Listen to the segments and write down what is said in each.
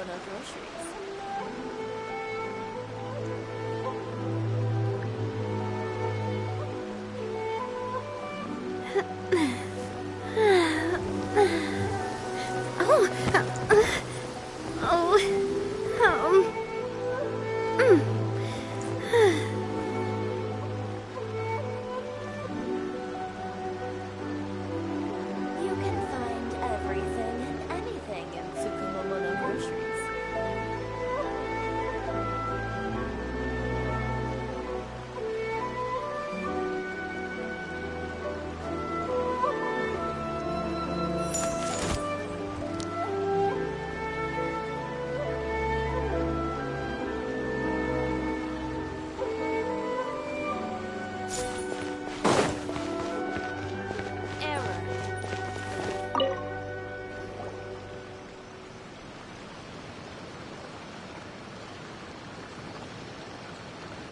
Mono groceries. You can find everything and anything in Tsukumo Mono groceries.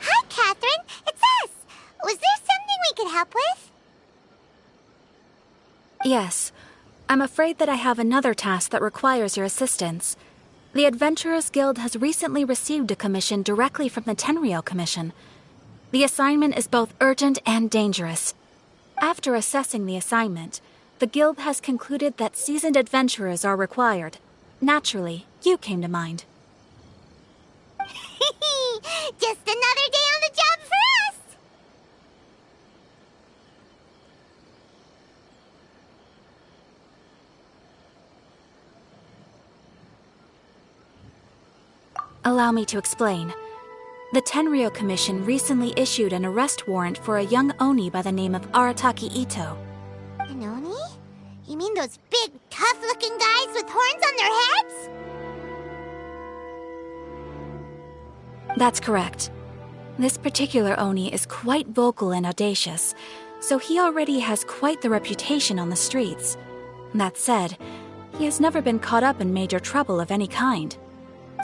Hi, Catherine. It's us. Was there something we could help with? Yes. I'm afraid that I have another task that requires your assistance. The Adventurers Guild has recently received a commission directly from the Tenryou Commission. The assignment is both urgent and dangerous. After assessing the assignment, the Guild has concluded that seasoned adventurers are required. Naturally, you came to mind. Just another day on the job for us. Allow me to explain. The Tenryou Commission recently issued an arrest warrant for a young Oni by the name of Arataki Ito. An Oni? You mean those big, tough-looking guys with horns on their heads? That's correct. This particular Oni is quite vocal and audacious, so he already has quite the reputation on the streets. That said, he has never been caught up in major trouble of any kind.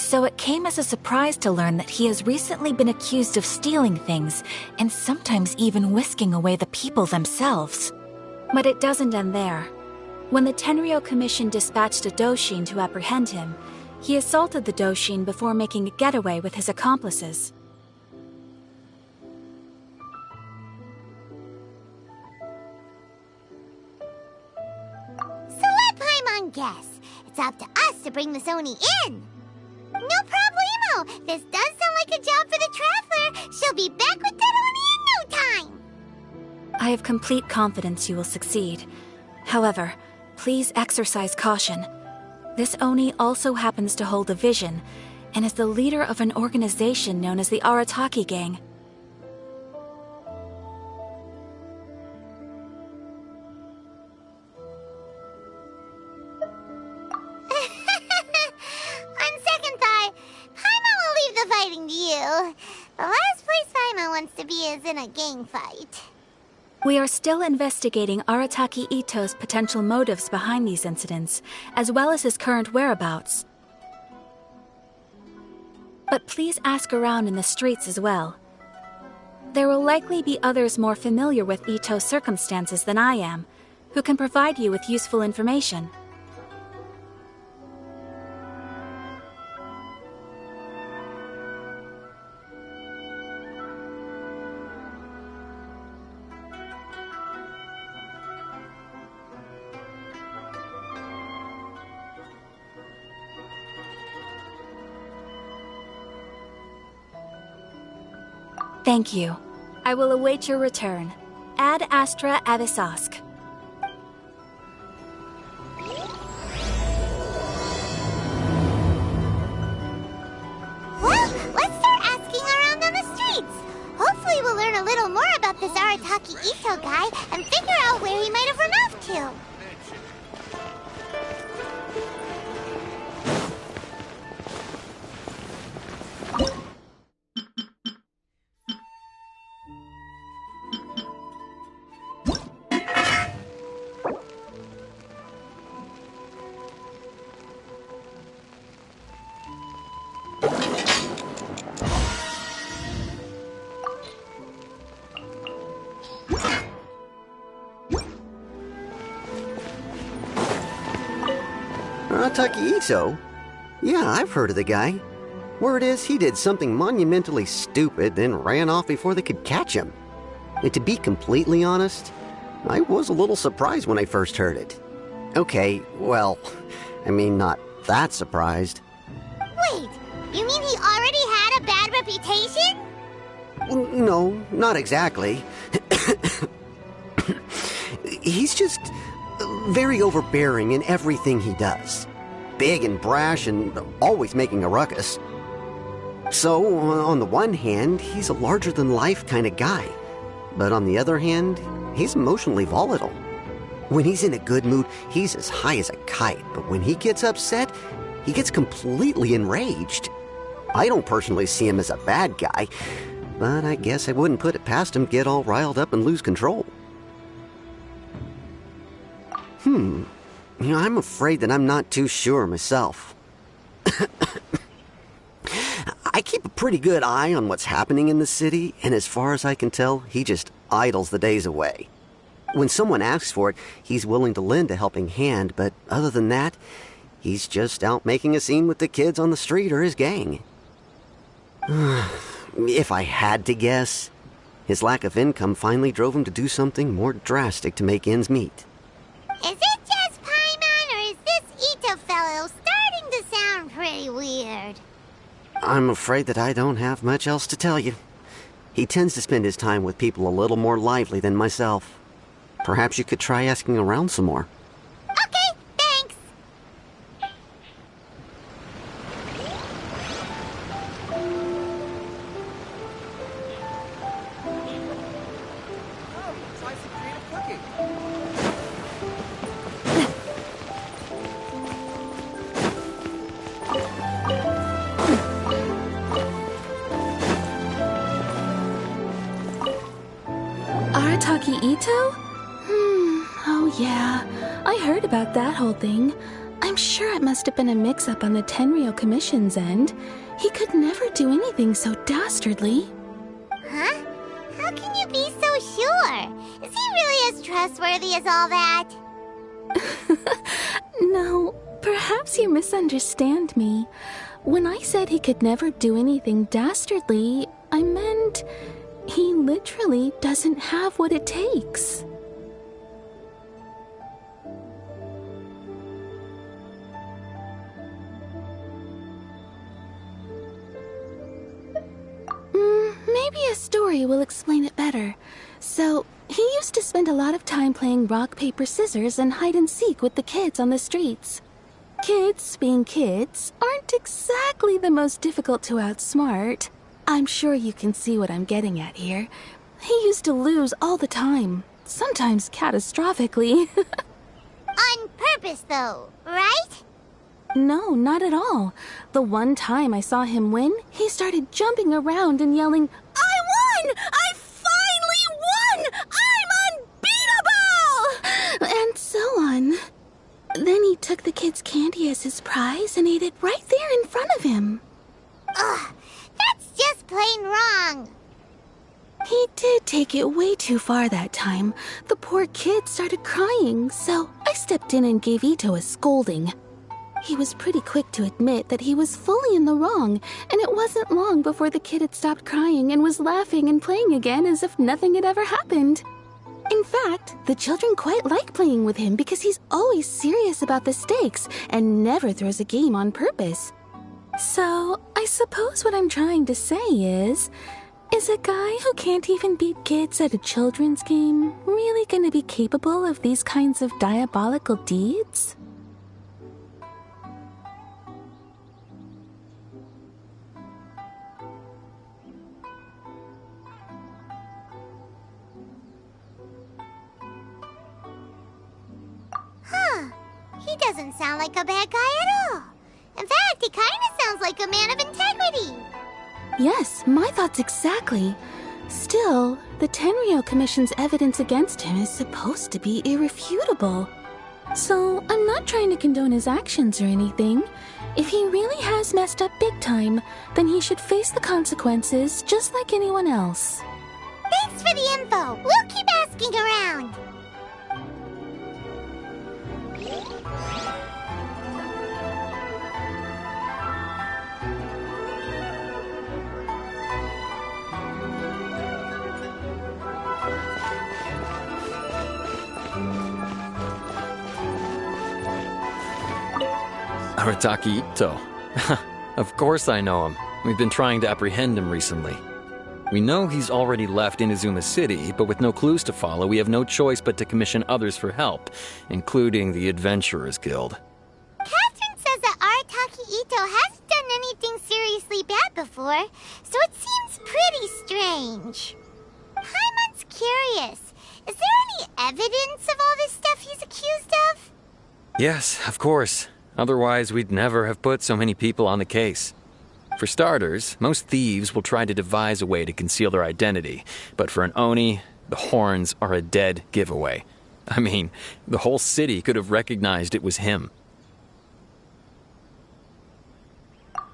So it came as a surprise to learn that he has recently been accused of stealing things, and sometimes even whisking away the people themselves. But it doesn't end there. When the Tenryou Commission dispatched a Doshin to apprehend him, he assaulted the Doshin before making a getaway with his accomplices. So let Paimon guess. It's up to us to bring this Oni in. No problemo. This does sound like a job for the Traveler. She'll be back with that Oni in no time. I have complete confidence you will succeed. However, please exercise caution. This Oni also happens to hold a vision, and is the leader of an organization known as the Arataki Gang. On second thought, Paimon will leave the fighting to you. The last place Paimon wants to be is in a gang fight. We are still investigating Arataki Ito's potential motives behind these incidents, as well as his current whereabouts. But please ask around in the streets as well. There will likely be others more familiar with Ito's circumstances than I am, who can provide you with useful information. Thank you. I will await your return. Ad Astra Avisask. Well, let's start asking around on the streets. Hopefully we'll learn a little more about this Arataki Ito guy and figure out where he might have run off to. Arataki Ito? Yeah, I've heard of the guy. Word is he did something monumentally stupid, then ran off before they could catch him. And to be completely honest, I was a little surprised when I first heard it. Okay, well, I mean, not that surprised. Wait, you mean he already had a bad reputation? No, not exactly. He's just very overbearing in everything he does. Big and brash and always making a ruckus. So, on the one hand, he's a larger-than-life kind of guy. But on the other hand, he's emotionally volatile. When he's in a good mood, he's as high as a kite. But when he gets upset, he gets completely enraged. I don't personally see him as a bad guy, but I guess I wouldn't put it past him to get all riled up and lose control. I'm afraid that I'm not too sure myself. I keep a pretty good eye on what's happening in the city, and as far as I can tell, he just idles the days away. When someone asks for it, he's willing to lend a helping hand, but other than that, he's just out making a scene with the kids on the street or his gang. If I had to guess, his lack of income finally drove him to do something more drastic to make ends meet. Is it just Paimon, or is this Ito fellow starting to sound pretty weird? I'm afraid that I don't have much else to tell you. He tends to spend his time with people a little more lively than myself. Perhaps you could try asking around some more. Okay, thanks. Try some creative cooking. Arataki Ito? Oh yeah, I heard about that whole thing. I'm sure it must have been a mix-up on the Tenryou Commission's end. He could never do anything so dastardly. Huh? How can you be so sure? Is he really as trustworthy as all that? No, perhaps you misunderstand me. When I said he could never do anything dastardly, I meant he literally doesn't have what it takes. Maybe a story will explain it better. So, he used to spend a lot of time playing rock, paper, scissors and hide and seek with the kids on the streets. Kids, being kids, aren't exactly the most difficult to outsmart. I'm sure you can see what I'm getting at here. He used to lose all the time, sometimes catastrophically. On purpose, though, right? No, not at all. The one time I saw him win, he started jumping around and yelling, "I won! I finally won! I'm unbeatable!" And so on. Then he took the kid's candy as his prize and ate it right there in front of him. Ugh, that's just plain wrong. He did take it way too far that time. The poor kid started crying, so I stepped in and gave Ito a scolding. He was pretty quick to admit that he was fully in the wrong, and it wasn't long before the kid had stopped crying and was laughing and playing again as if nothing had ever happened. In fact, the children quite like playing with him because he's always serious about the stakes and never throws a game on purpose. So, I suppose what I'm trying to say is a guy who can't even beat kids at a children's game really gonna be capable of these kinds of diabolical deeds? He doesn't sound like a bad guy at all. In fact, he kind of sounds like a man of integrity. Yes, my thoughts exactly. Still, the Tenryou Commission's evidence against him is supposed to be irrefutable. So, I'm not trying to condone his actions or anything. If he really has messed up big time, then he should face the consequences just like anyone else. Thanks for the info. We'll keep asking around. Arataki Ito. Of course I know him. We've been trying to apprehend him recently. We know he's already left Inazuma City, but with no clues to follow, we have no choice but to commission others for help, including the Adventurers Guild. Catherine says that Arataki Ito hasn't done anything seriously bad before, so it seems pretty strange. Paimon's curious. Is there any evidence of all this stuff he's accused of? Yes, of course. Otherwise, we'd never have put so many people on the case. For starters, most thieves will try to devise a way to conceal their identity, but for an Oni, the horns are a dead giveaway. I mean, the whole city could have recognized it was him.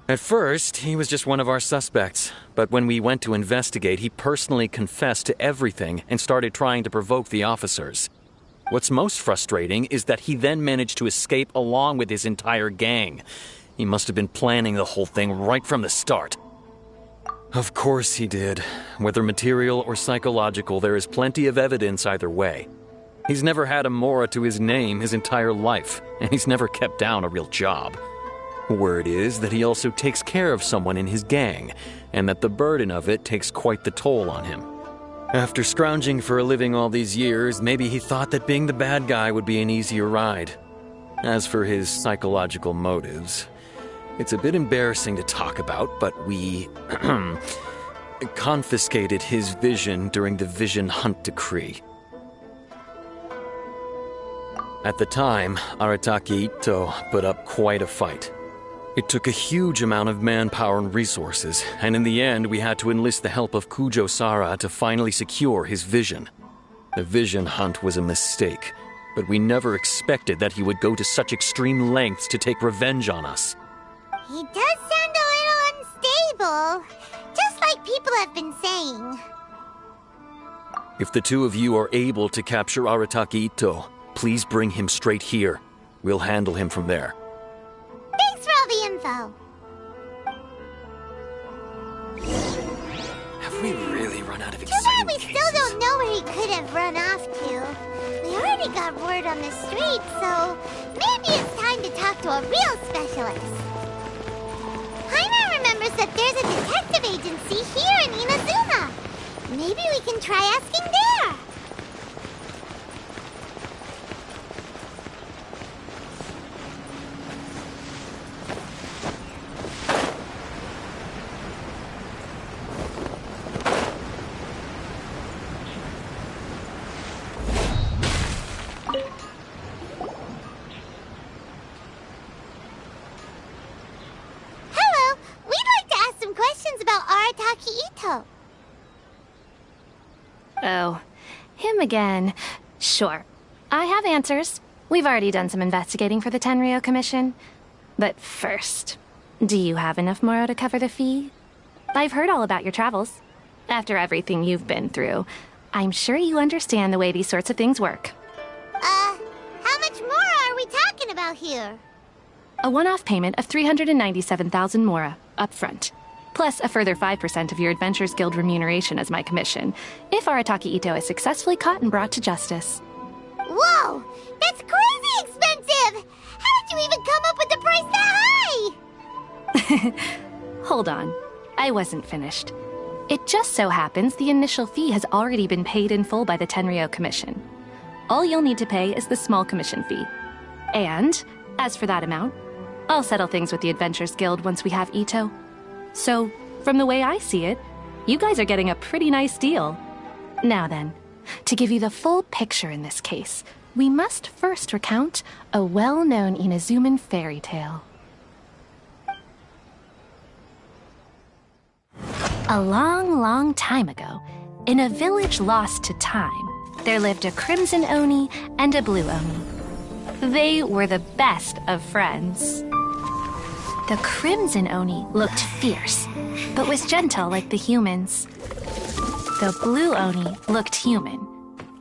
At first, he was just one of our suspects, but when we went to investigate, he personally confessed to everything and started trying to provoke the officers. What's most frustrating is that he then managed to escape along with his entire gang. He must have been planning the whole thing right from the start. Of course he did. Whether material or psychological, there is plenty of evidence either way. He's never had a Mora to his name his entire life, and he's never kept down a real job. Word is that he also takes care of someone in his gang, and that the burden of it takes quite the toll on him. After scrounging for a living all these years, maybe he thought that being the bad guy would be an easier ride. As for his psychological motives, it's a bit embarrassing to talk about, but we confiscated his vision during the Vision Hunt Decree. At the time, Arataki Ito put up quite a fight. It took a huge amount of manpower and resources, and in the end we had to enlist the help of Kujo Sara to finally secure his vision. The Vision Hunt was a mistake, but we never expected that he would go to such extreme lengths to take revenge on us. He does sound a little unstable, just like people have been saying. If the two of you are able to capture Arataki Ito, please bring him straight here. We'll handle him from there. Thanks for all the info. Have we really run out of Too exciting bad we cases? still don't know where he could have run off to. We already got word on the street, so maybe it's time to talk to a real specialist. Paimon remembers that there's a detective agency here in Inazuma. Maybe we can try asking there. Hello, we'd like to ask some questions about Arataki Ito. Oh, him again. Sure. I have answers. We've already done some investigating for the Tenryou Commission. But first, do you have enough Moro to cover the fee? I've heard all about your travels. After everything you've been through, I'm sure you understand the way these sorts of things work. How much more are we talking about here? A one-off payment of 397,000 Mora, up front. Plus a further 5% of your Adventurers Guild remuneration as my commission, if Arataki Ito is successfully caught and brought to justice. Whoa! That's crazy expensive! How did you even come up with the price that high? Hold on. I wasn't finished. It just so happens the initial fee has already been paid in full by the Tenryou Commission. All you'll need to pay is the small commission fee. And, as for that amount, I'll settle things with the Adventurers Guild once we have Ito. So, from the way I see it, you guys are getting a pretty nice deal. Now then, to give you the full picture in this case, we must first recount a well-known Inazuman fairy tale. A long, long time ago, in a village lost to time, there lived a crimson Oni and a blue Oni. They were the best of friends. The crimson Oni looked fierce, but was gentle like the humans. The blue Oni looked human,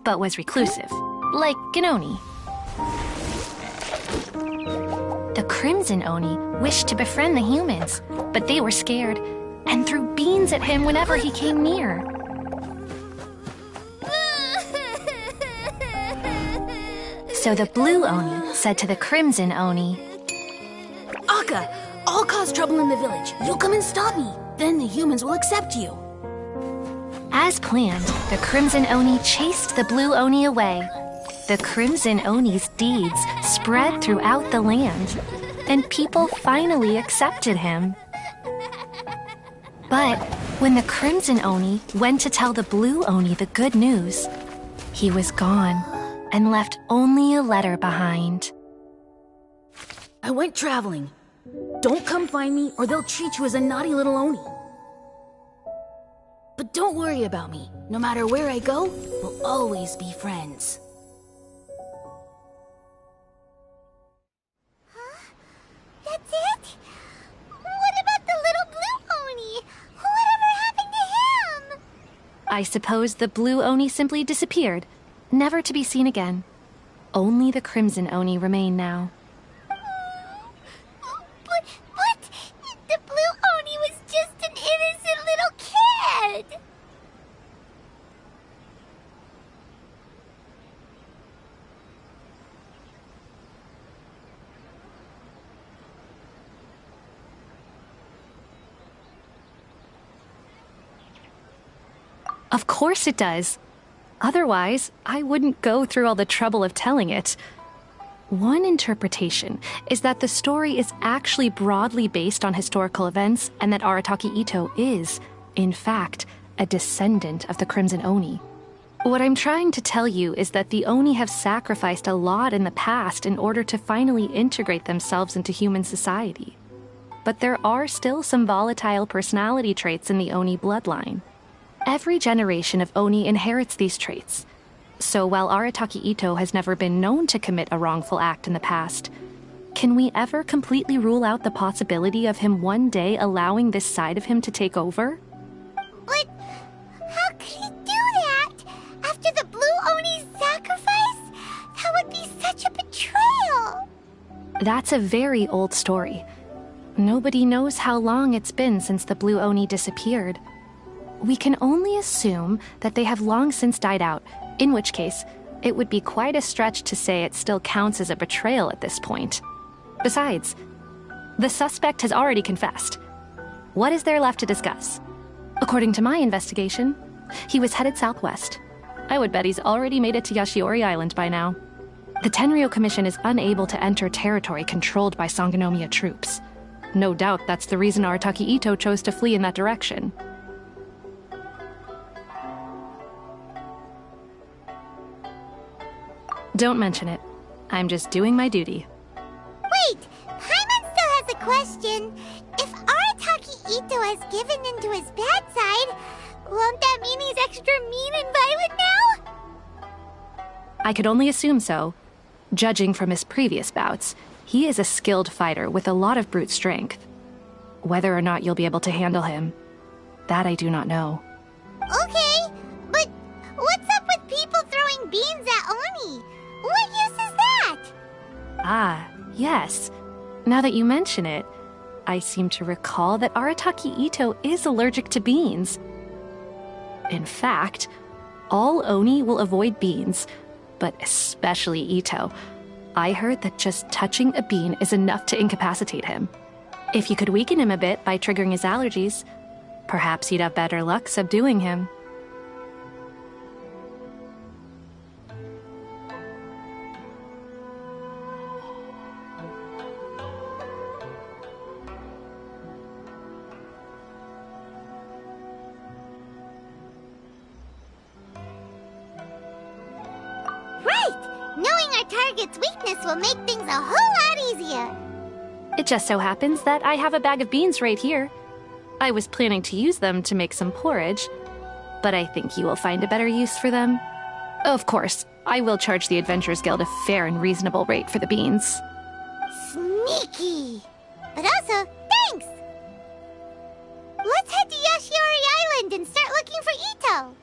but was reclusive, like an Oni. The crimson Oni wished to befriend the humans, but they were scared and threw beans at him whenever he came near. So the blue Oni said to the crimson Oni, Eureka! I'll cause trouble in the village. You'll come and stop me. Then the humans will accept you. As planned, the Crimson Oni chased the Blue Oni away. The Crimson Oni's deeds spread throughout the land, and people finally accepted him. But when the Crimson Oni went to tell the Blue Oni the good news, he was gone and left only a letter behind. I went traveling. Don't come find me or they'll treat you as a naughty little Oni. But don't worry about me. No matter where I go, we'll always be friends. Huh? That's it? What about the little Blue Oni? Whatever happened to him? I suppose the Blue Oni simply disappeared, never to be seen again. Only the Crimson Oni remain now. But the Blue Oni was just an innocent little kid! Of course it does. Otherwise, I wouldn't go through all the trouble of telling it. One interpretation is that the story is actually broadly based on historical events and that Arataki Itto is, in fact, a descendant of the Crimson Oni. What I'm trying to tell you is that the Oni have sacrificed a lot in the past in order to finally integrate themselves into human society. But there are still some volatile personality traits in the Oni bloodline. Every generation of Oni inherits these traits. So while Arataki Itto has never been known to commit a wrongful act in the past, can we ever completely rule out the possibility of him one day allowing this side of him to take over? But how could he do that? After the Blue Oni's sacrifice? That would be such a betrayal! That's a very old story. Nobody knows how long it's been since the Blue Oni disappeared. We can only assume that they have long since died out, in which case, it would be quite a stretch to say it still counts as a betrayal at this point. Besides, the suspect has already confessed. What is there left to discuss? According to my investigation, he was headed southwest. I would bet he's already made it to Yashiori Island by now. The Tenryo Commission is unable to enter territory controlled by Sangonomiya troops. No doubt that's the reason Arataki Itto chose to flee in that direction. Don't mention it. I'm just doing my duty. Wait! Paimon still has a question. If Arataki Itto has given in to his bad side, won't that mean he's extra mean and violent now? I could only assume so. Judging from his previous bouts, he is a skilled fighter with a lot of brute strength. Whether or not you'll be able to handle him, that I do not know. Okay, but what's up with people throwing beans at Oni? What use is that? Ah, yes. Now that you mention it, I seem to recall that Arataki Itto is allergic to beans. In fact, all Oni will avoid beans, but especially Itto. I heard that just touching a bean is enough to incapacitate him. If you could weaken him a bit by triggering his allergies, perhaps he'd have better luck subduing him. Knowing our target's weakness will make things a whole lot easier. It just so happens that I have a bag of beans right here. I was planning to use them to make some porridge, but I think you will find a better use for them. Of course, I will charge the Adventurers Guild a fair and reasonable rate for the beans. Sneaky! But also, thanks! Let's head to Yashiori Island and start looking for Itto.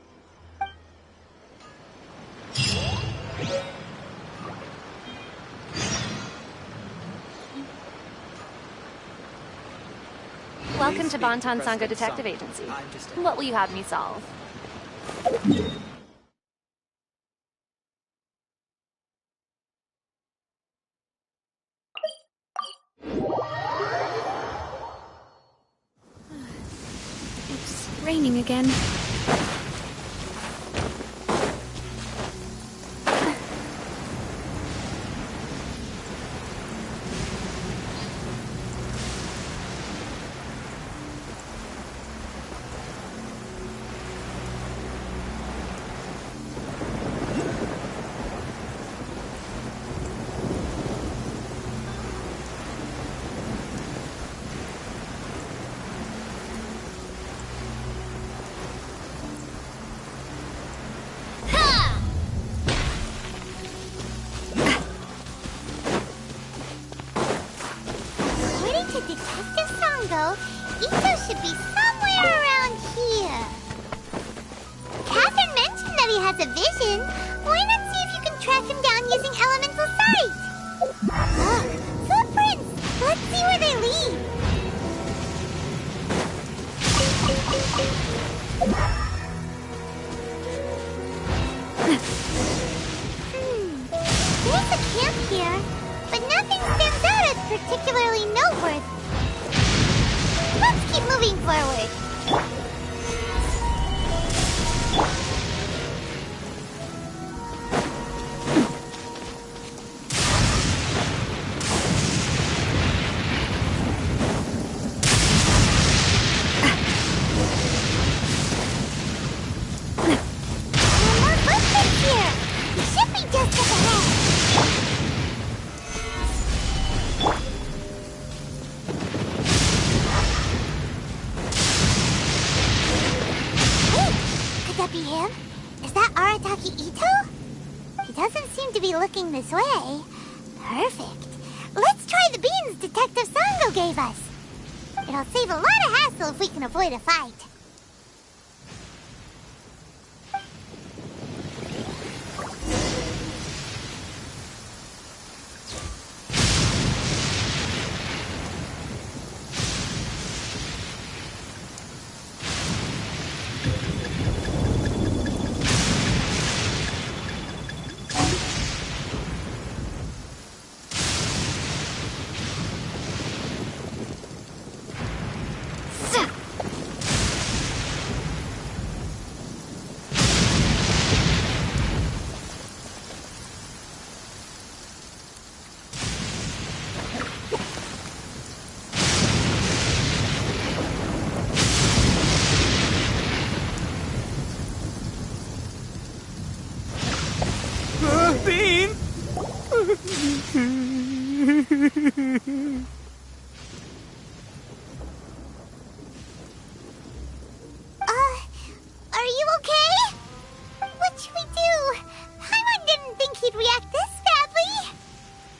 Welcome to Bonton Sango Detective Agency. What will you have me solve? raining again. Ito should be somewhere around here. Catherine mentioned that he has a vision. Why not see if you can track him down using elemental sight? Footprints! Let's see where they lead. There's a camp here, but nothing stands out as particularly noteworthy. Let's keep moving forward. More footprints here. We should be just up ahead. Could that be him? Is that Arataki Ito? He doesn't seem to be looking this way. Perfect. Let's try the beans Detective Sango gave us. It'll save a lot of hassle if we can avoid a fight. Bean! Are you okay? What should we do? Paimon didn't think he'd react this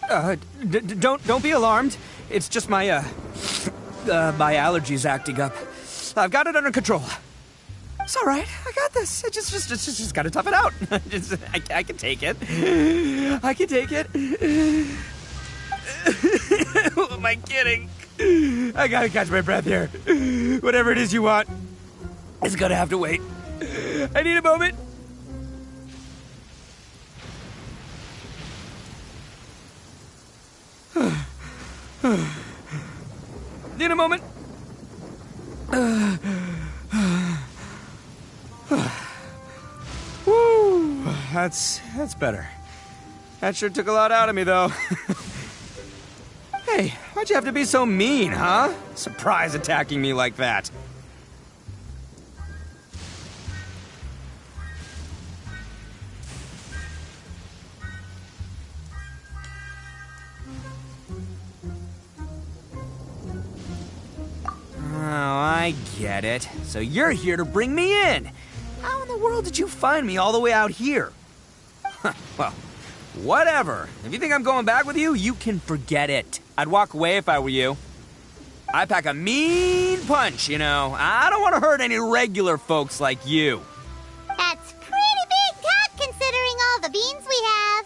badly. Don't be alarmed. It's just my my allergies acting up. I've got it under control. It's all right. I got this. I just gotta tough it out. I can take it. I can take it. Who am I kidding? I gotta catch my breath here. Whatever it is you want, it's gonna have to wait. I need a moment. Need a moment. Woo, that's better. That sure took a lot out of me, though. Hey, why'd you have to be so mean, huh? Surprise attacking me like that. Oh, I get it. So you're here to bring me in. How in the world did you find me all the way out here? Well, whatever. If you think I'm going back with you, you can forget it. I'd walk away if I were you. I pack a mean punch, you know. I don't want to hurt any regular folks like you. That's pretty big talk considering all the beans we have.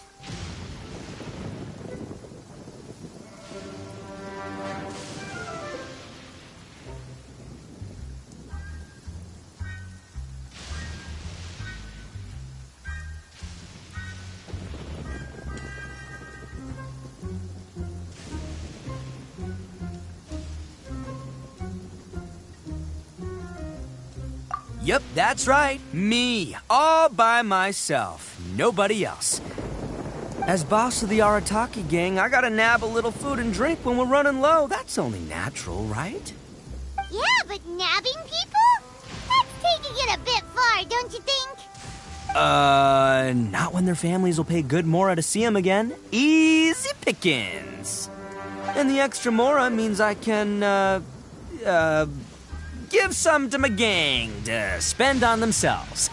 Yep, that's right. Me. All by myself. Nobody else. As boss of the Arataki gang, I gotta nab a little food and drink when we're running low. That's only natural, right? Yeah, but nabbing people? That's taking it a bit far, don't you think? Not when their families will pay good mora to see them again. Easy pickings. And the extra mora means I can, give some to my gang to spend on themselves.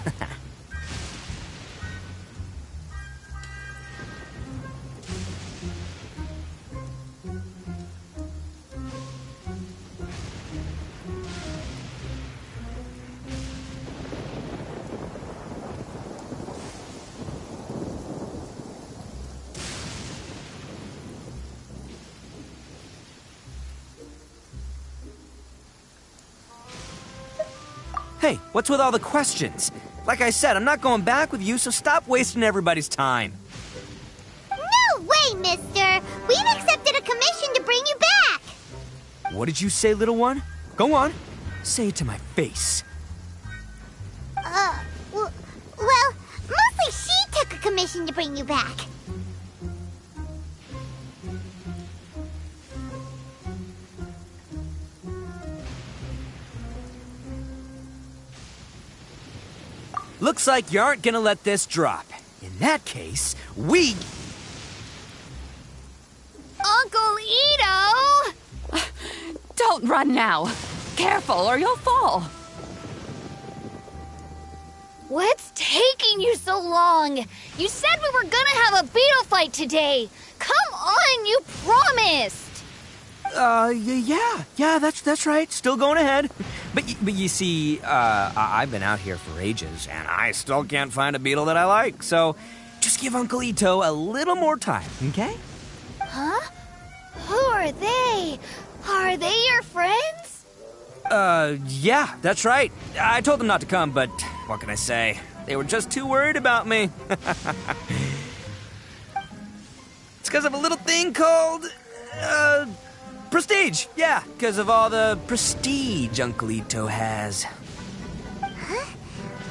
Hey, what's with all the questions? Like I said, I'm not going back with you, so stop wasting everybody's time. No way, mister! We've accepted a commission to bring you back! What did you say, little one? Go on. Say it to my face. Well, mostly she took a commission to bring you back. Looks like you aren't gonna let this drop. In that case, we... Uncle Ito! Don't run now. Careful or you'll fall. What's taking you so long? You said we were gonna have a beetle fight today. Come on, you promised. Yeah, that's right. Still going ahead. But you see, I've been out here for ages, and I still can't find a beetle that I like. So, just give Uncle Ito a little more time, okay? Huh? Who are they? Are they your friends? Yeah, that's right. I told them not to come, but what can I say? They were just too worried about me. It's because of a little thing called, prestige. Yeah, because of all the prestige Uncle Ito has. Huh?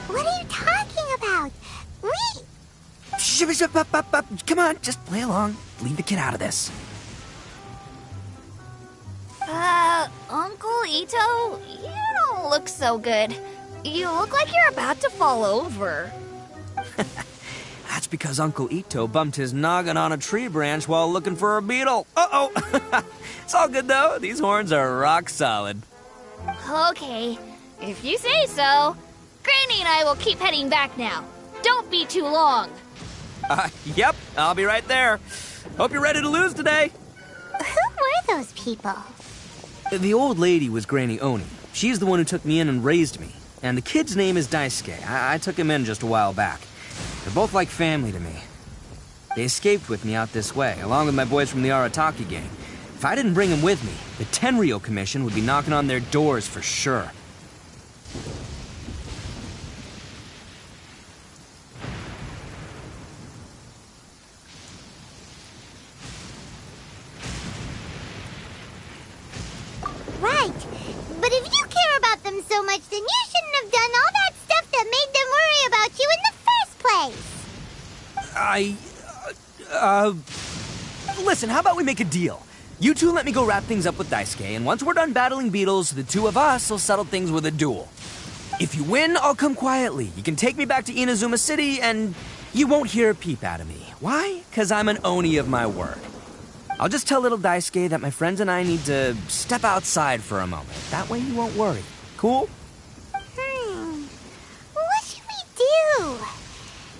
What are you talking about? Come on, just play along. Leave the kid out of this. Uncle Ito, you don't look so good. You look like you're about to fall over. That's because Uncle Ito bumped his noggin on a tree branch while looking for a beetle. Uh-oh! It's all good, though. These horns are rock solid. Okay, if you say so. Granny and I will keep heading back now. Don't be too long. Yep, I'll be right there. Hope you're ready to lose today. Who were those people? The old lady was Granny Oni. She's the one who took me in and raised me. And the kid's name is Daisuke. I took him in just a while back. They're both like family to me. They escaped with me out this way, along with my boys from the Arataki gang. If I didn't bring them with me, the Tenryou Commission would be knocking on their doors for sure. Right. But if you care about them so much, then you shouldn't have done all that stuff that made them worry about you in the first place. Listen, how about we make a deal? You two let me go wrap things up with Daisuke, and once we're done battling beetles, the two of us will settle things with a duel. If you win, I'll come quietly. You can take me back to Inazuma City, and you won't hear a peep out of me. Why? Because I'm an Oni of my word. I'll just tell little Daisuke that my friends and I need to step outside for a moment. That way you won't worry. Cool? What should we do?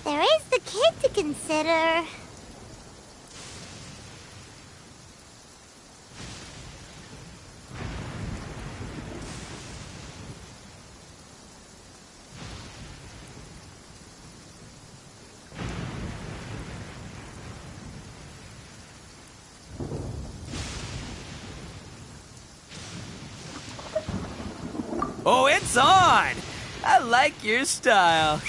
There is the kid to consider. Oh, it's on! I like your style.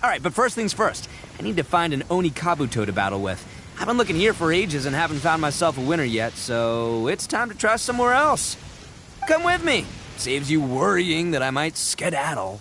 Alright, but first things first. I need to find an Oni Kabuto to battle with. I've been looking here for ages and haven't found myself a winner yet, so it's time to try somewhere else. Come with me. Saves you worrying that I might skedaddle.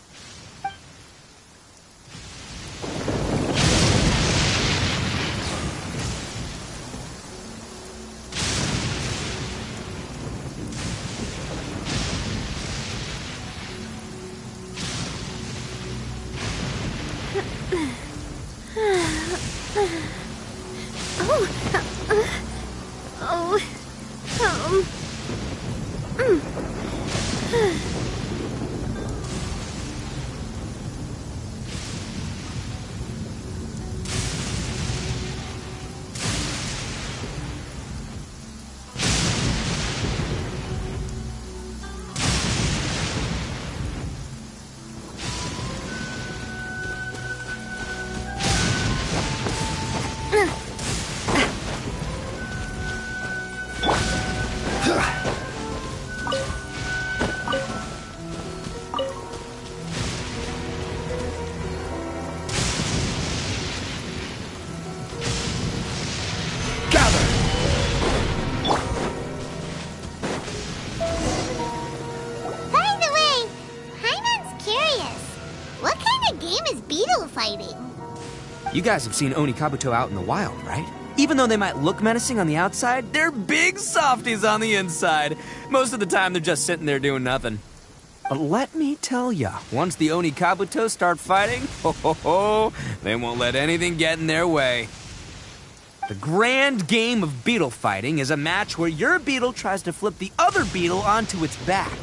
You guys have seen Oni Kabuto out in the wild, right? Even though they might look menacing on the outside, they're big softies on the inside. Most of the time, they're just sitting there doing nothing. But let me tell ya, once the Oni Kabuto start fighting, they won't let anything get in their way. The grand game of beetle fighting is a match where your beetle tries to flip the other beetle onto its back.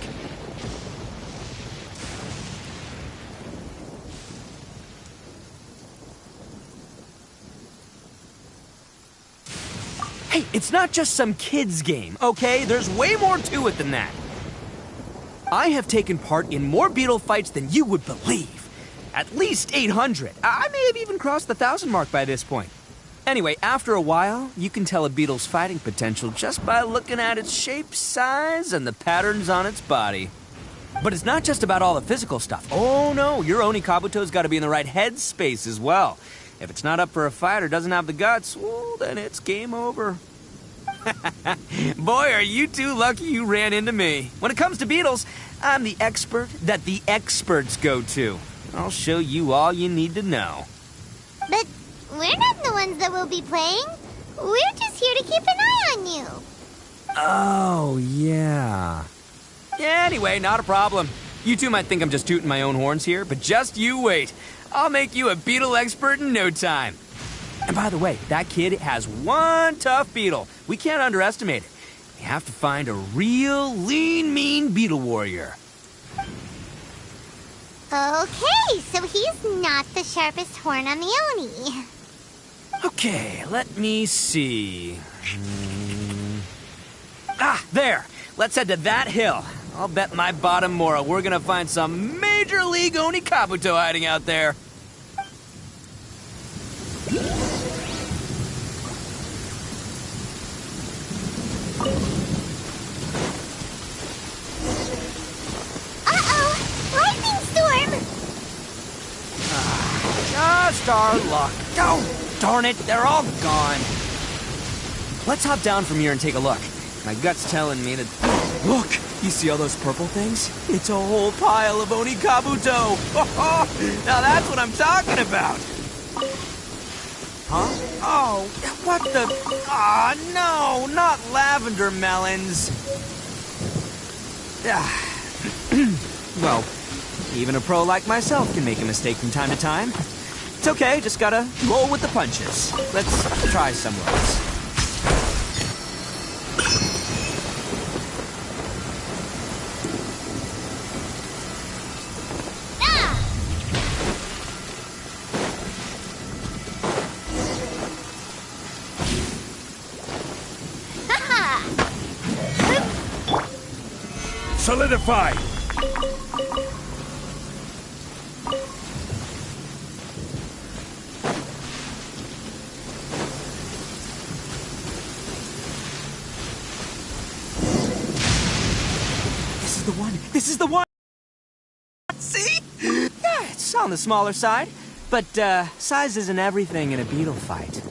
Hey, it's not just some kid's game, okay? There's way more to it than that. I have taken part in more beetle fights than you would believe. At least 800. I may have even crossed the 1,000 mark by this point. Anyway, after a while, you can tell a beetle's fighting potential just by looking at its shape, size, and the patterns on its body. But it's not just about all the physical stuff. Oh no, your Oni Kabuto's got to be in the right headspace as well. If it's not up for a fight or doesn't have the guts, well, then it's game over. Boy, are you two lucky you ran into me. When it comes to beetles, I'm the expert that the experts go to. I'll show you all you need to know. But we're not the ones that will be playing. We're just here to keep an eye on you. Oh, yeah. Anyway, not a problem. You two might think I'm just tooting my own horns here, but just you wait. I'll make you a beetle expert in no time. And by the way, that kid has one tough beetle. We can't underestimate it. We have to find a real lean, mean beetle warrior. Okay, so he's not the sharpest horn on the Oni. Okay, let me see. There. Let's head to that hill. I'll bet my bottom moral we're gonna find some major league Oni Kabuto hiding out there. Just our luck. Oh, darn it, they're all gone. Let's hop down from here and take a look. My gut's telling me that... Look, you see all those purple things? It's a whole pile of Oni Kabuto. Now that's what I'm talking about. Huh? Oh, what the... Ah, no, not lavender melons. Well, even a pro like myself can make a mistake from time to time. It's okay, just gotta roll with the punches. Let's try somewhere else. Solidify! This is the one! See? Yeah, it's on the smaller side. But, size isn't everything in a beetle fight.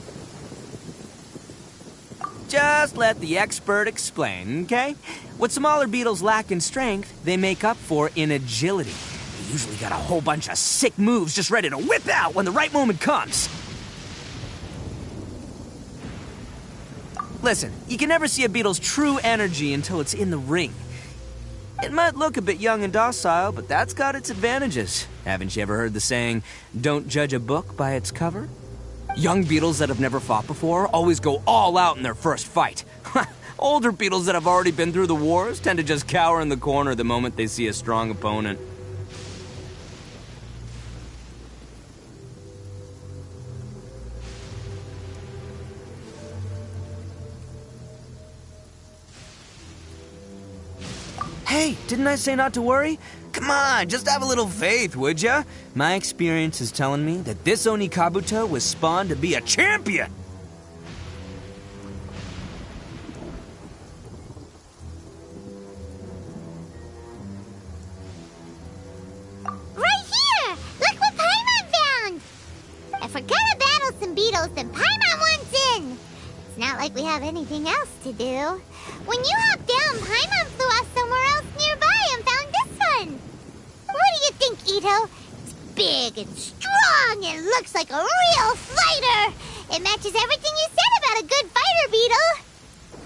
Just let the expert explain, okay? What smaller beetles lack in strength, they make up for in agility. They usually got a whole bunch of sick moves just ready to whip out when the right moment comes. Listen, you can never see a beetle's true energy until it's in the ring. It might look a bit young and docile, but that's got its advantages. Haven't you ever heard the saying, don't judge a book by its cover? Young beetles that have never fought before always go all out in their first fight. Older beetles that have already been through the wars tend to just cower in the corner the moment they see a strong opponent. Hey, didn't I say not to worry? Come on, just have a little faith, would ya? My experience is telling me that this Oni Kabuto was spawned to be a champion! Right here! Look what Paimon found! If we're gonna battle some beetles, then Paimon wants in! It's not like we have anything else to do. When you hopped down, Paimon flew off somewhere else nearby and found this one. What do you think, Ito? It's big and strong and looks like a real fighter. It matches everything you said about a good fighter, Beetle.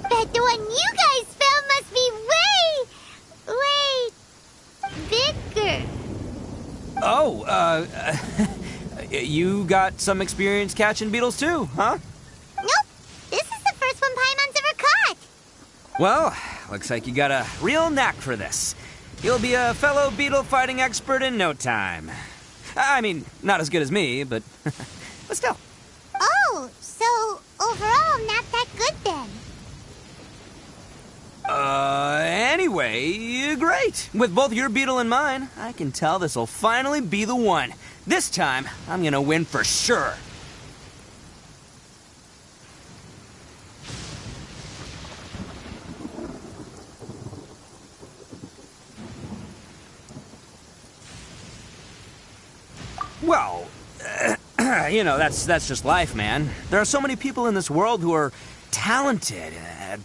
Bet the one you guys found must be way bigger. Oh, you got some experience catching beetles too, huh? Nope. This is the first one Paimon's ever caught. Well, looks like you got a real knack for this. You'll be a fellow beetle fighting expert in no time. I mean, not as good as me, but still. Oh, so overall not that good then. Anyway, great. With both your beetle and mine, I can tell this'll finally be the one. This time, I'm gonna win for sure. Well, you know, that's just life, man. There are so many people in this world who are talented,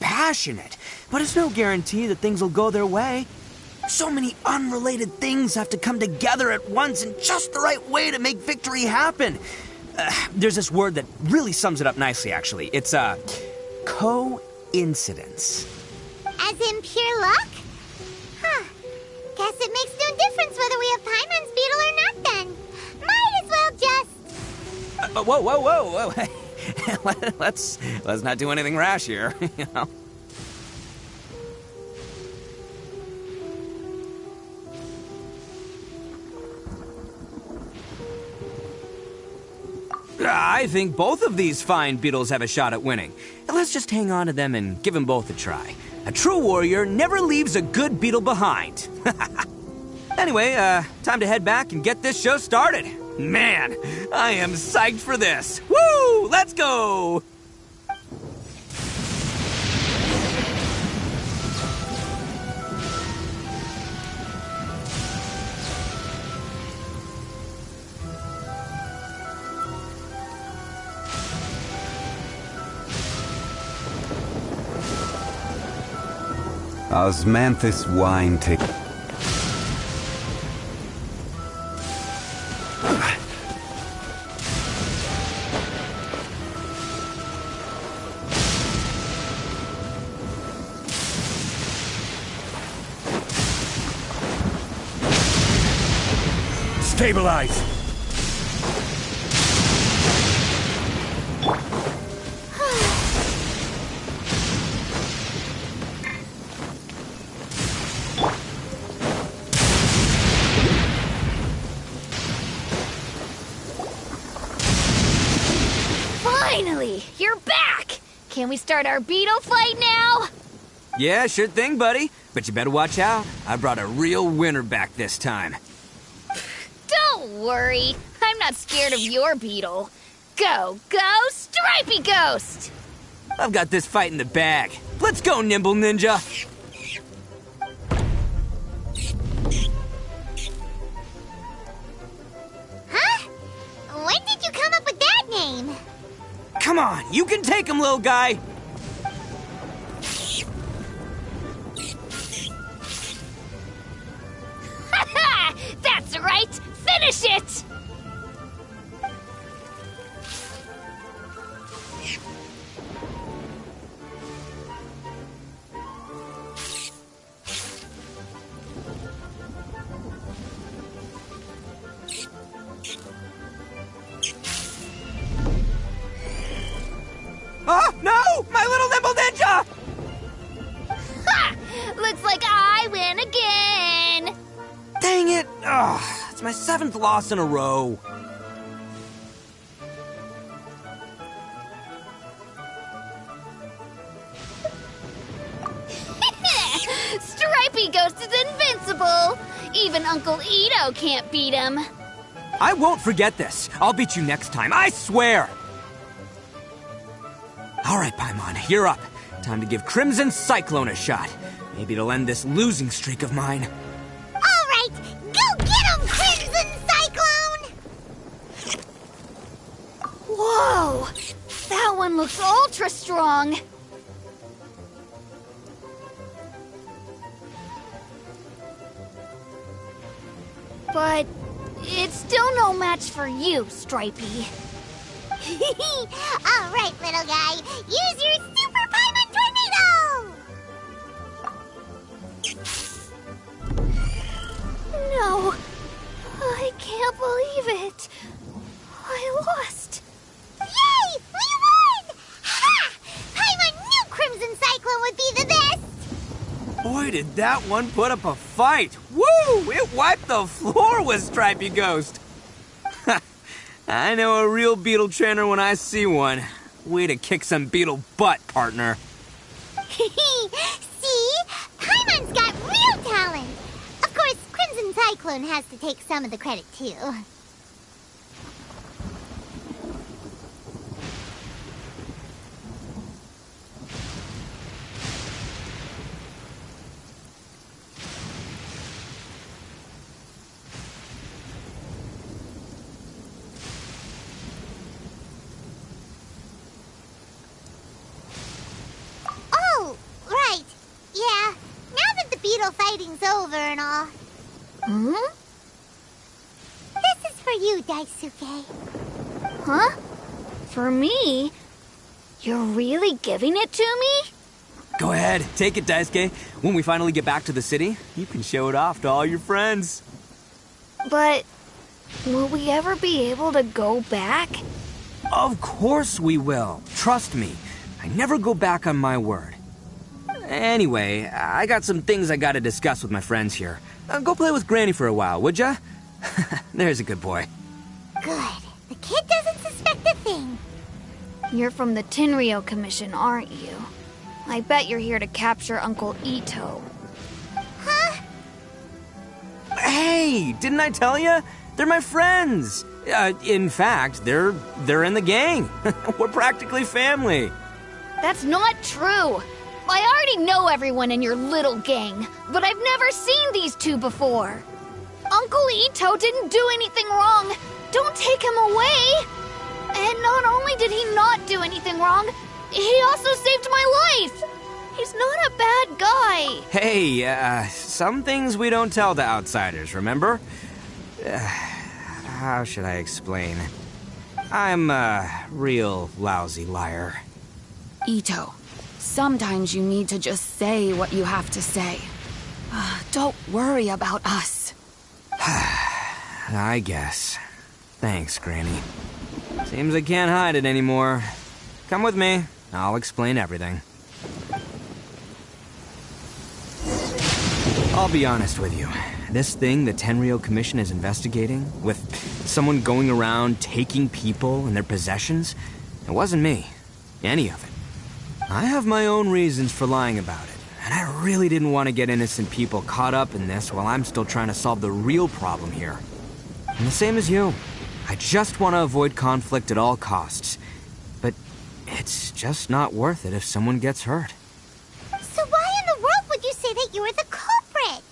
passionate, but it's no guarantee that things will go their way. So many unrelated things have to come together at once in just the right way to make victory happen. There's this word that really sums it up nicely, actually. It's, coincidence. As in pure luck? Huh. Guess it makes no difference whether we have Paimon's beetle or not then. Might as well just... Whoa. let's not do anything rash here, you know. I think both of these fine beetles have a shot at winning. Let's just hang on to them and give them both a try. A true warrior never leaves a good beetle behind. Anyway, time to head back and get this show started. Man, I am psyched for this. Woo! Let's go! Osmanthus wine take. Stabilize! Finally! You're back! Can we start our beetle fight now? Yeah, sure thing, buddy. But you better watch out. I brought a real winner back this time. Don't worry. I'm not scared of your beetle. Go, Stripey Ghost! I've got this fight in the bag. Let's go, Nimble Ninja! Huh? When did you come up with that name? Come on, you can take him, little guy! finish it! Oh, no! My little nimble ninja! Ha! Looks like I win again! Dang it! Ugh, it's my 7th loss in a row. Stripey Ghost is invincible! Even Uncle Ito can't beat him. I won't forget this. I'll beat you next time, I swear! All right, Paimon, you're up. Time to give Crimson Cyclone a shot. Maybe it'll end this losing streak of mine. All right, go get him, Crimson Cyclone! Whoa! That one looks ultra strong. But it's still no match for you, Stripey. All right, little guy, use your Super Paimon Tornado! No, I can't believe it. I lost. Yay! We won! Ha! Paimon knew Crimson Cyclone would be the best! Boy, did that one put up a fight. Woo! It wiped the floor with Stripey Ghost. I know a real beetle trainer when I see one. Way to kick some beetle butt, partner. See? Paimon's got real talent! Of course, Crimson Cyclone has to take some of the credit, too. Oh, right. Yeah, now that the beetle fighting's over and all. Hmm? This is for you, Daisuke. Huh? For me? You're really giving it to me? Go ahead, take it, Daisuke. When we finally get back to the city, you can show it off to all your friends. But will we ever be able to go back? Of course we will. Trust me. I never go back on my word. Anyway, I got some things I gotta discuss with my friends here. Go play with Granny for a while, would ya? There's a good boy. Good. The kid doesn't suspect a thing. You're from the Tenryou Commission, aren't you? I bet you're here to capture Uncle Ito. Huh? Hey, didn't I tell ya? They're my friends. In fact, they're in the gang. We're practically family. That's not true. I already know everyone in your little gang, but I've never seen these two before. Uncle Ito didn't do anything wrong. Don't take him away. And not only did he not do anything wrong, he also saved my life. He's not a bad guy. Hey, some things we don't tell to outsiders, remember? How should I explain? I'm a real lousy liar. Ito, sometimes you need to just say what you have to say. Don't worry about us. I guess. Thanks, Granny. Seems I can't hide it anymore. Come with me. I'll explain everything. I'll be honest with you. This thing the Tenryou Commission is investigating, with someone going around taking people and their possessions, it wasn't me. Any of it. I have my own reasons for lying about it, and I really didn't want to get innocent people caught up in this while I'm still trying to solve the real problem here. And the same as you. I just want to avoid conflict at all costs. But it's just not worth it if someone gets hurt. So why in the world would you say that you were the culprit?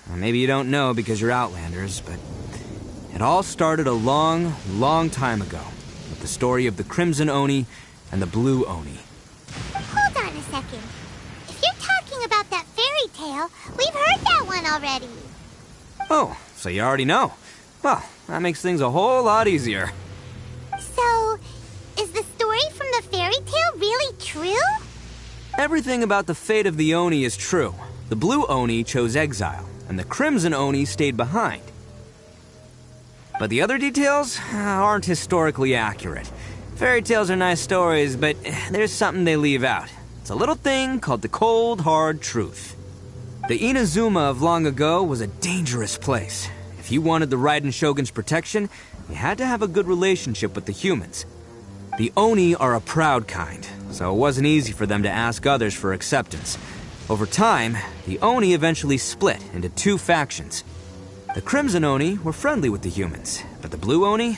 Well, maybe you don't know because you're Outlanders, but it all started a long, long time ago with the story of the Crimson Oni and the Blue Oni. Hold on a second. If you're talking about that fairy tale, we've heard that one already. Oh, so you already know. Well, that makes things a whole lot easier. So, is the story from the fairy tale really true? Everything about the fate of the Oni is true. The blue Oni chose exile, and the crimson Oni stayed behind. But the other details aren't historically accurate. Fairy tales are nice stories, but there's something they leave out. It's a little thing called the cold, hard truth. The Inazuma of long ago was a dangerous place. If you wanted the Raiden Shogun's protection, you had to have a good relationship with the humans. The Oni are a proud kind, so it wasn't easy for them to ask others for acceptance. Over time, the Oni eventually split into two factions. The Crimson Oni were friendly with the humans, but the Blue Oni,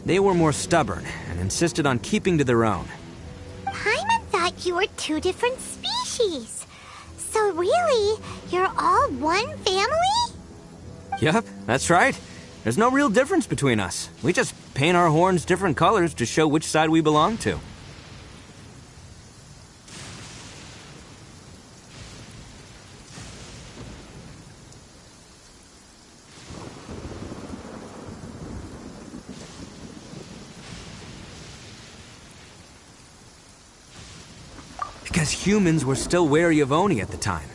they were more stubborn and insisted on keeping to their own. Paimon thought you were two different species. So really, you're all one family? Yep, that's right. There's no real difference between us. We just paint our horns different colors to show which side we belong to. Because humans were still wary of Oni at the time.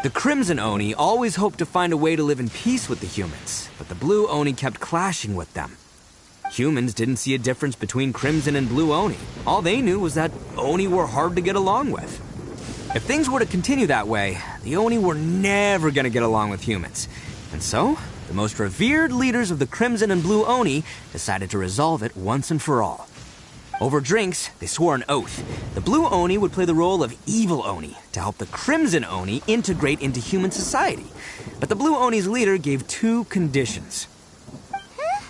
The Crimson Oni always hoped to find a way to live in peace with the humans, but the Blue Oni kept clashing with them. Humans didn't see a difference between Crimson and Blue Oni. All they knew was that Oni were hard to get along with. If things were to continue that way, the Oni were never going to get along with humans. And so, the most revered leaders of the Crimson and Blue Oni decided to resolve it once and for all. Over drinks, they swore an oath. The Blue Oni would play the role of evil Oni to help the Crimson Oni integrate into human society. But the Blue Oni's leader gave two conditions. Huh?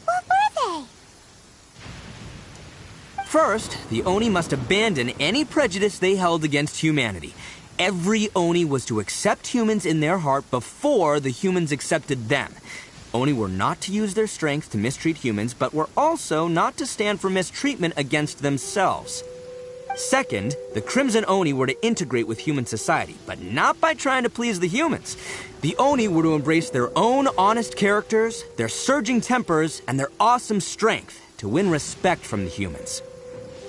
What were they? First, the Oni must abandon any prejudice they held against humanity. Every Oni was to accept humans in their heart before the humans accepted them. Oni were not to use their strength to mistreat humans, but were also not to stand for mistreatment against themselves. Second, the Crimson Oni were to integrate with human society, but not by trying to please the humans. The Oni were to embrace their own honest characters, their surging tempers, and their awesome strength to win respect from the humans.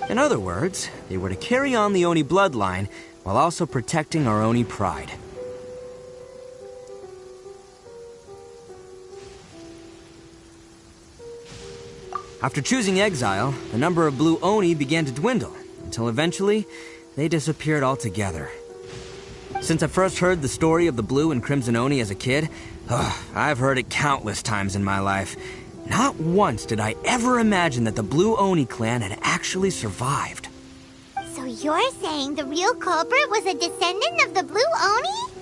In other words, they were to carry on the Oni bloodline while also protecting our Oni pride. After choosing exile, the number of Blue Oni began to dwindle, until eventually, they disappeared altogether. Since I first heard the story of the Blue and Crimson Oni as a kid, I've heard it countless times in my life. Not once did I ever imagine that the Blue Oni clan had actually survived. So you're saying the real culprit was a descendant of the Blue Oni?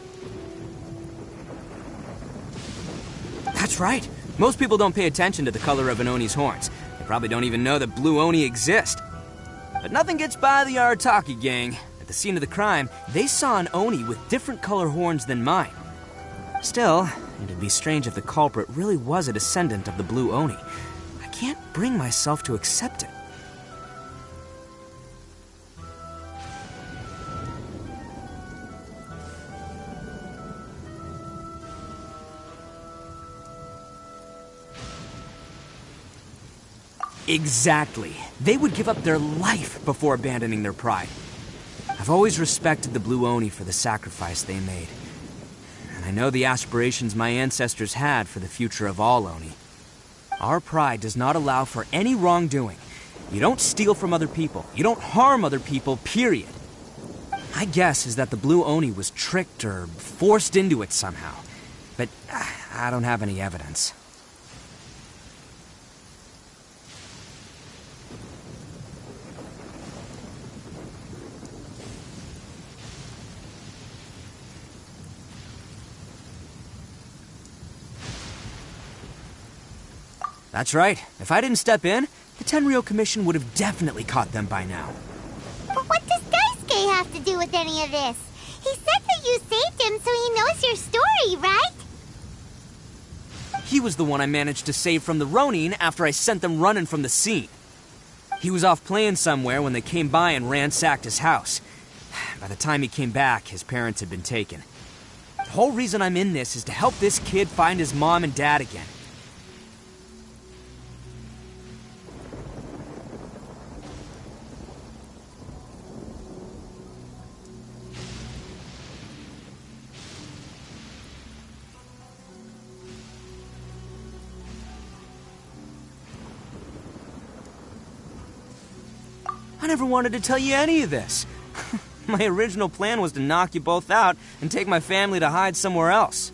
That's right. Most people don't pay attention to the color of an Oni's horns. They probably don't even know that Blue Oni exist. But nothing gets by the Arataki gang. At the scene of the crime, they saw an Oni with different color horns than mine. Still, it'd be strange if the culprit really was a descendant of the Blue Oni. I can't bring myself to accept it. Exactly. They would give up their life before abandoning their pride. I've always respected the Blue Oni for the sacrifice they made. And I know the aspirations my ancestors had for the future of all Oni. Our pride does not allow for any wrongdoing. You don't steal from other people. You don't harm other people, period. My guess is that the Blue Oni was tricked or forced into it somehow. But I don't have any evidence. That's right. If I didn't step in, the Tenryou Commission would have definitely caught them by now. But what does Daisuke have to do with any of this? He said that you saved him so he knows your story, right? He was the one I managed to save from the Ronin after I sent them running from the scene. He was off playing somewhere when they came by and ransacked his house. By the time he came back, his parents had been taken. The whole reason I'm in this is to help this kid find his mom and dad again. I never wanted to tell you any of this. My original plan was to knock you both out and take my family to hide somewhere else.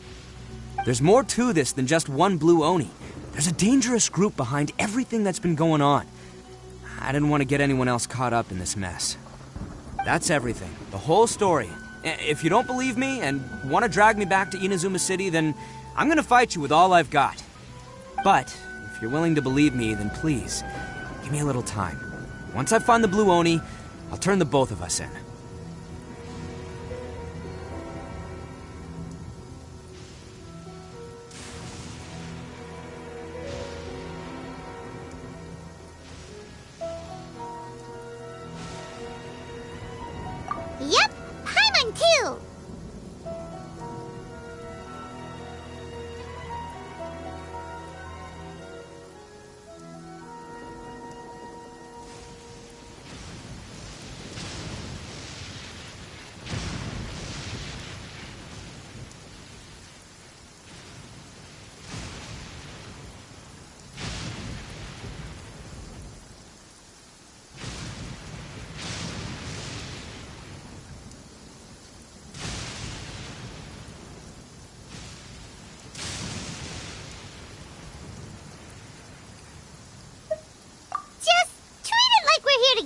There's more to this than just one blue Oni. There's a dangerous group behind everything that's been going on. I didn't want to get anyone else caught up in this mess. That's everything. The whole story. If you don't believe me and want to drag me back to Inazuma City, then I'm gonna fight you with all I've got. But if you're willing to believe me, then please, give me a little time. Once I find the blue Oni, I'll turn the both of us in. Yep, Paimon too!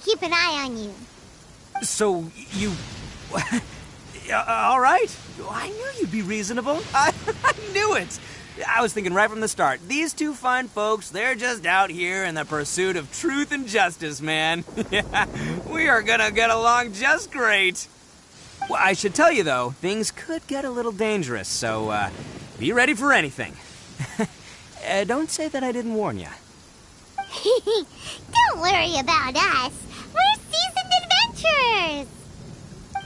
Keep an eye on you. So, you... all right. I knew you'd be reasonable. I knew it. I was thinking right from the start. These two fine folks, they're just out here in the pursuit of truth and justice, man. Yeah, we are gonna get along just great. Well, I should tell you, though, things could get a little dangerous, so be ready for anything. Don't say that I didn't warn you. Don't worry about us. We're seasoned adventurers.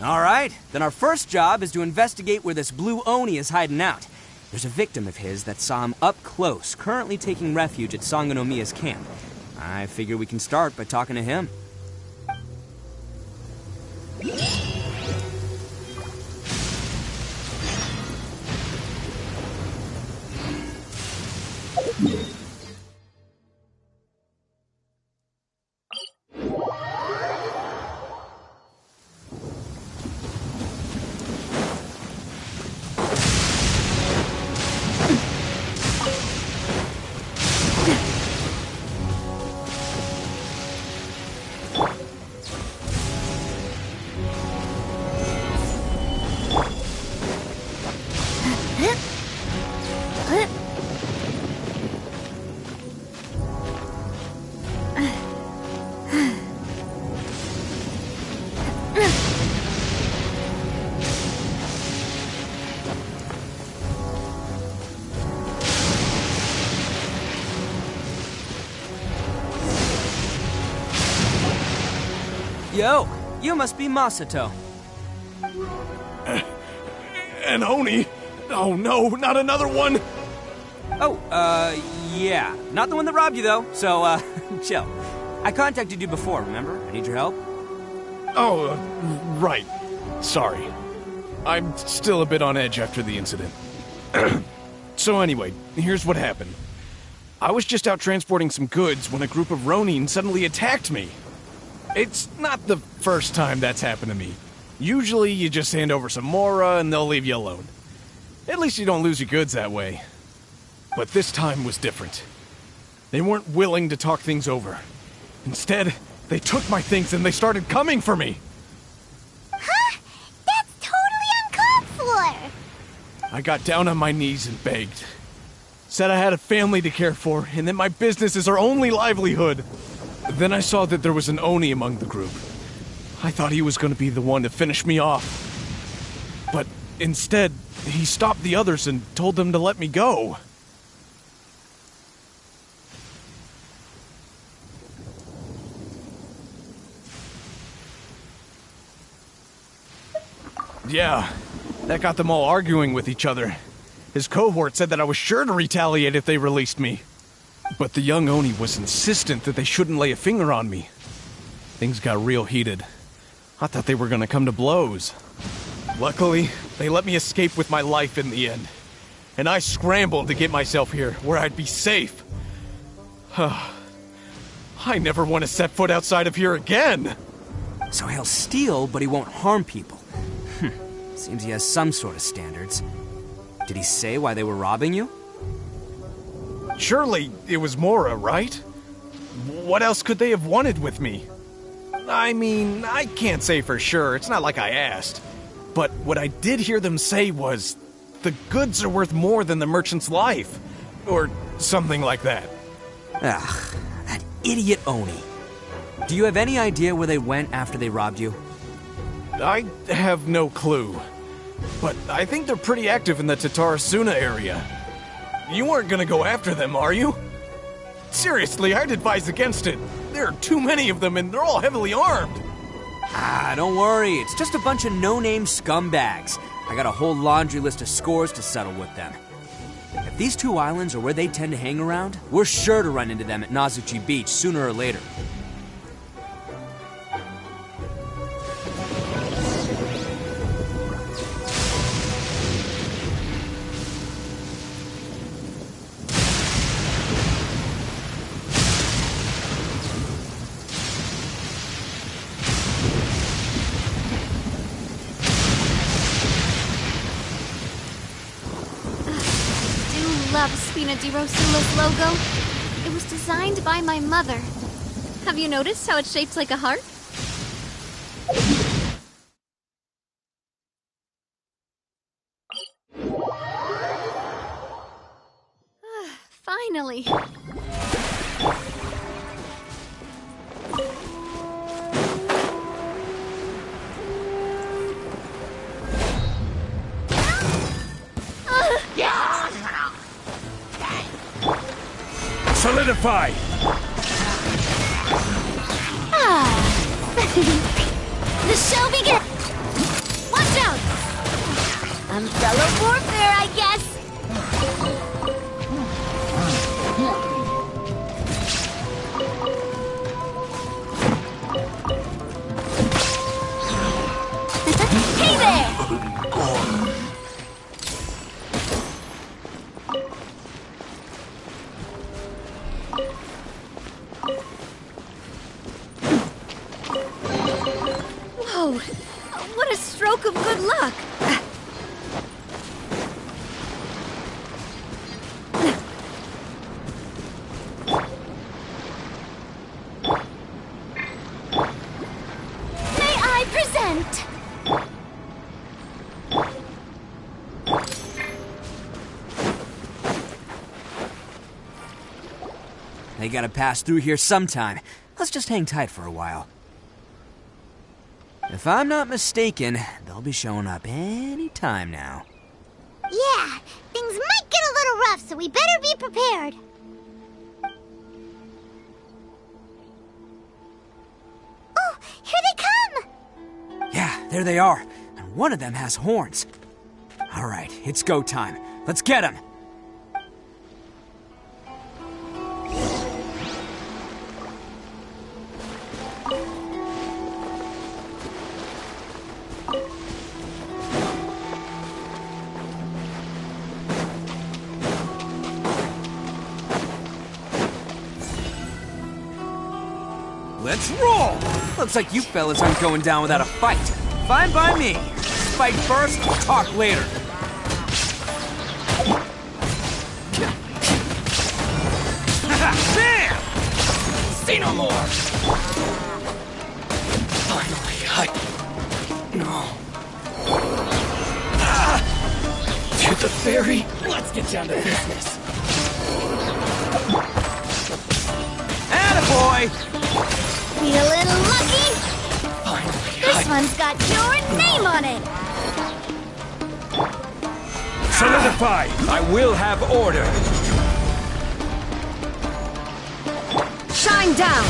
All right, then our first job is to investigate where this blue Oni is hiding out. There's a victim of his that saw him up close, currently taking refuge at Sangonomiya's camp. I figure we can start by talking to him. Yo, you must be Masato. An Oni? Oh no, not another one! Oh, yeah. Not the one that robbed you, though, so, chill. I contacted you before, remember? I need your help. Oh, right. Sorry. I'm still a bit on edge after the incident. So anyway, here's what happened. I was just out transporting some goods when a group of Ronin suddenly attacked me. It's not the first time that's happened to me. Usually you just hand over some Mora and they'll leave you alone. At least you don't lose your goods that way. But this time was different. They weren't willing to talk things over. Instead, they took my things and they started coming for me. Huh? That's totally uncalled for! I got down on my knees and begged. Said I had a family to care for and that my business is our only livelihood. Then I saw that there was an Oni among the group. I thought he was going to be the one to finish me off. But instead, he stopped the others and told them to let me go. Yeah, That got them all arguing with each other. His cohort said that I was sure to retaliate if they released me. But the young Oni was insistent that they shouldn't lay a finger on me. Things got real heated. I thought they were gonna come to blows. Luckily, they let me escape with my life in the end. And I scrambled to get myself here, where I'd be safe. I never want to set foot outside of here again! So he'll steal, but he won't harm people. Seems he has some sort of standards. Did he say why they were robbing you? Surely it was Mora, right? What else could they have wanted with me? I mean, I can't say for sure. It's not like I asked. But what I did hear them say was, the goods are worth more than the merchant's life. Or something like that. Ugh, that idiot Oni. Do you have any idea where they went after they robbed you? I have no clue. But I think they're pretty active in the Tatarasuna area. You weren't gonna go after them, are you? Seriously, I'd advise against it. There are too many of them and they're all heavily armed. Don't worry. It's just a bunch of no-name scumbags. I got a whole laundry list of scores to settle with them. If these two islands are where they tend to hang around, we're sure to run into them at Nazuchi Beach sooner or later. Love Spina di Rosula's logo. It was designed by my mother. Have you noticed how it's shaped like a heart? Finally. Solidify! The show begins! Watch out! Umbrella warfare, I guess! Hey there! What a stroke of good luck! May I present? They gotta pass through here sometime. Let's just hang tight for a while. If I'm not mistaken, they'll be showing up any time now. Yeah, things might get a little rough, so we better be prepared. Oh, here they come! Yeah, there they are. And one of them has horns. All right, it's go time. Let's get them! Let's roll! Looks like you fellas aren't going down without a fight. Fine by me. Fight first, talk later. Bam! Say no more! Finally, No. To the ferry? Let's get down to business. Attaboy! Feeling lucky? Finally, This one's got your name on it! Solidify! I will have order! Shine down!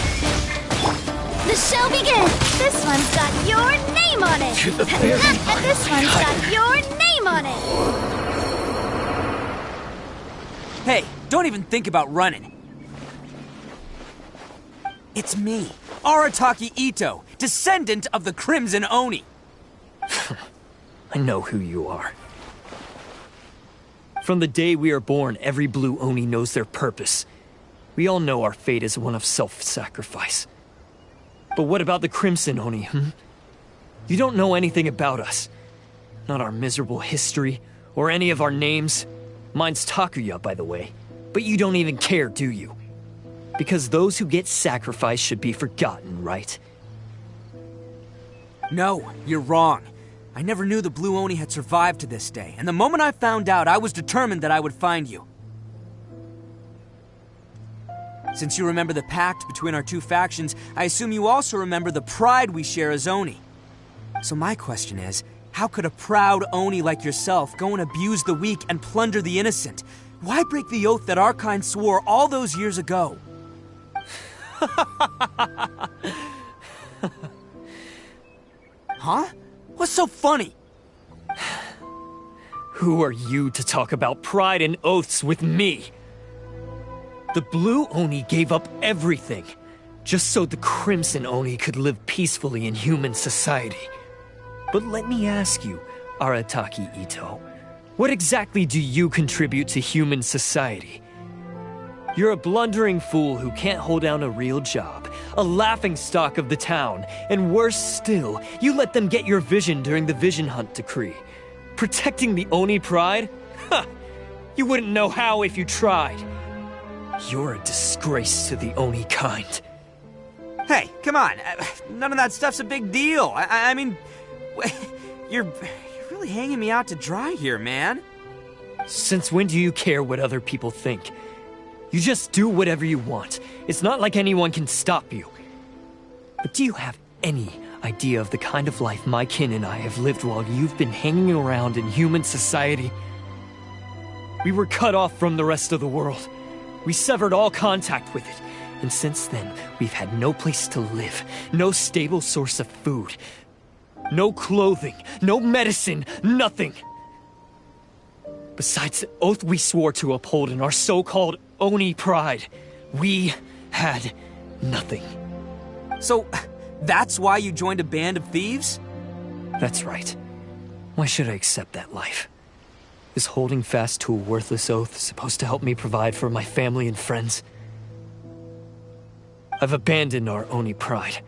The show begins! This one's got your name on it! To the ferry! And this one's got your name name on it! Hey, don't even think about running. It's me, Arataki Ito, descendant of the Crimson Oni. I know who you are. From the day we are born, every blue Oni knows their purpose. We all know our fate is one of self-sacrifice. But what about the Crimson Oni, You don't know anything about us. Not our miserable history, or any of our names. Mine's Takuya, by the way. But you don't even care, do you? Because those who get sacrificed should be forgotten, right? No, you're wrong. I never knew the Blue Oni had survived to this day, and the moment I found out, I was determined that I would find you. Since you remember the pact between our two factions, I assume you also remember the pride we share as Oni. So my question is, how could a proud Oni like yourself go and abuse the weak and plunder the innocent? Why break the oath that our kind swore all those years ago? Huh? What's so funny? Who are you to talk about pride and oaths with me? The Blue Oni gave up everything, just so the Crimson Oni could live peacefully in human society. But let me ask you, Arataki Ito, what exactly do you contribute to human society? You're a blundering fool who can't hold down a real job, a laughingstock of the town, and worse still, you let them get your vision during the Vision Hunt decree. Protecting the Oni pride? Ha! You wouldn't know how if you tried. You're a disgrace to the Oni kind. Hey, come on. None of that stuff's a big deal. I mean, you're really hanging me out to dry here, man. Since when do you care what other people think? You just do whatever you want. It's not like anyone can stop you. But do you have any idea of the kind of life my kin and I have lived while you've been hanging around in human society? We were cut off from the rest of the world. We severed all contact with it. And since then, we've had no place to live, no stable source of food, no clothing, no medicine, nothing. Besides the oath we swore to uphold in our so-called Oni pride, we had nothing. So, that's why you joined a band of thieves? That's right. Why should I accept that life? Is holding fast to a worthless oath supposed to help me provide for my family and friends? I've abandoned our Oni pride.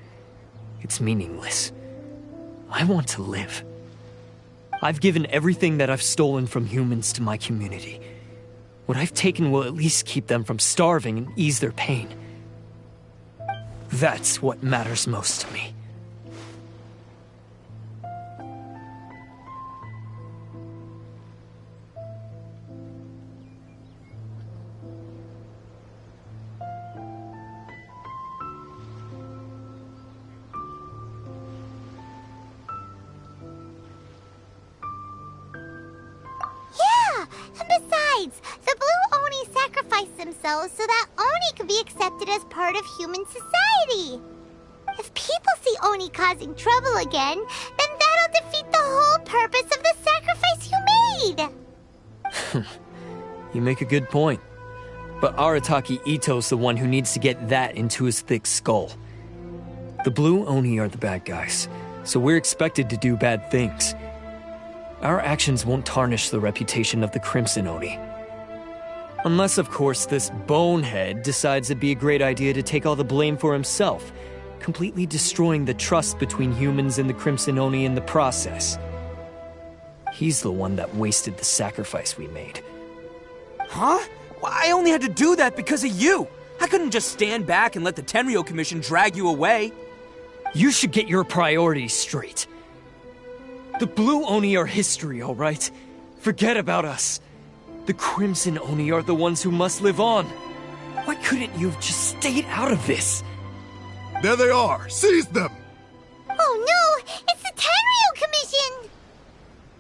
It's meaningless. I want to live. I've given everything that I've stolen from humans to my community. What I've taken will at least keep them from starving and ease their pain. That's what matters most to me. The Blue Oni sacrificed themselves so that Oni could be accepted as part of human society. If people see Oni causing trouble again, then that'll defeat the whole purpose of the sacrifice you made. You make a good point. But Arataki Ito's the one who needs to get that into his thick skull. The Blue Oni are the bad guys, so we're expected to do bad things. Our actions won't tarnish the reputation of the Crimson Oni. Unless, of course, this bonehead decides it'd be a great idea to take all the blame for himself, completely destroying the trust between humans and the Crimson Oni in the process. He's the one that wasted the sacrifice we made. Huh? Well, I only had to do that because of you! I couldn't just stand back and let the Tenryo Commission drag you away. You should get your priorities straight. The Blue Oni are history, all right? Forget about us. The Crimson Oni are the ones who must live on. Why couldn't you have just stayed out of this? There they are! Seize them! Oh no! It's the Tenryo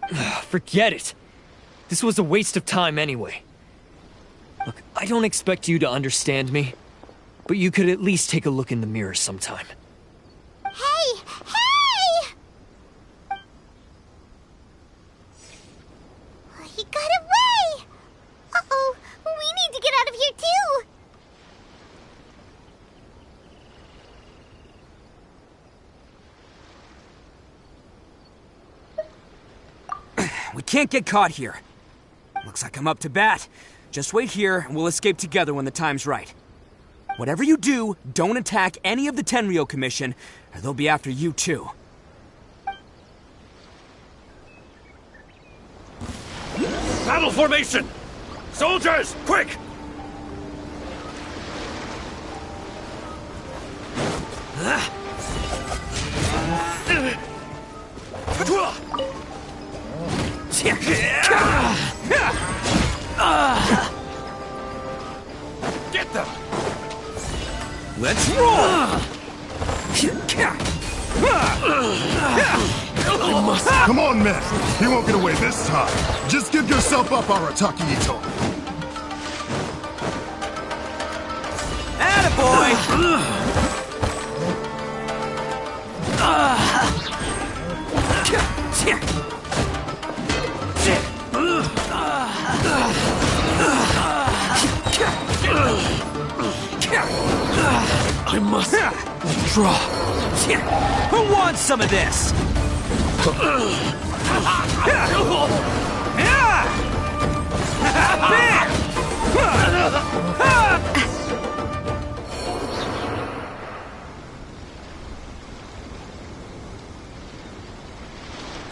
Commission! Forget it. This was a waste of time anyway. Look, I don't expect you to understand me, but you could at least take a look in the mirror sometime. Hey! Hey! can't get caught here. Looks like I'm up to bat. Just wait here, and we'll escape together when the time's right. Whatever you do, don't attack any of the Tenryou Commission, or they'll be after you too. Battle formation! Soldiers, quick! Get them! Let's roll! Come on, men! He won't get away this time. Just give yourself up, Arachon. Attaboy! I must draw. Who wants some of this?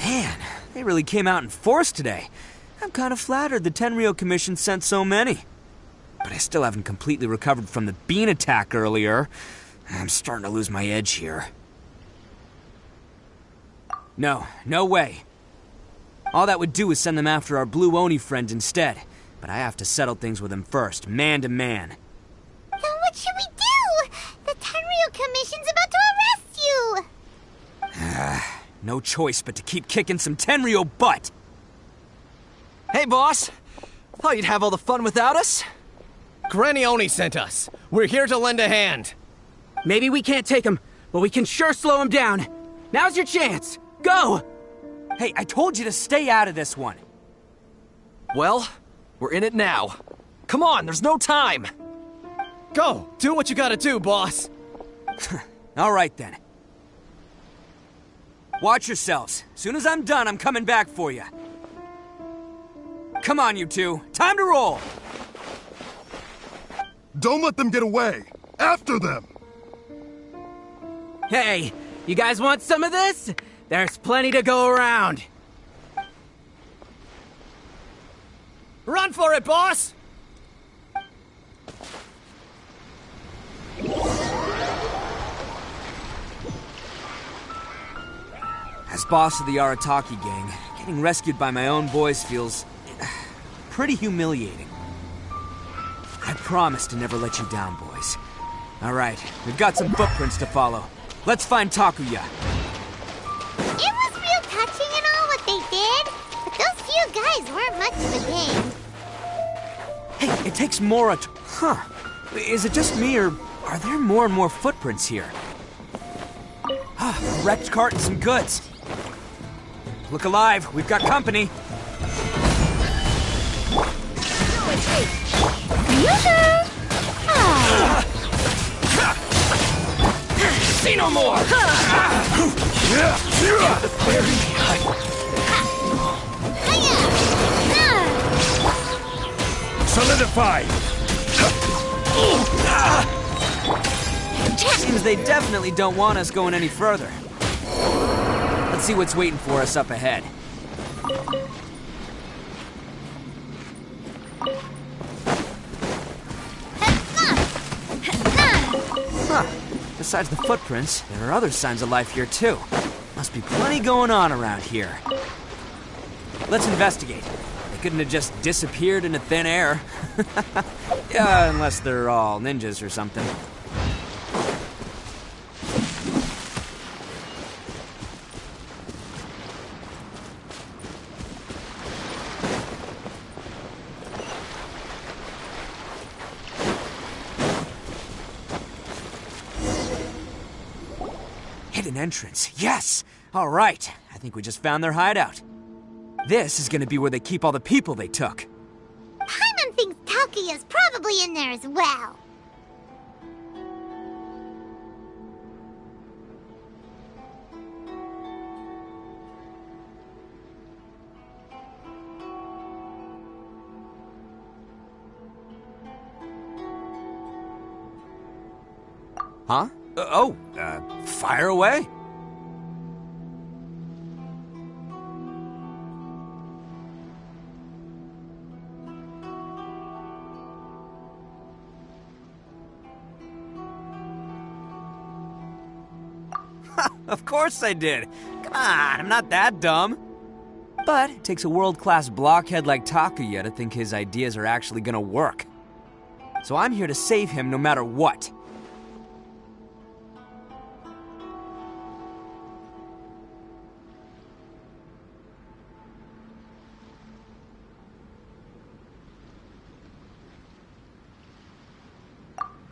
Man, they really came out in force today. I'm kind of flattered the Tenryou Commission sent so many. But I still haven't completely recovered from the bean attack earlier. I'm starting to lose my edge here. No way. All that would do is send them after our blue Oni friend instead. But I have to settle things with him first, man to man. Then what should we do? The Tenryou Commission's about to arrest you! No choice but to keep kicking some Tenryou butt! Hey, boss! Thought you'd have all the fun without us? Granny Oni sent us. We're here to lend a hand. Maybe we can't take him, but we can sure slow him down. Now's your chance. Go! Hey, I told you to stay out of this one. Well, we're in it now. Come on, there's no time! Go! Do what you gotta do, boss! All right, then. Watch yourselves. Soon as I'm done, I'm coming back for you. Come on, you two. Time to roll! Don't let them get away! After them! Hey, you guys want some of this? There's plenty to go around. Run for it, boss! As boss of the Arataki gang, getting rescued by my own boys feels pretty humiliating. I promise to never let you down, boys. All right, we've got some footprints to follow. Let's find Takuya. It was real touching and all what they did, but those few guys weren't much of a gang. Hey, it takes more Huh. Is it just me, or are there more and more footprints here? A wrecked cart and some goods. Look alive, we've got company. See no more! Solidify! Seems they definitely don't want us going any further. Let's see what's waiting for us up ahead. Huh. Besides the footprints, there are other signs of life here too. Must be plenty going on around here. Let's investigate. They couldn't have just disappeared into thin air. Yeah, unless they're all ninjas or something. Hidden entrance. Yes! All right. I think we just found their hideout. This is gonna be where they keep all the people they took. Paimon thinks Takuya's probably in there as well. Huh? Fire away. Of course I did. Come on, I'm not that dumb. But it takes a world-class blockhead like Takuya to think his ideas are actually gonna work. So I'm here to save him no matter what.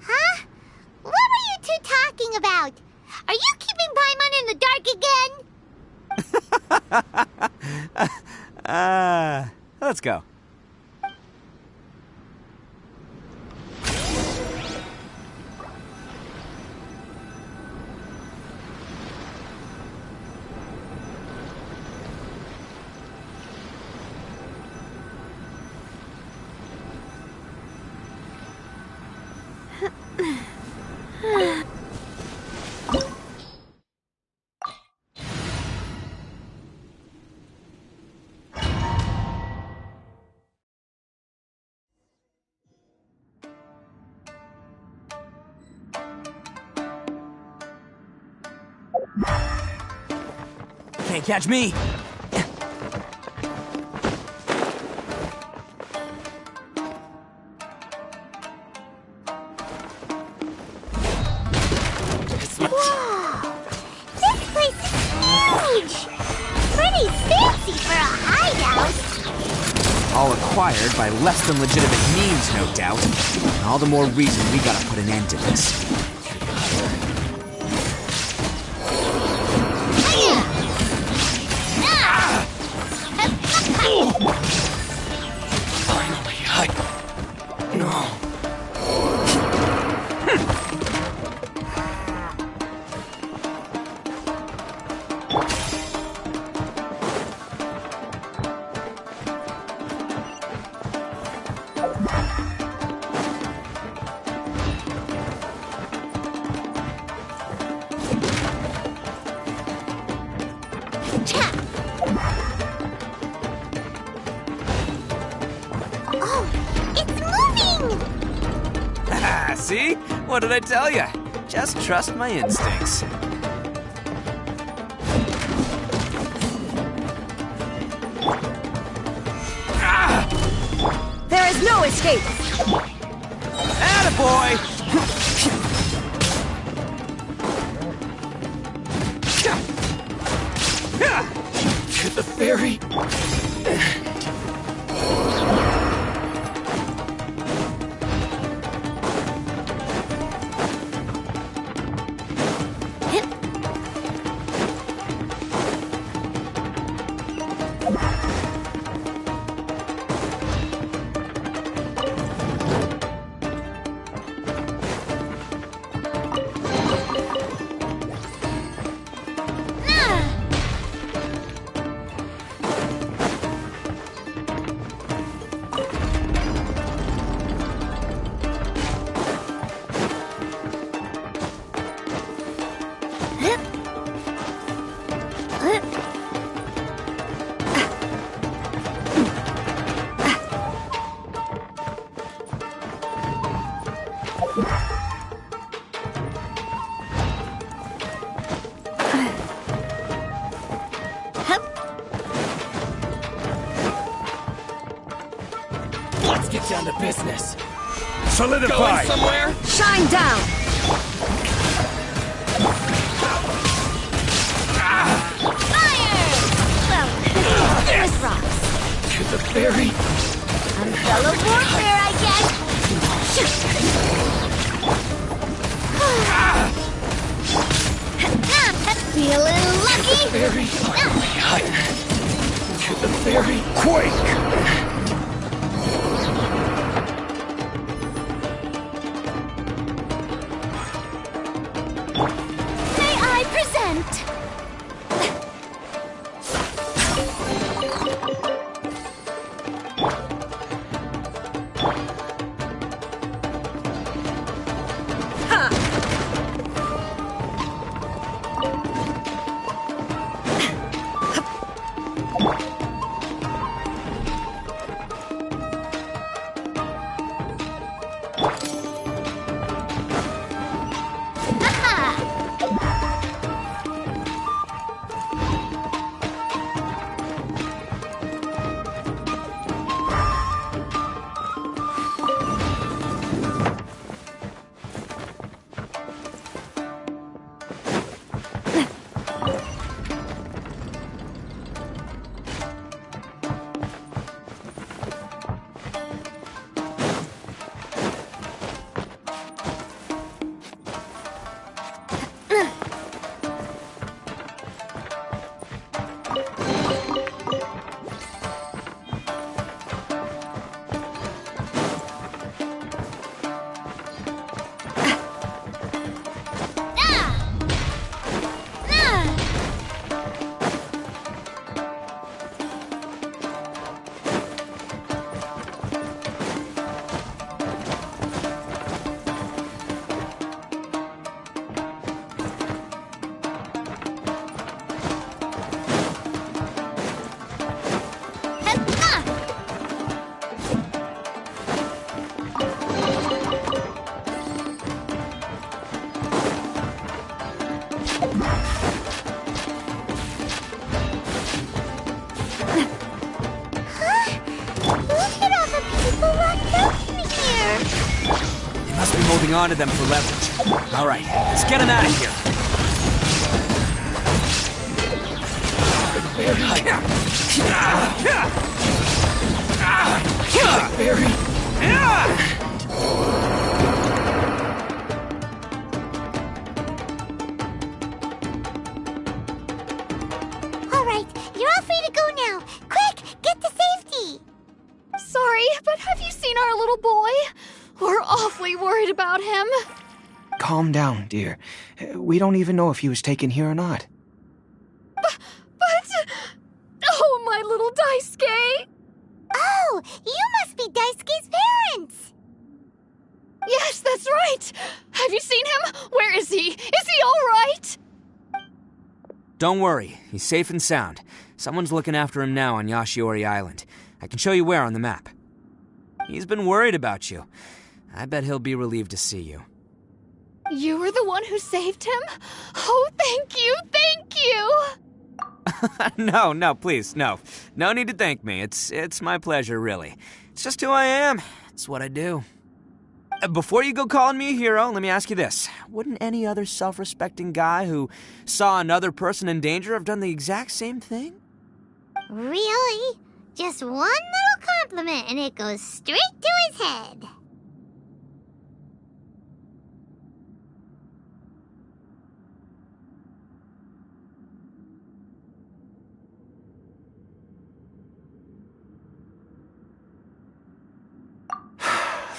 Huh? What were you two talking about? Are you keeping Paimon in the dark again? Let's go. Can't catch me. Whoa! This place is huge! Pretty fancy for a hideout! All acquired by less than legitimate means, no doubt. All the more reason we gotta put an end to this. Finally, No. Oh, it's moving! See? What did I tell you? Just trust my instincts. There is no escape! Attaboy! To the ferry. Let's get down to business. Solidify! Going somewhere? Shine down! This rocks. To the ferry. Umbrella warfare, I guess. Feeling lucky? Ferry. To the ferry. Quake! May I present? holding on to them for leverage. All right, let's get him out of here. All right, you're all free to go now. Quick, get to safety. Sorry, but have you seen our little boy? We're awfully worried about him. Calm down, dear. We don't even know if he was taken here or not. But... Oh, my little Daisuke! Oh, you must be Daisuke's parents! Yes, that's right! Have you seen him? Where is he? Is he all right? Don't worry, he's safe and sound. Someone's looking after him now on Yashiori Island. I can show you where on the map. He's been worried about you. I bet he'll be relieved to see you. You were the one who saved him? Oh, thank you, thank you! No, please, no. No need to thank me. It's my pleasure, really. It's just who I am. It's what I do. Before you go calling me a hero, let me ask you this. Wouldn't any other self-respecting guy who saw another person in danger have done the exact same thing? Really? Just one little compliment and it goes straight to his head.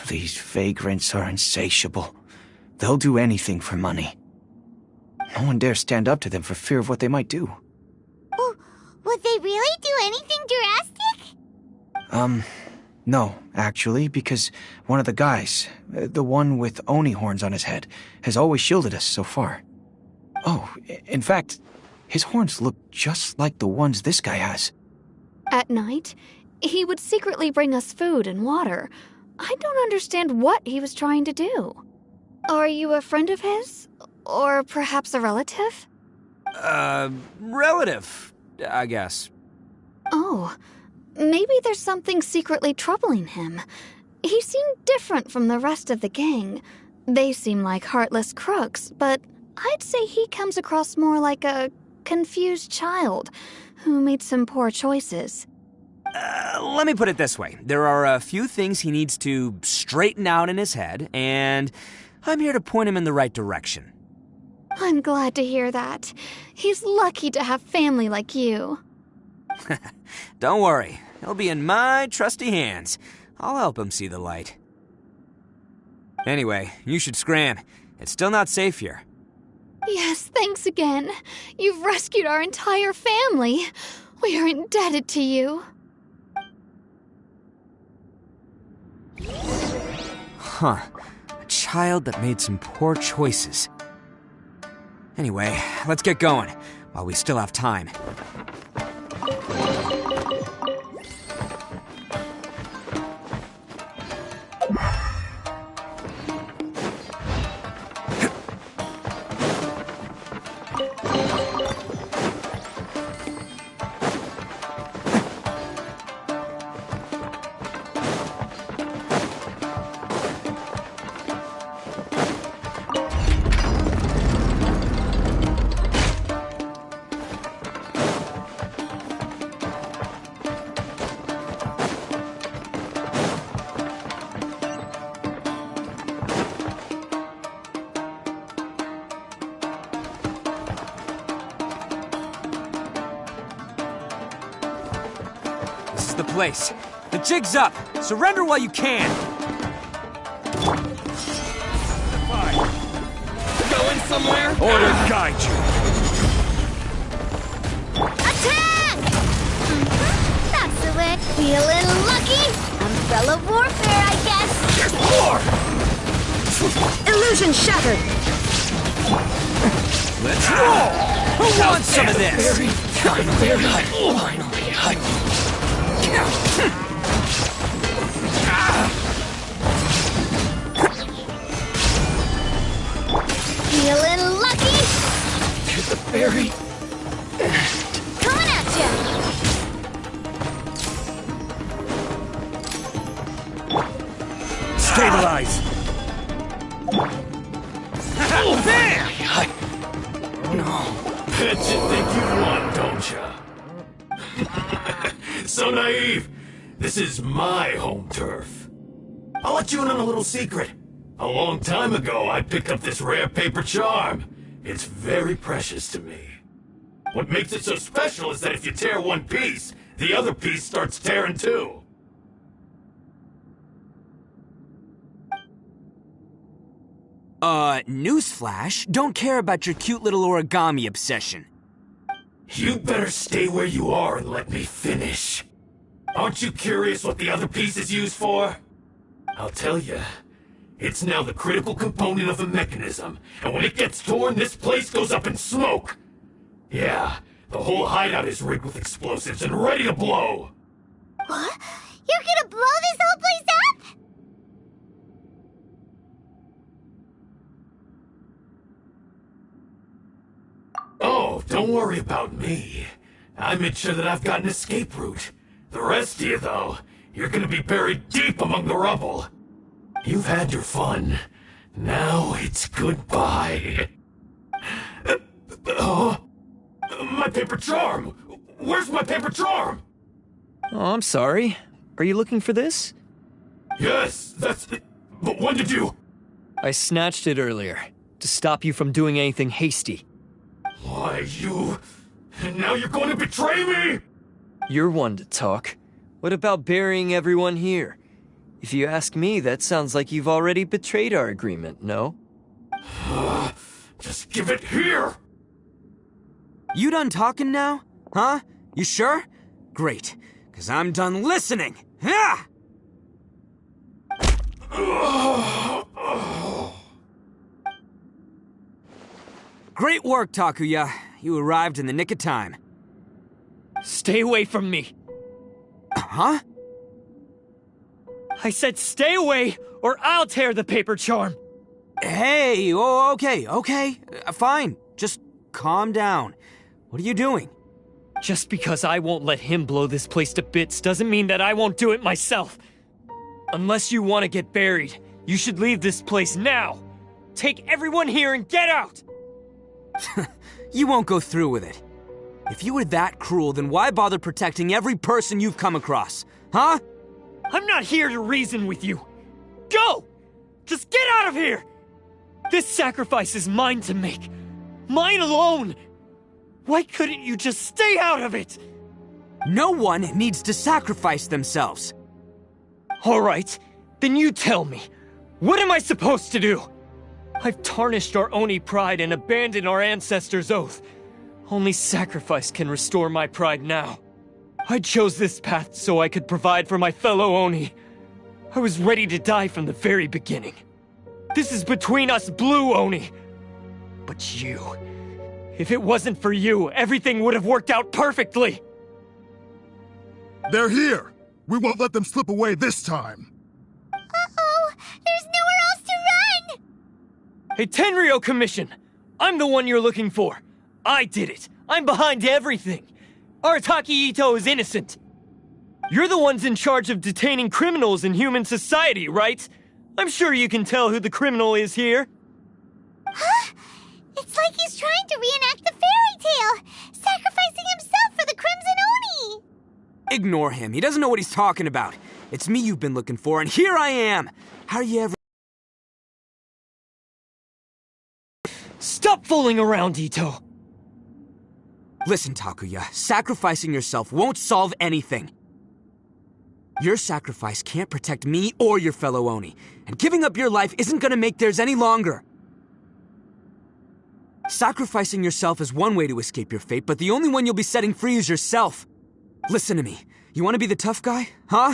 These vagrants are insatiable. They'll do anything for money. No one dares stand up to them for fear of what they might do. Oh, would they really do anything drastic? No, actually, because one of the guys, the one with Oni horns on his head, has always shielded us so far. Oh, in fact, his horns look just like the ones this guy has. At night, he would secretly bring us food and water. I don't understand what he was trying to do. Are you a friend of his? Or perhaps a relative? Relative, I guess. Oh, maybe there's something secretly troubling him. He seemed different from the rest of the gang. They seem like heartless crooks, but I'd say he comes across more like a confused child who made some poor choices. Let me put it this way. There are a few things he needs to straighten out in his head, and I'm here to point him in the right direction. I'm glad to hear that. He's lucky to have family like you. Don't worry. He'll be in my trusty hands. I'll help him see the light. Anyway, you should scram. It's still not safe here. Yes, thanks again. You've rescued our entire family. We are indebted to you. Huh. A child that made some poor choices. Anyway, let's get going, while we still have time. The place. The jig's up. Surrender while you can. Going somewhere? Order guide you. Attack! That's the way. Feeling lucky? Umbrella warfare, I guess. There's more! Illusion shattered! Let's roll! Who wants some of this? Finally. Feeling lucky? There's the fairy. Coming at ya! Stabilize. Bet you think you won, don't ya? So naive. This is my home turf. I'll let you in on a little secret. A long time ago, I picked up this rare paper charm. It's very precious to me. What makes it so special is that if you tear one piece, the other piece starts tearing too. Newsflash, don't care about your cute little origami obsession. You'd better stay where you are and let me finish. Aren't you curious what the other piece is used for? I'll tell you. It's now the critical component of a mechanism, and when it gets torn, this place goes up in smoke. Yeah, the whole hideout is rigged with explosives and ready to blow. What? You're gonna blow this whole place up? Oh, don't worry about me. I made sure that I've got an escape route. The rest of you, though, you're gonna be buried deep among the rubble. You've had your fun. Now it's goodbye. My paper charm! Where's my paper charm? Oh, I'm sorry. Are you looking for this? Yes, that's... But when did you... I snatched it earlier, to stop you from doing anything hasty. Why, you... And now you're going to betray me? You're one to talk. What about burying everyone here? If you ask me, that sounds like you've already betrayed our agreement, no? Just give it here! You done talking now? Huh? You sure? Great, because I'm done listening! Ah! Great work, Takuya. You arrived in the nick of time. Stay away from me! Huh? I said stay away, or I'll tear the paper charm! Hey, okay. Fine. Just calm down. What are you doing? Just because I won't let him blow this place to bits doesn't mean that I won't do it myself. Unless you want to get buried, you should leave this place now. Take everyone here and get out! You won't go through with it. If you were that cruel, then why bother protecting every person you've come across? Huh? I'm not here to reason with you. Go! Just get out of here! This sacrifice is mine to make. Mine alone! Why couldn't you just stay out of it? No one needs to sacrifice themselves. All right, then you tell me. What am I supposed to do? I've tarnished our Oni pride and abandoned our ancestors' oath. Only sacrifice can restore my pride now. I chose this path so I could provide for my fellow Oni. I was ready to die from the very beginning. This is between us blue Oni. But you... If it wasn't for you, everything would have worked out perfectly! They're here! We won't let them slip away this time! Uh-oh! There's nowhere else to run! Hey, Tenryo Commission! I'm the one you're looking for. I did it. I'm behind everything. Arataki Ito is innocent. You're the ones in charge of detaining criminals in human society, right? I'm sure you can tell who the criminal is here. Huh? It's like he's trying to reenact the fairy tale, sacrificing himself for the Crimson Oni! Ignore him. He doesn't know what he's talking about. It's me you've been looking for, and here I am! How are you ever... Stop fooling around, Ito! Listen, Takuya, sacrificing yourself won't solve anything. Your sacrifice can't protect me or your fellow Oni, and giving up your life isn't gonna make theirs any longer. Sacrificing yourself is one way to escape your fate, but the only one you'll be setting free is yourself. Listen to me. You want to be the tough guy? Huh?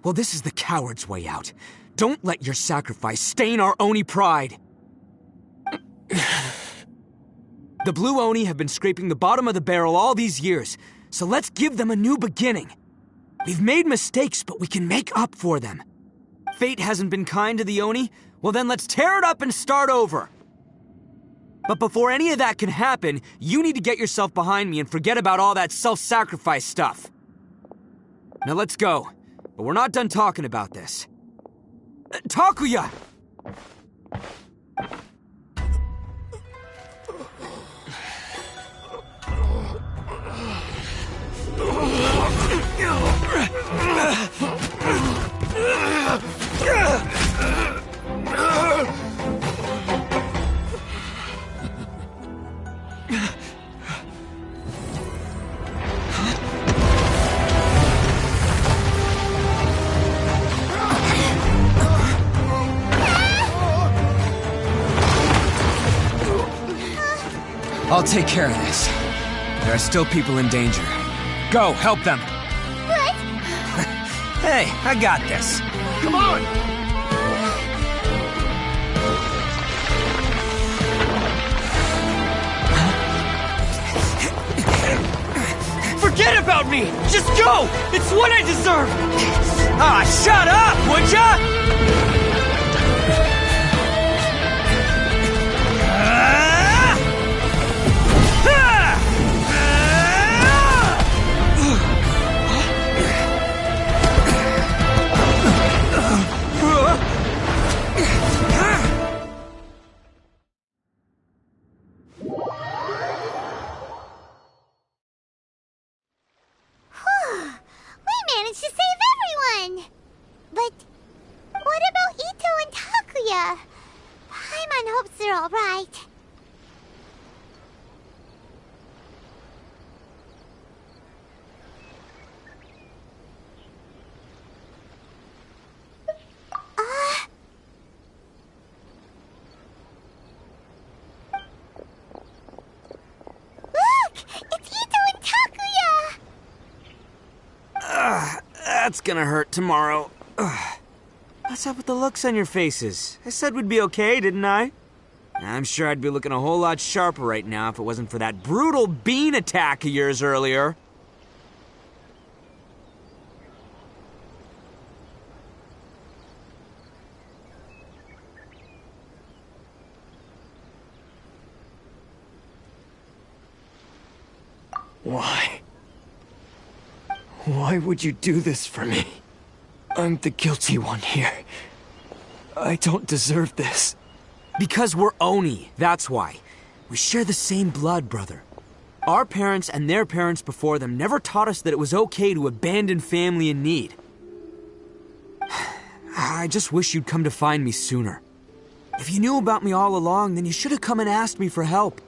Well, this is the coward's way out. Don't let your sacrifice stain our Oni pride. The blue Oni have been scraping the bottom of the barrel all these years, so let's give them a new beginning. We've made mistakes, but we can make up for them. Fate hasn't been kind to the Oni? Well then let's tear it up and start over. But before any of that can happen, you need to get yourself behind me and forget about all that self-sacrifice stuff. Now let's go. But we're not done talking about this. Takuya! I'll take care of this. There are still people in danger. Go, help them. What? Hey, I got this. Come on! Forget about me! Just go! It's what I deserve! Ah, shut up, would ya? We managed to save everyone! But what about Ito and Takuya? Paimon hopes they're alright. Look! It's Ito and Takuya! That's gonna hurt tomorrow. What's up with the looks on your faces? I said we'd be okay, didn't I? I'm sure I'd be looking a whole lot sharper right now if it wasn't for that brutal bean attack of yours earlier. Why? Why would you do this for me? I'm the guilty one here. I don't deserve this. Because we're Oni, that's why. We share the same blood, brother. Our parents and their parents before them never taught us that it was okay to abandon family in need. I just wish you'd come to find me sooner. If you knew about me all along, then you should have come and asked me for help.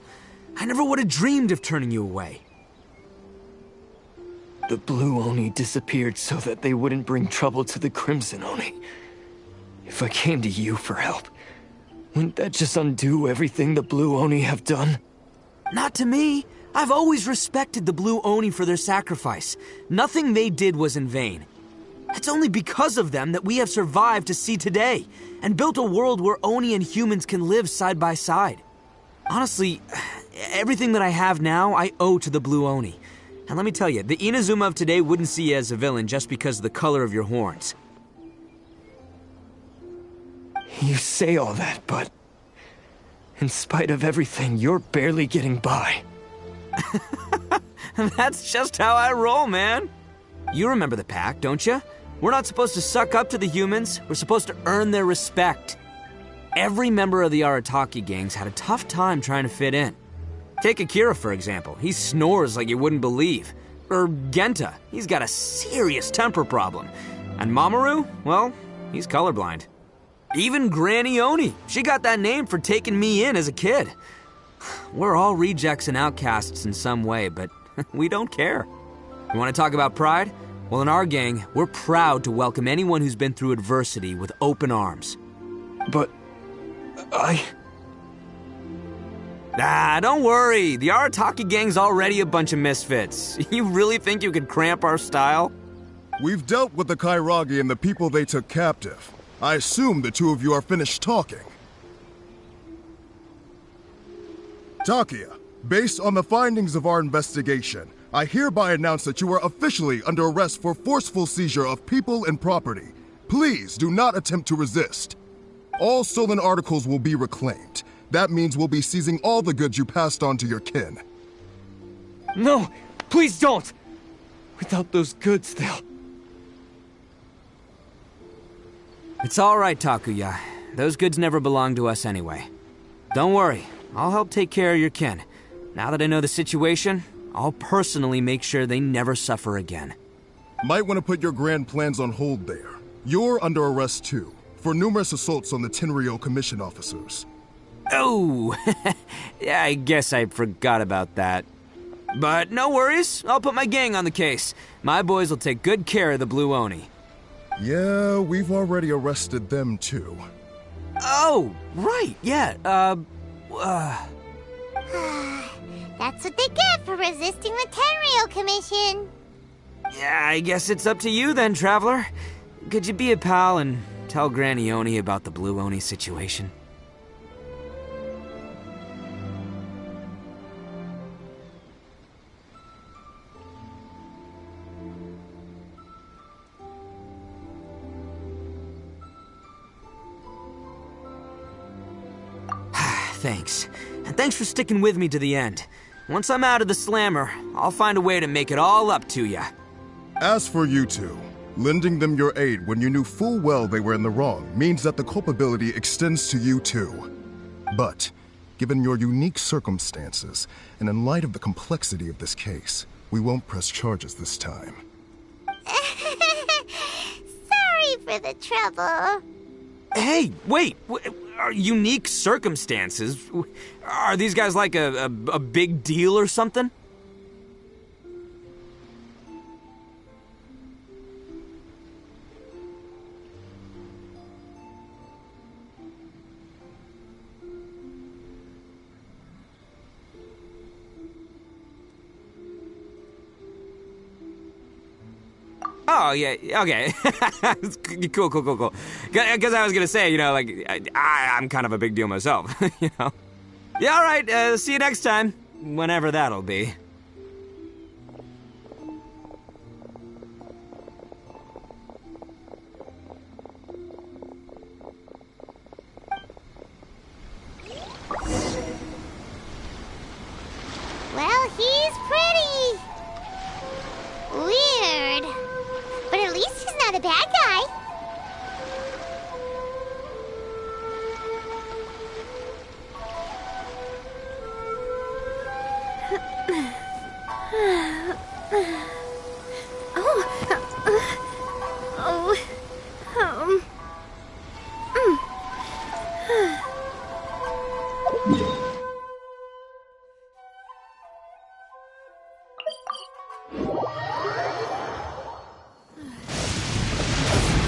I never would have dreamed of turning you away. The Blue Oni disappeared so that they wouldn't bring trouble to the Crimson Oni. If I came to you for help, wouldn't that just undo everything the Blue Oni have done? Not to me. I've always respected the Blue Oni for their sacrifice. Nothing they did was in vain. It's only because of them that we have survived to see today, and built a world where Oni and humans can live side by side. Honestly, everything that I have now, I owe to the Blue Oni. And let me tell you, the Inazuma of today wouldn't see you as a villain just because of the color of your horns. You say all that, but in spite of everything, you're barely getting by. That's just how I roll, man. You remember the pact, don't you? We're not supposed to suck up to the humans. We're supposed to earn their respect. Every member of the Arataki gangs had a tough time trying to fit in. Take Akira, for example. He snores like you wouldn't believe. Or Genta. He's got a serious temper problem. And Mamoru, well, he's colorblind. Even Granny Oni. She got that name for taking me in as a kid. We're all rejects and outcasts in some way, but we don't care. You want to talk about pride? Well, in our gang, we're proud to welcome anyone who's been through adversity with open arms. But don't worry. The Arataki gang's already a bunch of misfits. You really think you could cramp our style? We've dealt with the Kairagi and the people they took captive. I assume the two of you are finished talking. Takuya, based on the findings of our investigation, I hereby announce that you are officially under arrest for forceful seizure of people and property. Please do not attempt to resist. All stolen articles will be reclaimed. That means we'll be seizing all the goods you passed on to your kin. No, please don't! Without those goods, they'll... It's all right, Takuya. Those goods never belonged to us anyway. Don't worry, I'll help take care of your kin. Now that I know the situation, I'll personally make sure they never suffer again. Might want to put your grand plans on hold there. You're under arrest too, for numerous assaults on the Tenryou Commission officers. Oh, yeah, I guess I forgot about that. But no worries, I'll put my gang on the case. My boys will take good care of the Blue Oni. Yeah, we've already arrested them too. Oh, right, yeah, That's what they get for resisting the Tenryou Commission. Yeah, I guess it's up to you then, Traveler. Could you be a pal and tell Granny Oni about the Blue Oni situation? Thanks. And thanks for sticking with me to the end. Once I'm out of the slammer, I'll find a way to make it all up to ya. As for you two, lending them your aid when you knew full well they were in the wrong means that the culpability extends to you too. But, given your unique circumstances, and in light of the complexity of this case, we won't press charges this time. Sorry for the trouble. Hey, wait! Unique circumstances? Are these guys like a big deal or something? Oh, yeah, okay. Cool. Because I was gonna say, you know, like, I'm kind of a big deal myself, you know? Yeah, all right, see you next time. Whenever that'll be. Well, he's pretty. Weird. But at least he's not a bad guy.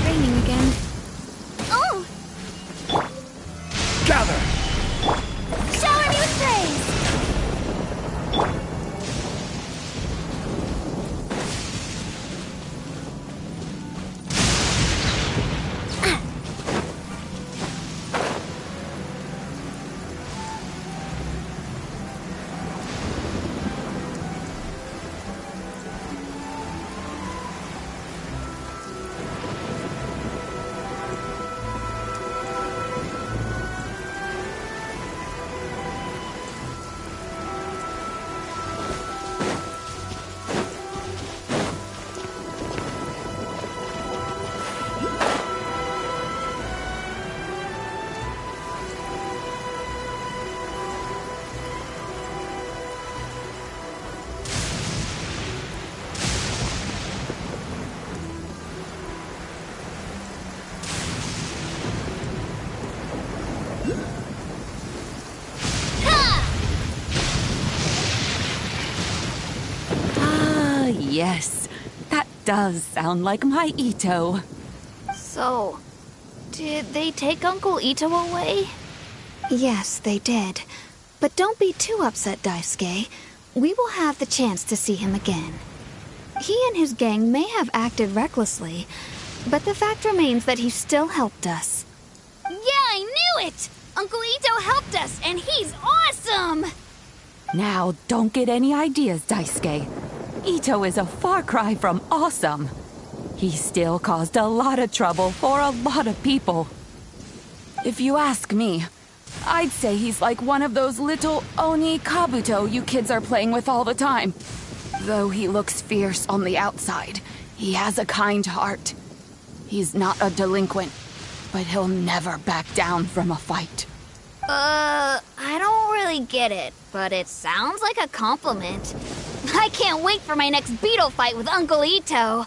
Raining again. Oh! Gather! Shower me with praise! Yes, that does sound like my Ito. So, did they take Uncle Ito away? Yes, they did. But don't be too upset, Daisuke. We will have the chance to see him again. He and his gang may have acted recklessly, but the fact remains that he still helped us. Yeah, I knew it! Uncle Ito helped us, and he's awesome! Now, don't get any ideas, Daisuke. Ito is a far cry from awesome. He still caused a lot of trouble for a lot of people. If you ask me, I'd say he's like one of those little Oni Kabuto you kids are playing with all the time. Though he looks fierce on the outside, he has a kind heart. He's not a delinquent, but he'll never back down from a fight. I don't really get it, but it sounds like a compliment. I can't wait for my next beetle fight with Uncle Ito.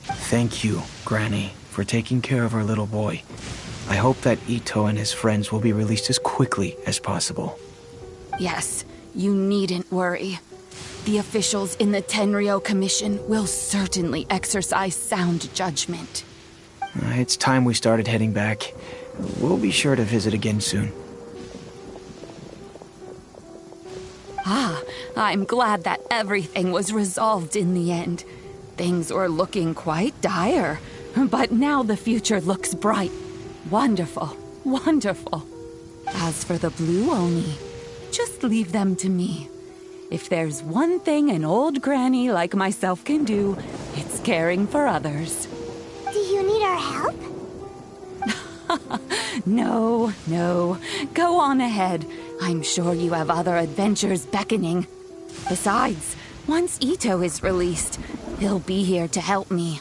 Thank you, Granny, for taking care of our little boy. I hope that Ito and his friends will be released as quickly as possible. Yes, you needn't worry. The officials in the Tenryo Commission will certainly exercise sound judgment. It's time we started heading back. We'll be sure to visit again soon. Ah, I'm glad that everything was resolved in the end. Things were looking quite dire, but now the future looks bright. Wonderful, wonderful. As for the Blue Oni, just leave them to me. If there's one thing an old granny like myself can do, it's caring for others. Do you need our help? No, no. Go on ahead. I'm sure you have other adventures beckoning. Besides, once Ito is released, he'll be here to help me.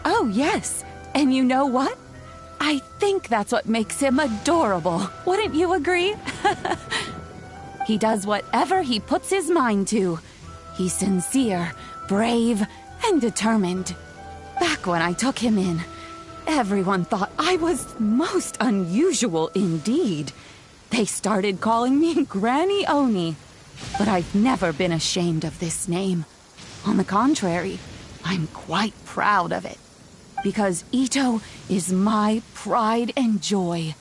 Oh, yes. And you know what? I think that's what makes him adorable. Wouldn't you agree? He does whatever he puts his mind to. He's sincere, brave, and determined. Back when I took him in, everyone thought I was most unusual indeed. They started calling me Granny Oni. But I've never been ashamed of this name. On the contrary, I'm quite proud of it. Because Ito is my pride and joy.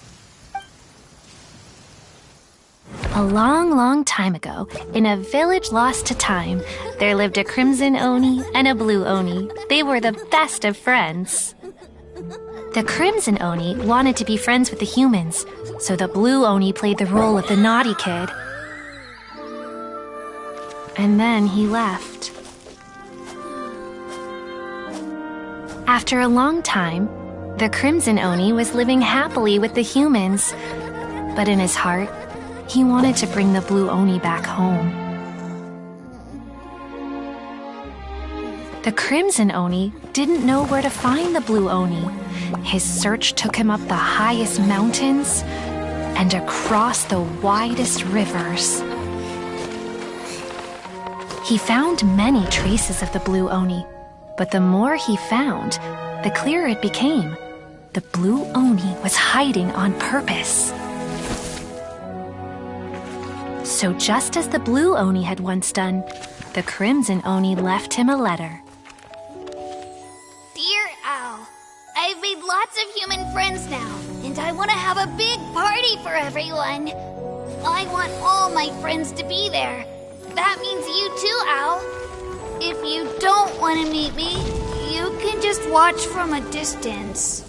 A long, long time ago, in a village lost to time, there lived a Crimson Oni and a Blue Oni. They were the best of friends. The Crimson Oni wanted to be friends with the humans, so the Blue Oni played the role of the naughty kid. And then he left. After a long time, the Crimson Oni was living happily with the humans, but in his heart, he wanted to bring the Blue Oni back home. The Crimson Oni didn't know where to find the Blue Oni. His search took him up the highest mountains and across the widest rivers. He found many traces of the Blue Oni, but the more he found, the clearer it became. The Blue Oni was hiding on purpose. So just as the Blue Oni had once done, the Crimson Oni left him a letter. Dear Al, I've made lots of human friends now, and I want to have a big party for everyone. I want all my friends to be there. That means you too, Al. If you don't want to meet me, you can just watch from a distance.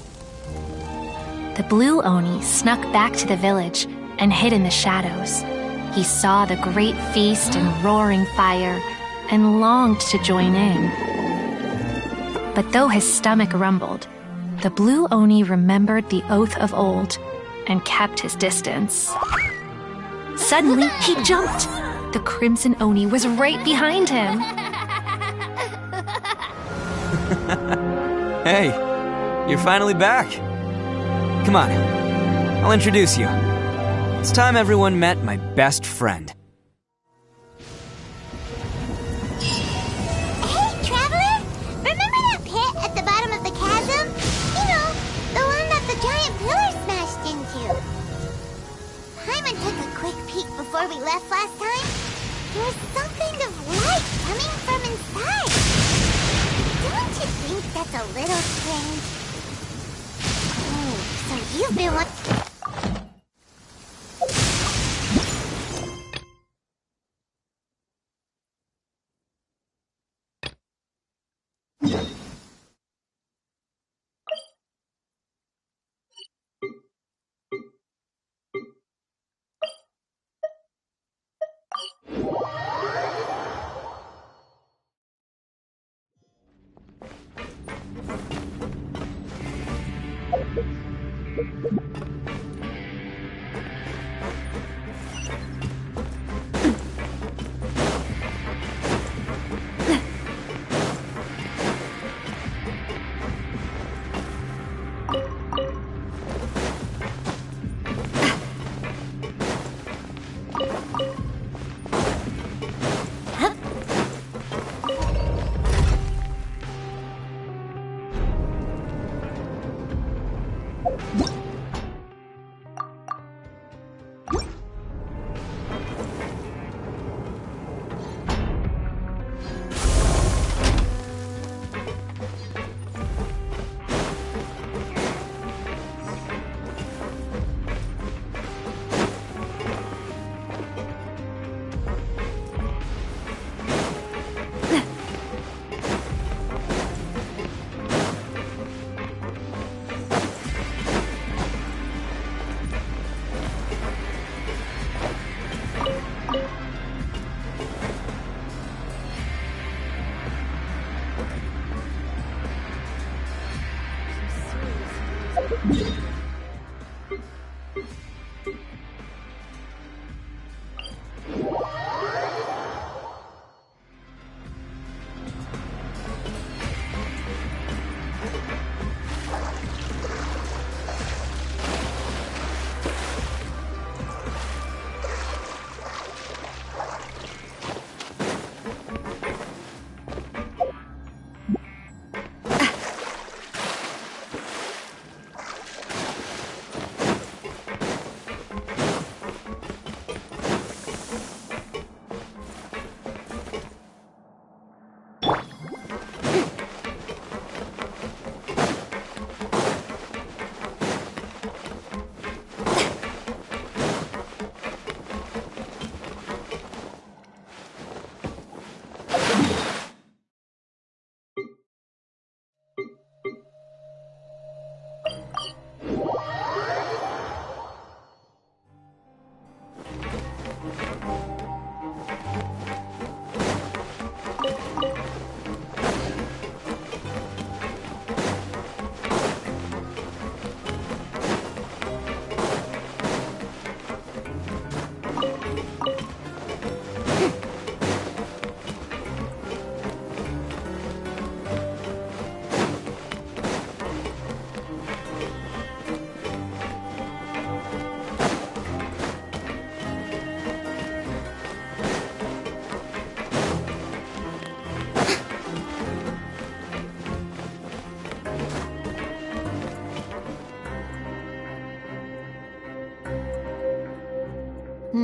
The Blue Oni snuck back to the village and hid in the shadows. He saw the great feast and roaring fire and longed to join in. But though his stomach rumbled, the Blue Oni remembered the oath of old and kept his distance. Suddenly, he jumped. The Crimson Oni was right behind him. Hey, you're finally back. Come on, I'll introduce you. It's time everyone met my best friend. Hey, Traveler! Remember that pit at the bottom of the chasm? You know, the one that the giant pillar smashed into. Paimon took a quick peek before we left last time. There was some kind of light coming from inside. Don't you think that's a little strange? Oh, so you've been one...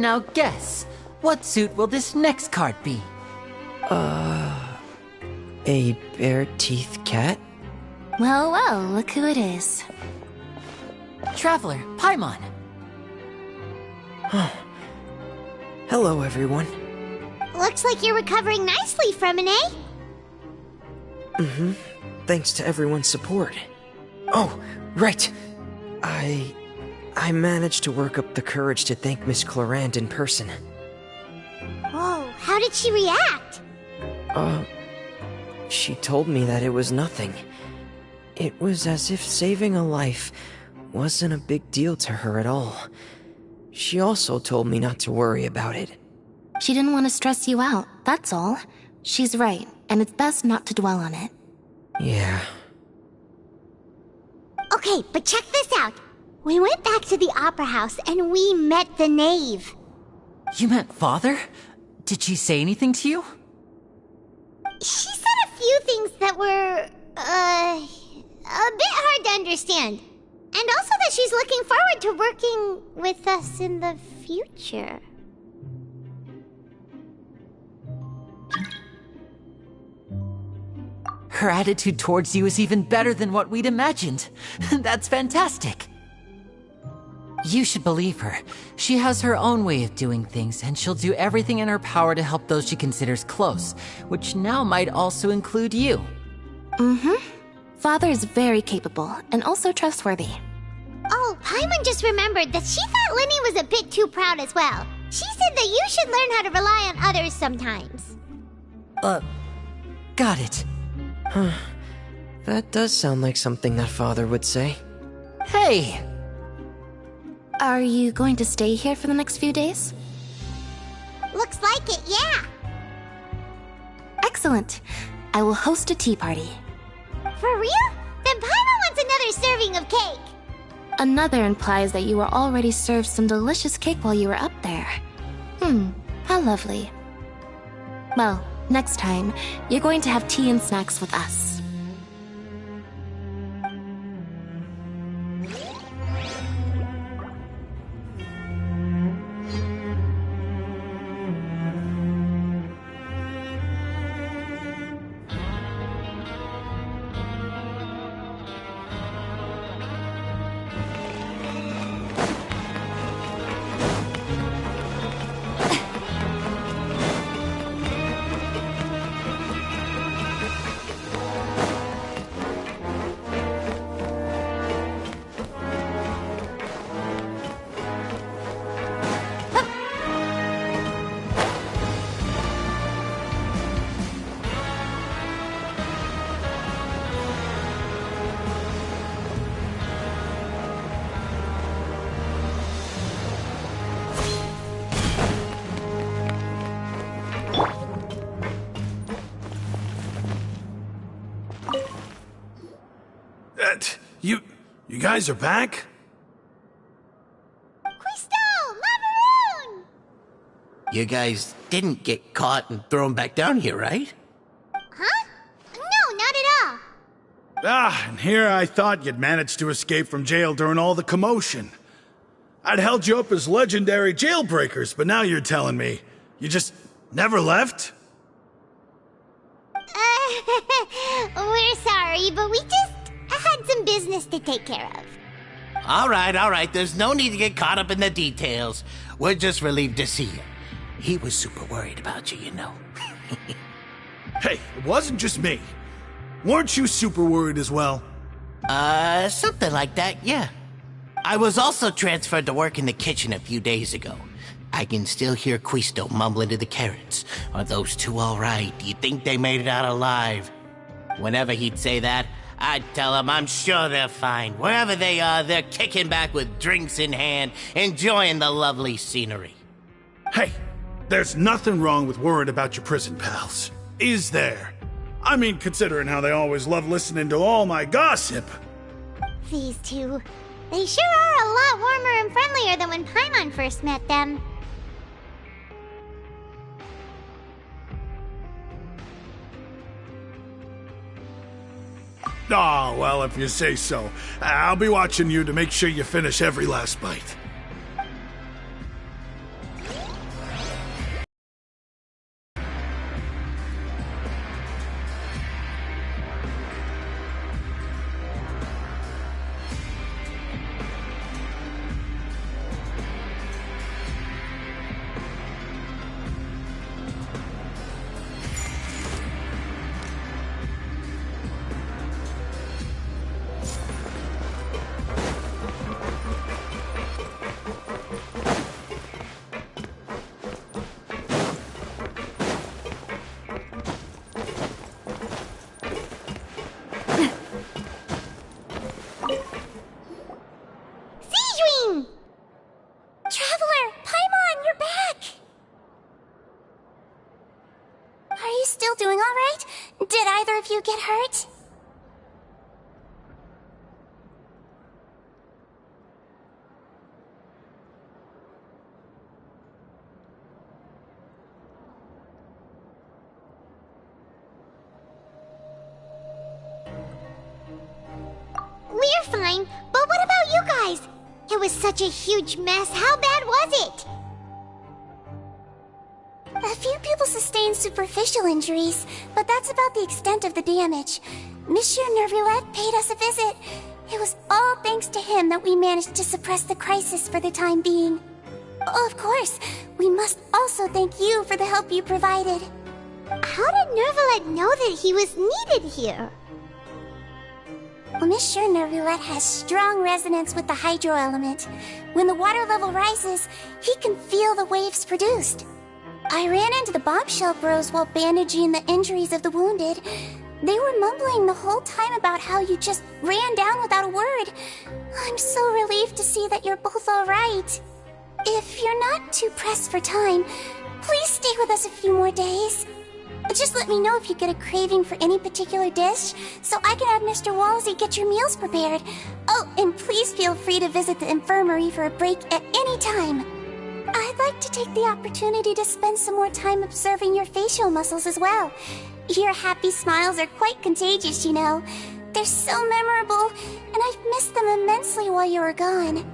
Now guess, what suit will this next card be? A bare-teeth cat? Well, well, look who it is. Traveler, Paimon. Hello, everyone. Looks like you're recovering nicely from it, eh? Mm-hmm. Thanks to everyone's support. Oh, right. I managed to work up the courage to thank Miss Clorant in person. Whoa, how did she react? She told me that it was nothing. It was as if saving a life wasn't a big deal to her at all. She also told me not to worry about it. She didn't want to stress you out, that's all. She's right, and it's best not to dwell on it. Yeah. Okay, but check this out. We went back to the opera house and we met the knave. You met Father? Did she say anything to you? She said a few things that were, a bit hard to understand. And also that she's looking forward to working with us in the future. Her attitude towards you is even better than what we'd imagined. That's fantastic. You should believe her. She has her own way of doing things, and she'll do everything in her power to help those she considers close, which now might also include you. Mm-hmm. Father is very capable, and also trustworthy. Oh, Paimon just remembered that she thought Linny was a bit too proud as well. She said that you should learn how to rely on others sometimes. Got it. Huh. That does sound like something that Father would say. Hey! Are you going to stay here for the next few days? Looks like it, yeah. Excellent. I will host a tea party. For real? Then Paimon wants another serving of cake. Another implies that you were already served some delicious cake while you were up there. How lovely. Well, next time, you're going to have tea and snacks with us. You guys are back? You guys didn't get caught and thrown back down here, right? Huh? No, not at all. And here I thought you'd managed to escape from jail during all the commotion. I'd held you up as legendary jailbreakers, but now you're telling me you just never left? We're sorry, but we just had some business to take care of. All right. There's no need to get caught up in the details. We're just relieved to see you. He was super worried about you, you know. Hey, it wasn't just me. Weren't you super worried as well? Something like that, yeah. I was also transferred to work in the kitchen a few days ago. I can still hear Quisto mumbling to the carrots. Are those two all right? Do you think they made it out alive? Whenever he'd say that, I'd tell him I'm sure they're fine. Wherever they are, they're kicking back with drinks in hand, enjoying the lovely scenery. Hey, there's nothing wrong with worrying about your prison pals, is there? I mean, considering how they always love listening to all my gossip. These two, they sure are a lot warmer and friendlier than when Paimon first met them. Oh, well, if you say so. I'll be watching you to make sure you finish every last bite. Are you still doing all right? Did either of you get hurt? We're fine, but what about you guys? It was such a huge mess. How bad was it? A few people sustained superficial injuries, but that's about the extent of the damage. Monsieur Nervulette paid us a visit. It was all thanks to him that we managed to suppress the crisis for the time being. Of course, we must also thank you for the help you provided. How did Nervulette know that he was needed here? Well, Monsieur Nervulette has strong resonance with the hydro element. When the water level rises, he can feel the waves produced. I ran into the bombshell bros while bandaging the injuries of the wounded. They were mumbling the whole time about how you just ran down without a word. I'm so relieved to see that you're both alright. If you're not too pressed for time, please stay with us a few more days. Just let me know if you get a craving for any particular dish, so I can have Mr. Walsey get your meals prepared. Oh, and please feel free to visit the infirmary for a break at any time. I'd like to take the opportunity to spend some more time observing your facial muscles as well. Your happy smiles are quite contagious, you know. They're so memorable, and I've missed them immensely while you were gone.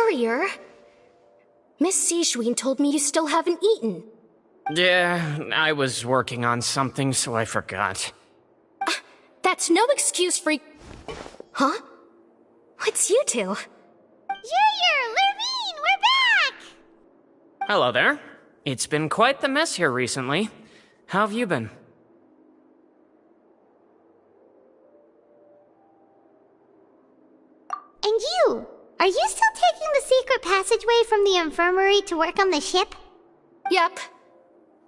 Courier, Miss Sijween told me you still haven't eaten. Yeah, I was working on something, so I forgot. That's no excuse for... Huh? What's you two? Courier, Lurvine, we're back! Hello there. It's been quite the mess here recently. How have you been? And you? Are you still taking the secret passageway from the infirmary to work on the ship? Yep.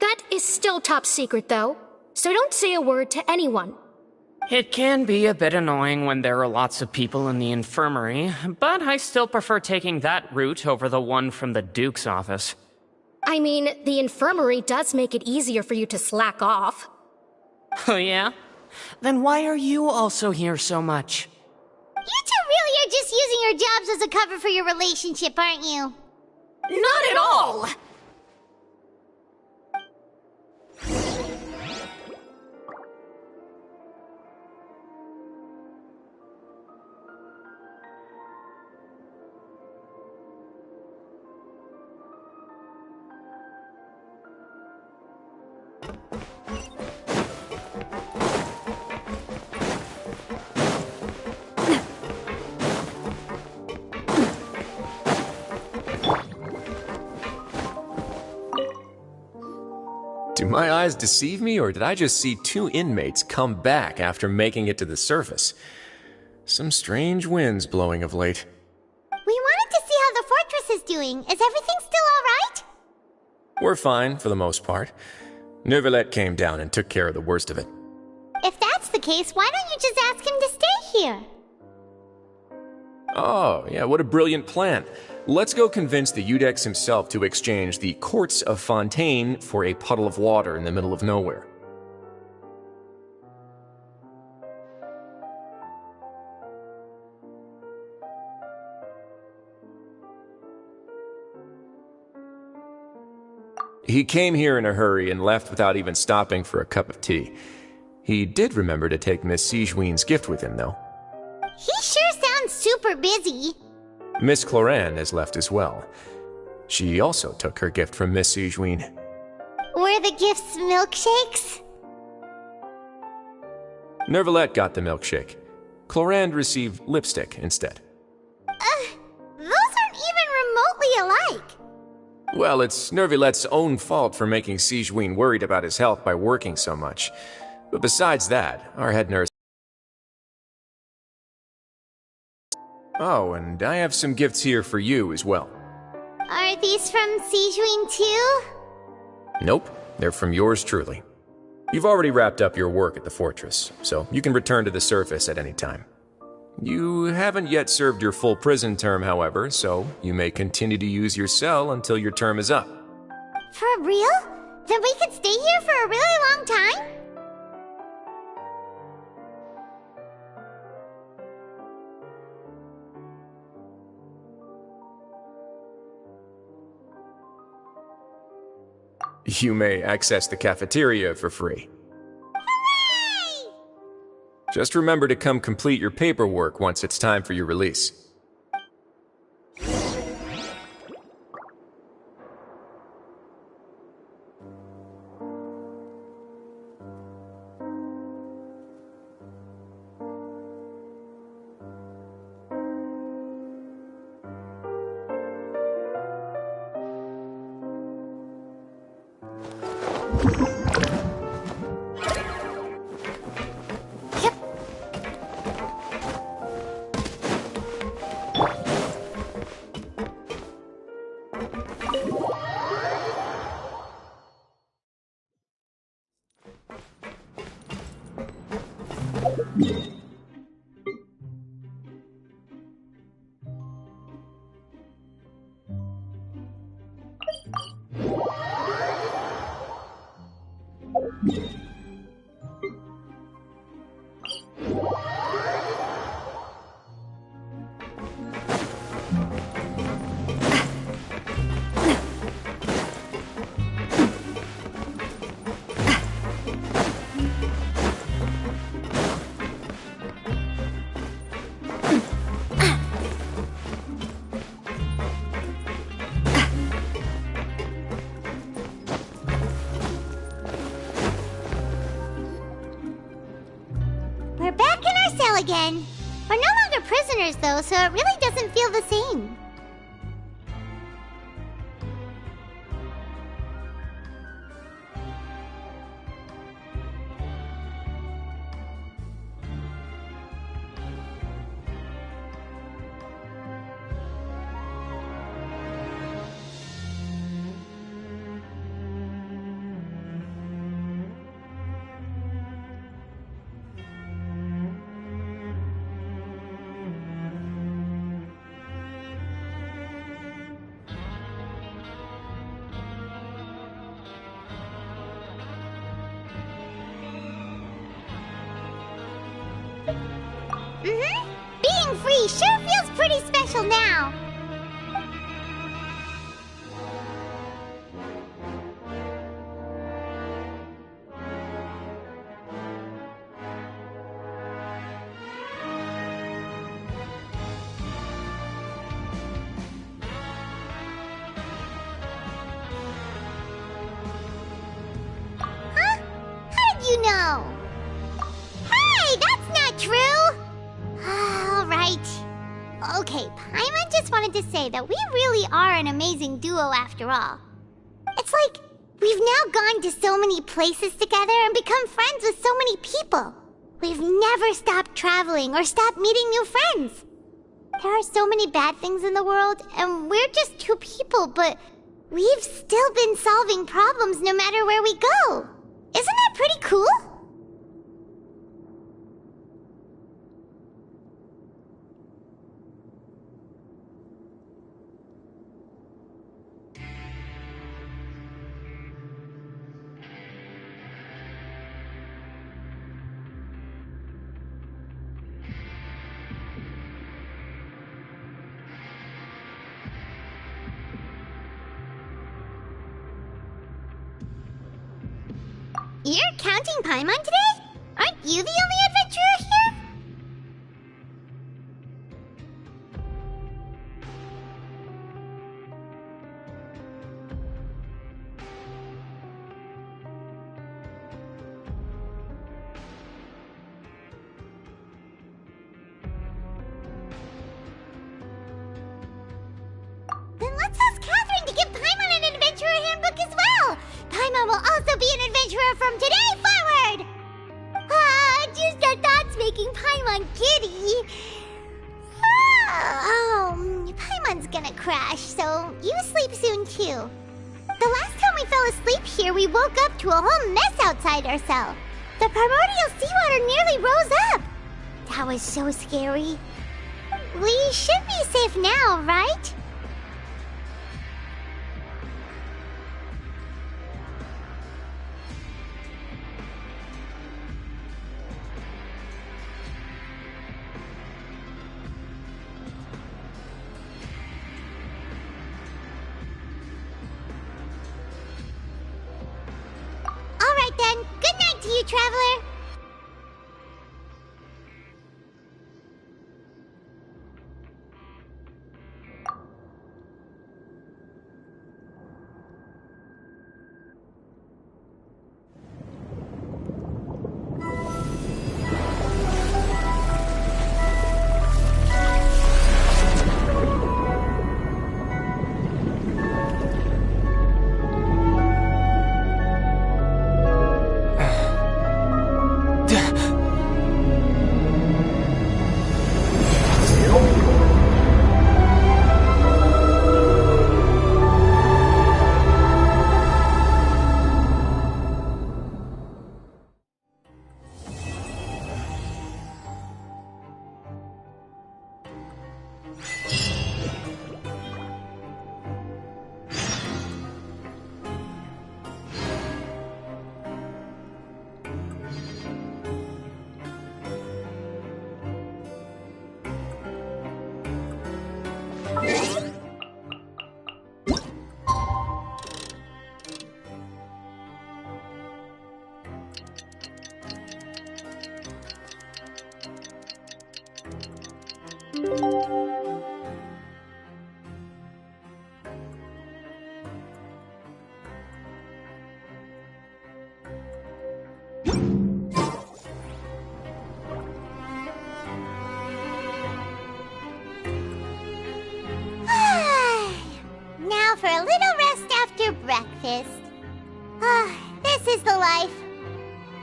That is still top secret, though, so don't say a word to anyone. It can be a bit annoying when there are lots of people in the infirmary, but I still prefer taking that route over the one from the Duke's office. I mean, the infirmary does make it easier for you to slack off. Oh yeah? Then why are you also here so much? You two really are just using your jobs as a cover for your relationship, aren't you? Not at all! Do my eyes deceive me, or did I just see two inmates come back after making it to the surface? Some strange winds blowing of late. We wanted to see how the fortress is doing. Is everything still alright? We're fine, for the most part. Nervulette came down and took care of the worst of it. If that's the case, why don't you just ask him to stay here? Oh, yeah, what a brilliant plan. Let's go convince the Eudex himself to exchange the courts of Fontaine for a puddle of water in the middle of nowhere. He came here in a hurry and left without even stopping for a cup of tea. He did remember to take Miss Sijween's gift with him, though. He sure sounds super busy. Miss Cloran has left as well. She also took her gift from Miss Sijween. Were the gifts milkshakes? Nervulette got the milkshake. Clorand received lipstick instead. Those aren't even remotely alike. Well, it's Nervilette's own fault for making Sigewinne worried about his health by working so much. But besides that, our head nurse... Oh, and I have some gifts here for you as well. Are these from Sigewinne too? Nope, they're from yours truly. You've already wrapped up your work at the fortress, so you can return to the surface at any time. You haven't yet served your full prison term, however, so you may continue to use your cell until your term is up. For real? Then we could stay here for a really long time? You may access the cafeteria for free. Hooray! Just remember to come complete your paperwork once it's time for your release. We're back in our cell again. We're no longer prisoners though, so it really doesn't feel the same. Being free sure feels pretty special now. Huh? How did you know? Hey, that's not true! All right. Okay, Paimon just wanted to say that we really are an amazing duo after all. It's like we've now gone to so many places together and become friends with so many people. We've never stopped traveling or stopped meeting new friends. There are so many bad things in the world, and we're just two people, but we've still been solving problems no matter where we go. Isn't that pretty cool? You're counting Paimon today? Aren't you the only adventurer here? Paimon will also be an adventurer from today forward! Just the thoughts making Paimon giddy. Paimon's gonna crash, so you sleep soon too. The last time we fell asleep here, we woke up to a whole mess outside our cell. The primordial seawater nearly rose up. That was so scary. We should be safe now, right? Alright then, good night to you, Traveler! Now for a little rest after breakfast. This is the life.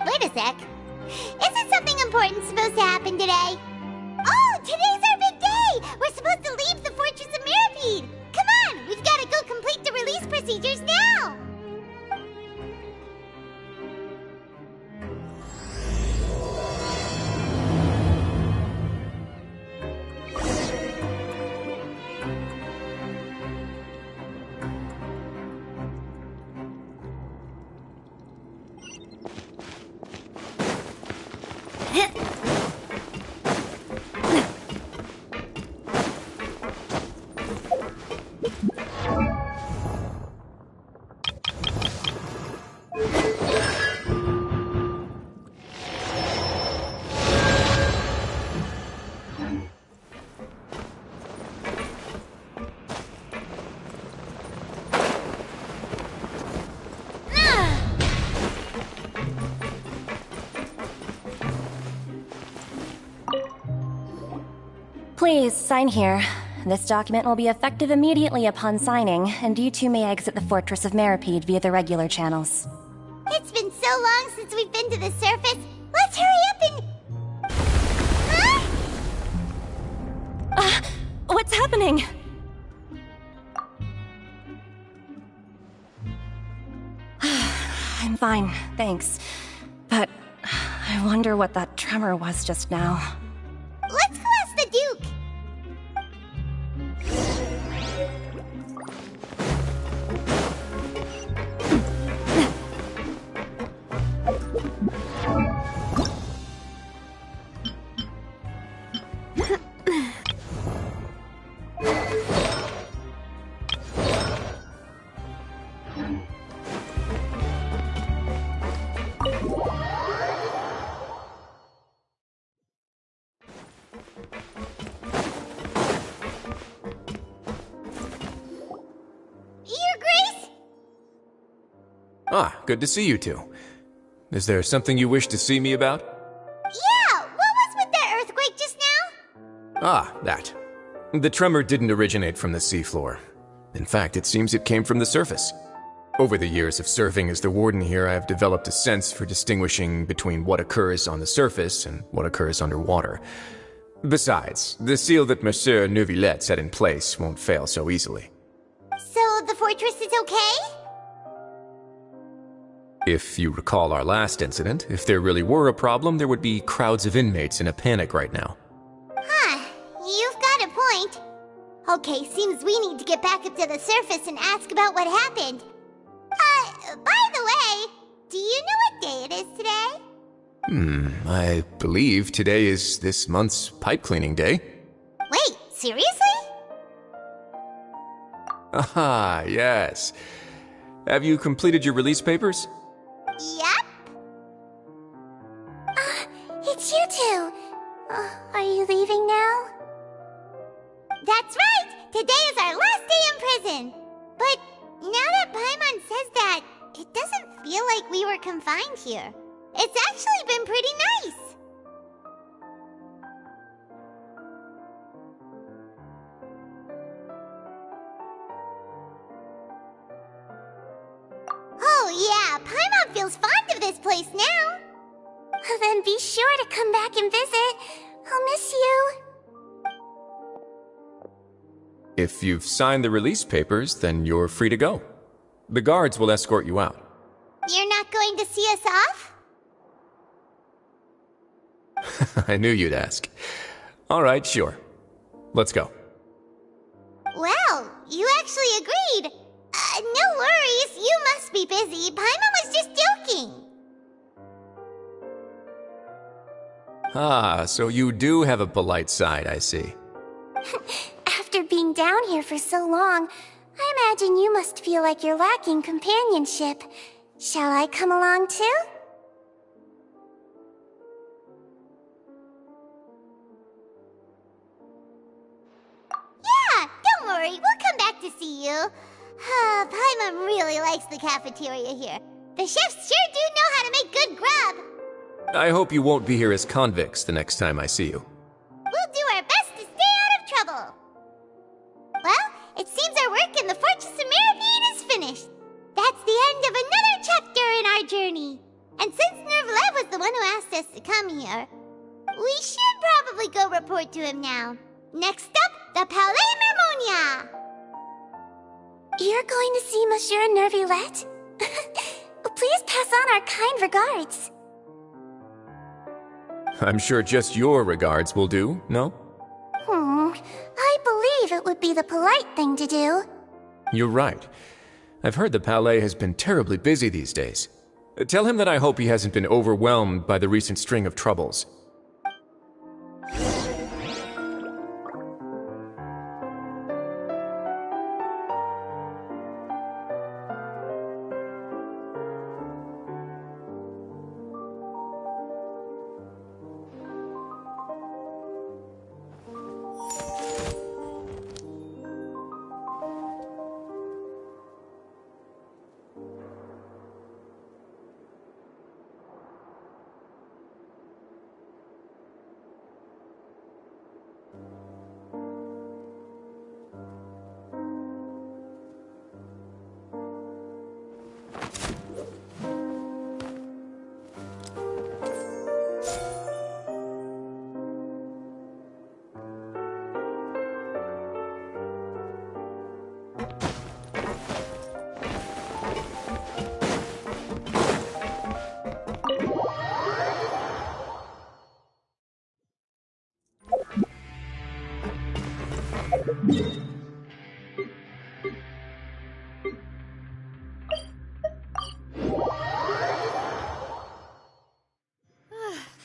Wait a sec. Isn't something important supposed to happen today? Oh, today's our big day! We're supposed to leave the Fortress of Mirapede! Come on, we've got to go complete the release procedures now! Please, sign here. This document will be effective immediately upon signing, and you two may exit the Fortress of Mirapede via the regular channels. It's been so long since we've been to the surface. Let's hurry up and... What's happening? I'm fine, thanks. But I wonder what that tremor was just now. Let's go ask the Duke! Good to see you two. Is there something you wish to see me about? Yeah, what was with that earthquake just now? That. The tremor didn't originate from the seafloor. In fact, it seems it came from the surface. Over the years of serving as the warden here, I have developed a sense for distinguishing between what occurs on the surface and what occurs underwater. Besides, the seal that Monsieur Neuvillette set in place won't fail so easily. So the fortress is okay? If you recall our last incident, if there really were a problem, there would be crowds of inmates in a panic right now. Huh, you've got a point. Okay, seems we need to get back up to the surface and ask about what happened. By the way, do you know what day it is today? I believe today is this month's pipe cleaning day. Wait, seriously? Ah, yes. Have you completed your release papers? Yep. It's you two. Are you leaving now? That's right! Today is our last day in prison! But now that Paimon says that, it doesn't feel like we were confined here. It's actually been pretty nice. Oh yeah, Paimon feels fond of this place now. Then be sure to come back and visit. I'll miss you. If you've signed the release papers, then you're free to go. The guards will escort you out. You're not going to see us off? I knew you'd ask. All right, sure. Let's go. Well, you actually agreed. No worries, you must be busy. Paimon was just joking. Ah, so you do have a polite side, I see. After being down here for so long, I imagine you must feel like you're lacking companionship. Shall I come along too? Yeah, don't worry, we'll come back to see you. Paimon really likes the cafeteria here. The chefs sure do know how to make good grub. I hope you won't be here as convicts the next time I see you. We'll do our best to stay out of trouble. Well, it seems our work in the Fortress of Meripede is finished. That's the end of another chapter in our journey. And since Neuvillette was the one who asked us to come here, we should probably go report to him now. Next up, the Palais Mermonia. You're going to see Monsieur Neuvillette? Please pass on our kind regards. I'm sure just your regards will do, no? I believe it would be the polite thing to do. You're right. I've heard the Palais has been terribly busy these days. Tell him that I hope he hasn't been overwhelmed by the recent string of troubles.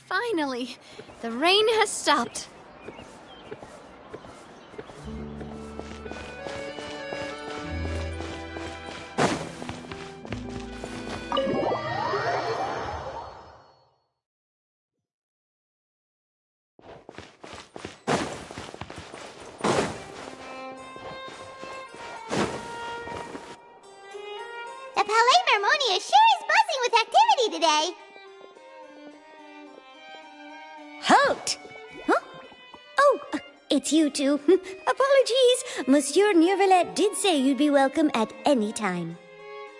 Finally, the rain has stopped. The Palais Mermonia sure is buzzing with activity today. Halt! Huh? Oh, it's you two. Apologies. Monsieur Neuvillette did say you'd be welcome at any time.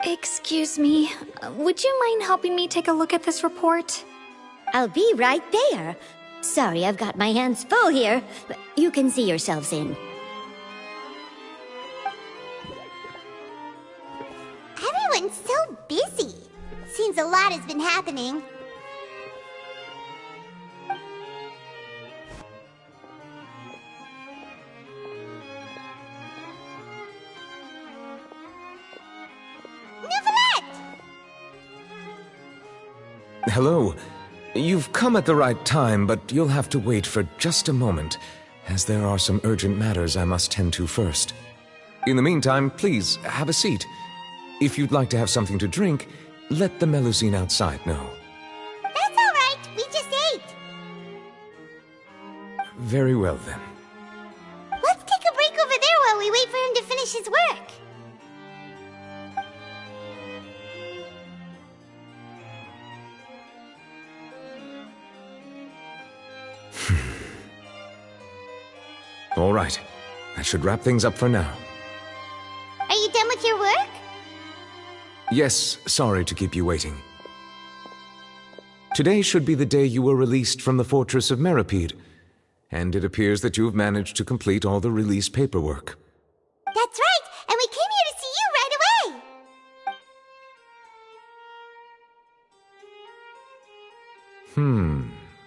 Excuse me, would you mind helping me take a look at this report? I'll be right there. Sorry, I've got my hands full here. You can see yourselves in. Everyone's so busy. Seems a lot has been happening. Hello. You've come at the right time, but you'll have to wait for just a moment, as there are some urgent matters I must tend to first. In the meantime, please, have a seat. If you'd like to have something to drink, let the Melusine outside know. That's all right. We just ate. Very well, then. Let's take a break over there while we wait for him to finish his work. All right. That should wrap things up for now. Are you done with your work? Yes, sorry to keep you waiting. Today should be the day you were released from the Fortress of Meripede, and it appears that you have managed to complete all the release paperwork. That's right, and we came here to see you right away!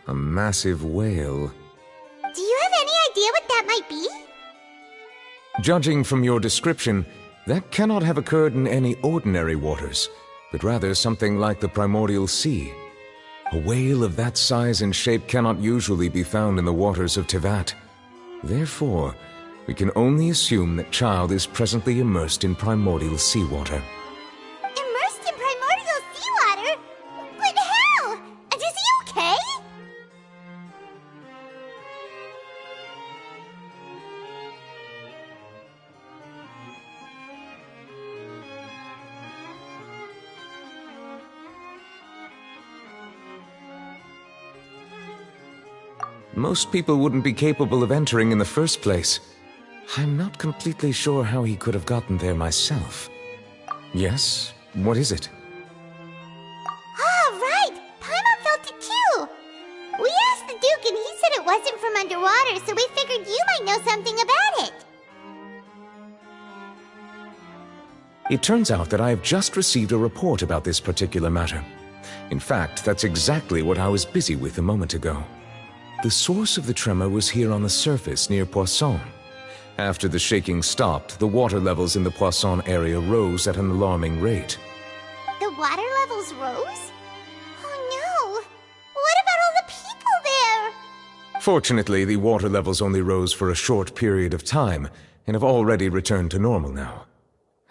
A massive whale. Do you have any idea what that might be? Judging from your description, that cannot have occurred in any ordinary waters, but rather something like the primordial sea. A whale of that size and shape cannot usually be found in the waters of Tevat. Therefore, we can only assume that Child is presently immersed in primordial seawater. Immersed in primordial seawater? But how? Is he okay? Most people wouldn't be capable of entering in the first place. I'm not completely sure how he could have gotten there myself. Yes? What is it? Ah, right! Paimon felt it too! We asked the Duke and he said it wasn't from underwater, so we figured you might know something about it. It turns out that I have just received a report about this particular matter. In fact, that's exactly what I was busy with a moment ago. The source of the tremor was here on the surface near Poisson. After the shaking stopped, the water levels in the Poisson area rose at an alarming rate. The water levels rose? Oh no! What about all the people there? Fortunately, the water levels only rose for a short period of time and have already returned to normal now.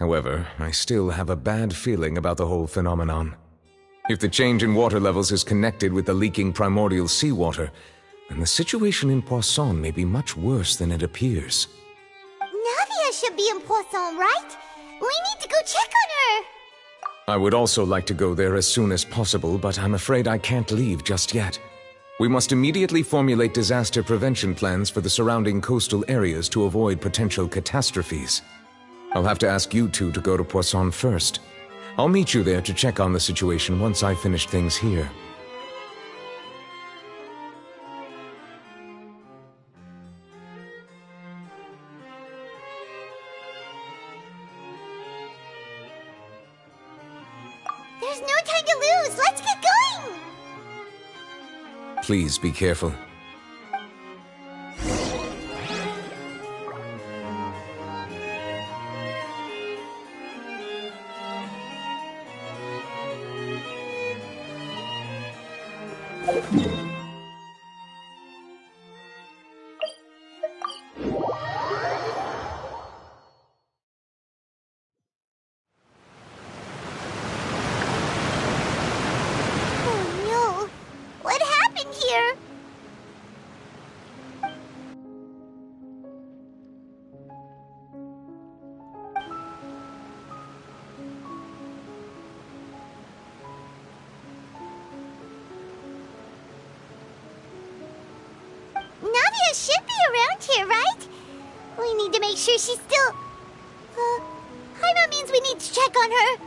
However, I still have a bad feeling about the whole phenomenon. If the change in water levels is connected with the leaking primordial seawater, then the situation in Poisson may be much worse than it appears. Navia should be in Poisson, right? We need to go check on her! I would also like to go there as soon as possible, but I'm afraid I can't leave just yet. We must immediately formulate disaster prevention plans for the surrounding coastal areas to avoid potential catastrophes. I'll have to ask you two to go to Poisson first. I'll meet you there to check on the situation once I finish things here. There's no time to lose! Let's get going! Please be careful. Navia should be around here, right? We need to make sure she's still... Paimon means we need to check on her.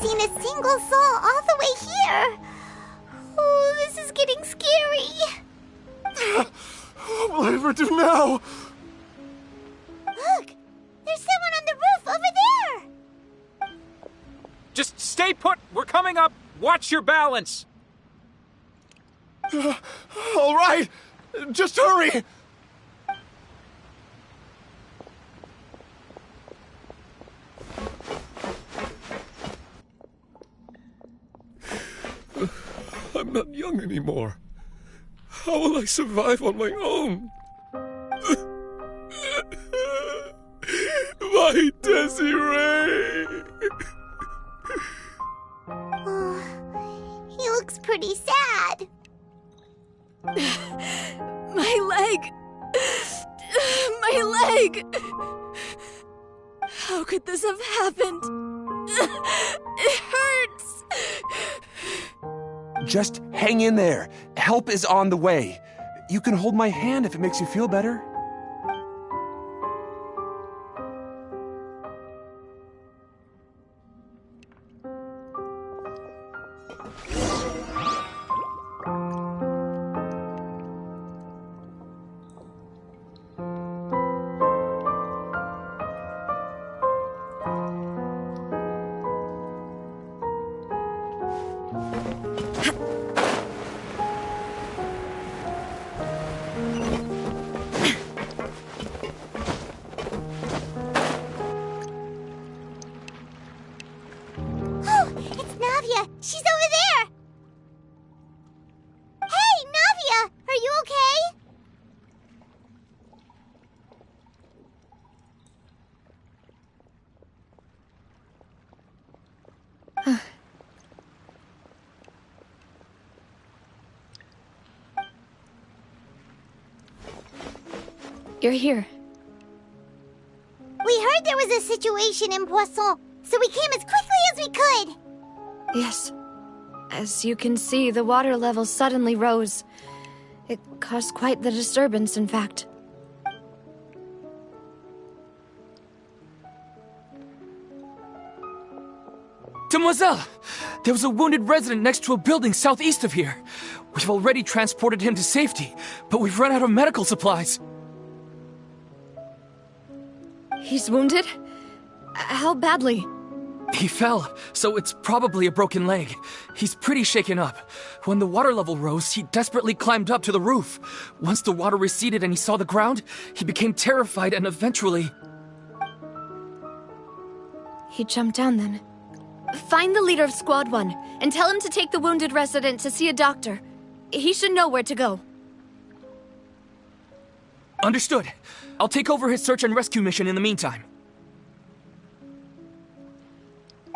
seen a single soul all the way here. Oh, this is getting scary. What will I ever do now? Look! There's someone on the roof over there! Just stay put! We're coming up! Watch your balance! All right! Just hurry! I'm not young anymore. How will I survive on my own? My Desiree! Oh, he looks pretty sad. My leg! My leg! How could this have happened? It hurts! Just hang in there. Help is on the way. You can hold my hand if it makes you feel better. She's over there! Hey, Navia! Are you okay? You're here. We heard there was a situation in Poisson, so we came as quickly as we could. Yes. As you can see, the water level suddenly rose. It caused quite the disturbance, in fact. Demoiselle! There was a wounded resident next to a building southeast of here. We've already transported him to safety, but we've run out of medical supplies. He's wounded? How badly? He fell, so it's probably a broken leg. He's pretty shaken up. When the water level rose, he desperately climbed up to the roof. Once the water receded and he saw the ground, he became terrified and eventually... He jumped down then. Find the leader of Squad 1 and tell him to take the wounded resident to see a doctor. He should know where to go. Understood. I'll take over his search and rescue mission in the meantime.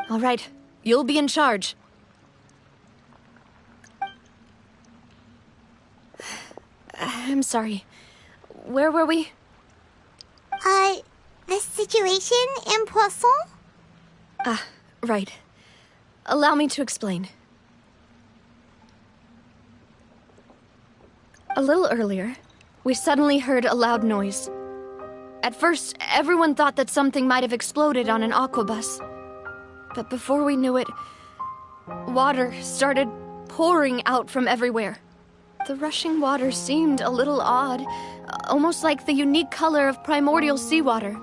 All right, you'll be in charge. I'm sorry. Where were we? The situation in Poisson? Ah, right. Allow me to explain. A little earlier, we suddenly heard a loud noise. At first, everyone thought that something might have exploded on an aquabus. But before we knew it, water started pouring out from everywhere. The rushing water seemed a little odd, almost like the unique color of primordial seawater.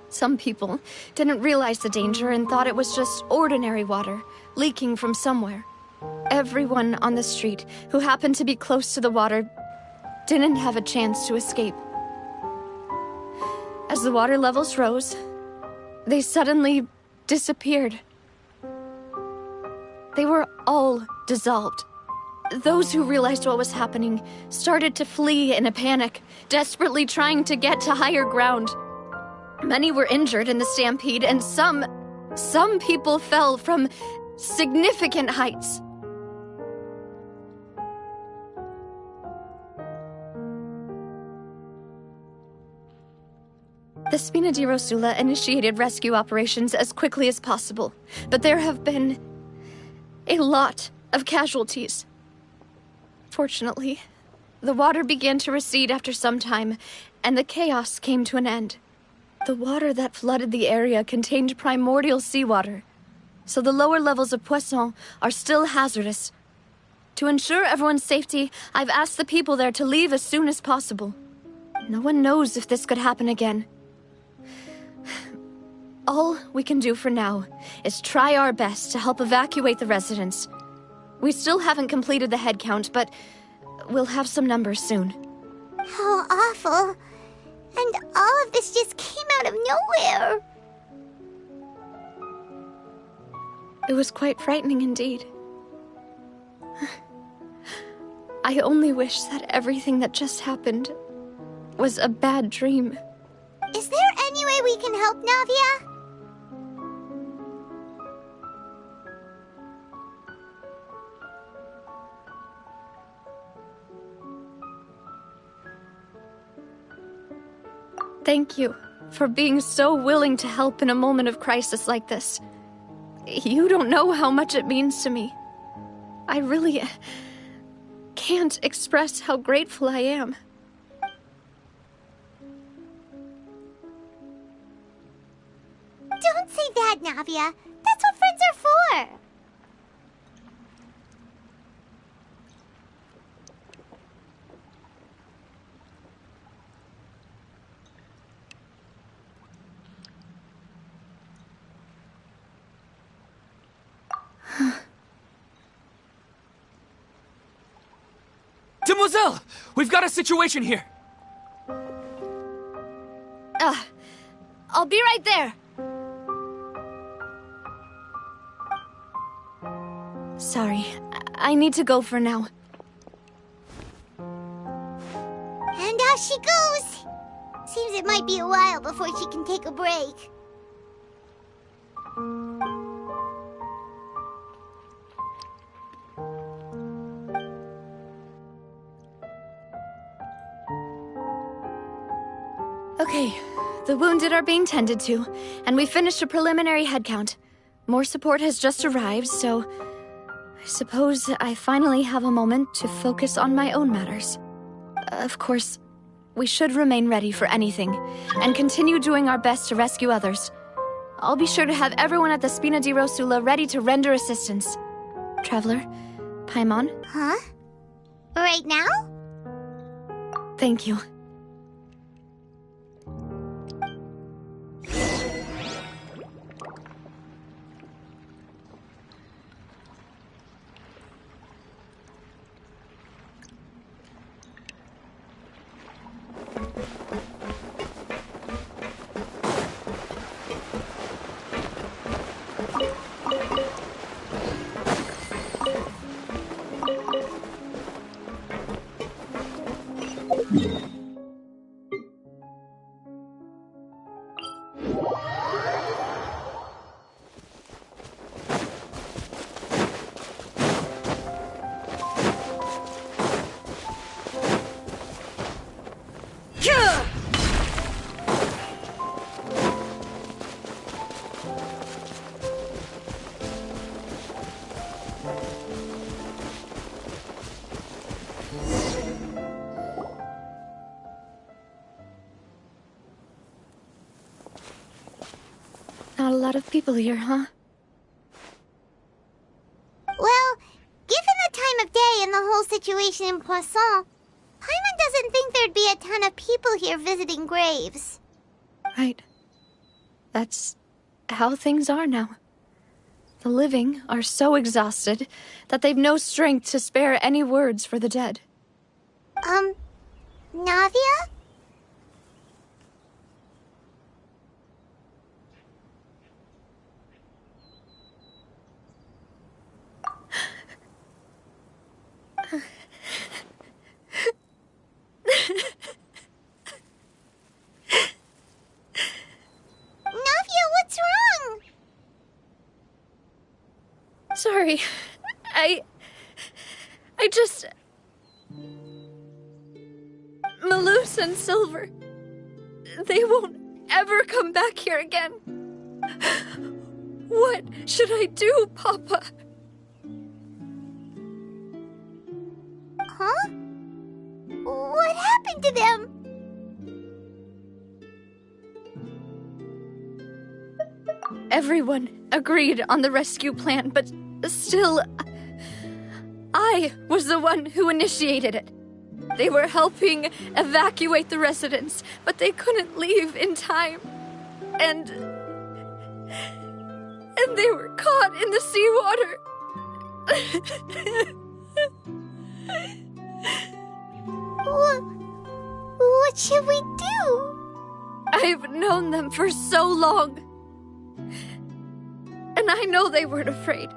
Some people didn't realize the danger and thought it was just ordinary water, leaking from somewhere. Everyone on the street who happened to be close to the water didn't have a chance to escape. As the water levels rose, they suddenly disappeared. They were all dissolved. Those who realized what was happening started to flee in a panic, desperately trying to get to higher ground. Many were injured in the stampede, and some people fell from significant heights. The Spina di Rosula initiated rescue operations as quickly as possible, but there have been a lot of casualties. Fortunately, the water began to recede after some time, and the chaos came to an end. The water that flooded the area contained primordial seawater. so the lower levels of Poisson are still hazardous. To ensure everyone's safety, I've asked the people there to leave as soon as possible. No one knows if this could happen again. All we can do for now is try our best to help evacuate the residents. We still haven't completed the head count, but we'll have some numbers soon. How awful. And all of this just came out of nowhere. It was quite frightening indeed. I only wish that everything that just happened was a bad dream. Is there any way we can help, Navia? Thank you for being so willing to help in a moment of crisis like this. You don't know how much it means to me. I really can't express how grateful I am. Don't say that, Navia. That's what friends are for. Demoiselle! We've got a situation here! I'll be right there. Sorry, I need to go for now. And out she goes. Seems it might be a while before she can take a break. Okay, the wounded are being tended to, and we finished a preliminary head count. More support has just arrived, so I suppose I finally have a moment to focus on my own matters. Of course, we should remain ready for anything, and continue doing our best to rescue others. I'll be sure to have everyone at the Spina di Rosula ready to render assistance. Traveler, Paimon? Huh? Right now? Thank you. Not a lot of people here, huh? Well, given the time of day and the whole situation in Poisson, Paimon doesn't think there'd be a ton of people here visiting graves. Right. That's how things are now. The living are so exhausted that they've no strength to spare any words for the dead. Navia? Navia, what's wrong? Sorry. I just... Malus and Silver... They won't ever come back here again. What should I do, Papa? Huh? What happened to them? Everyone agreed on the rescue plan, but still, I was the one who initiated it. They were helping evacuate the residents, but they couldn't leave in time. And they were caught in the seawater. What should we do? I've known them for so long. And I know they weren't afraid.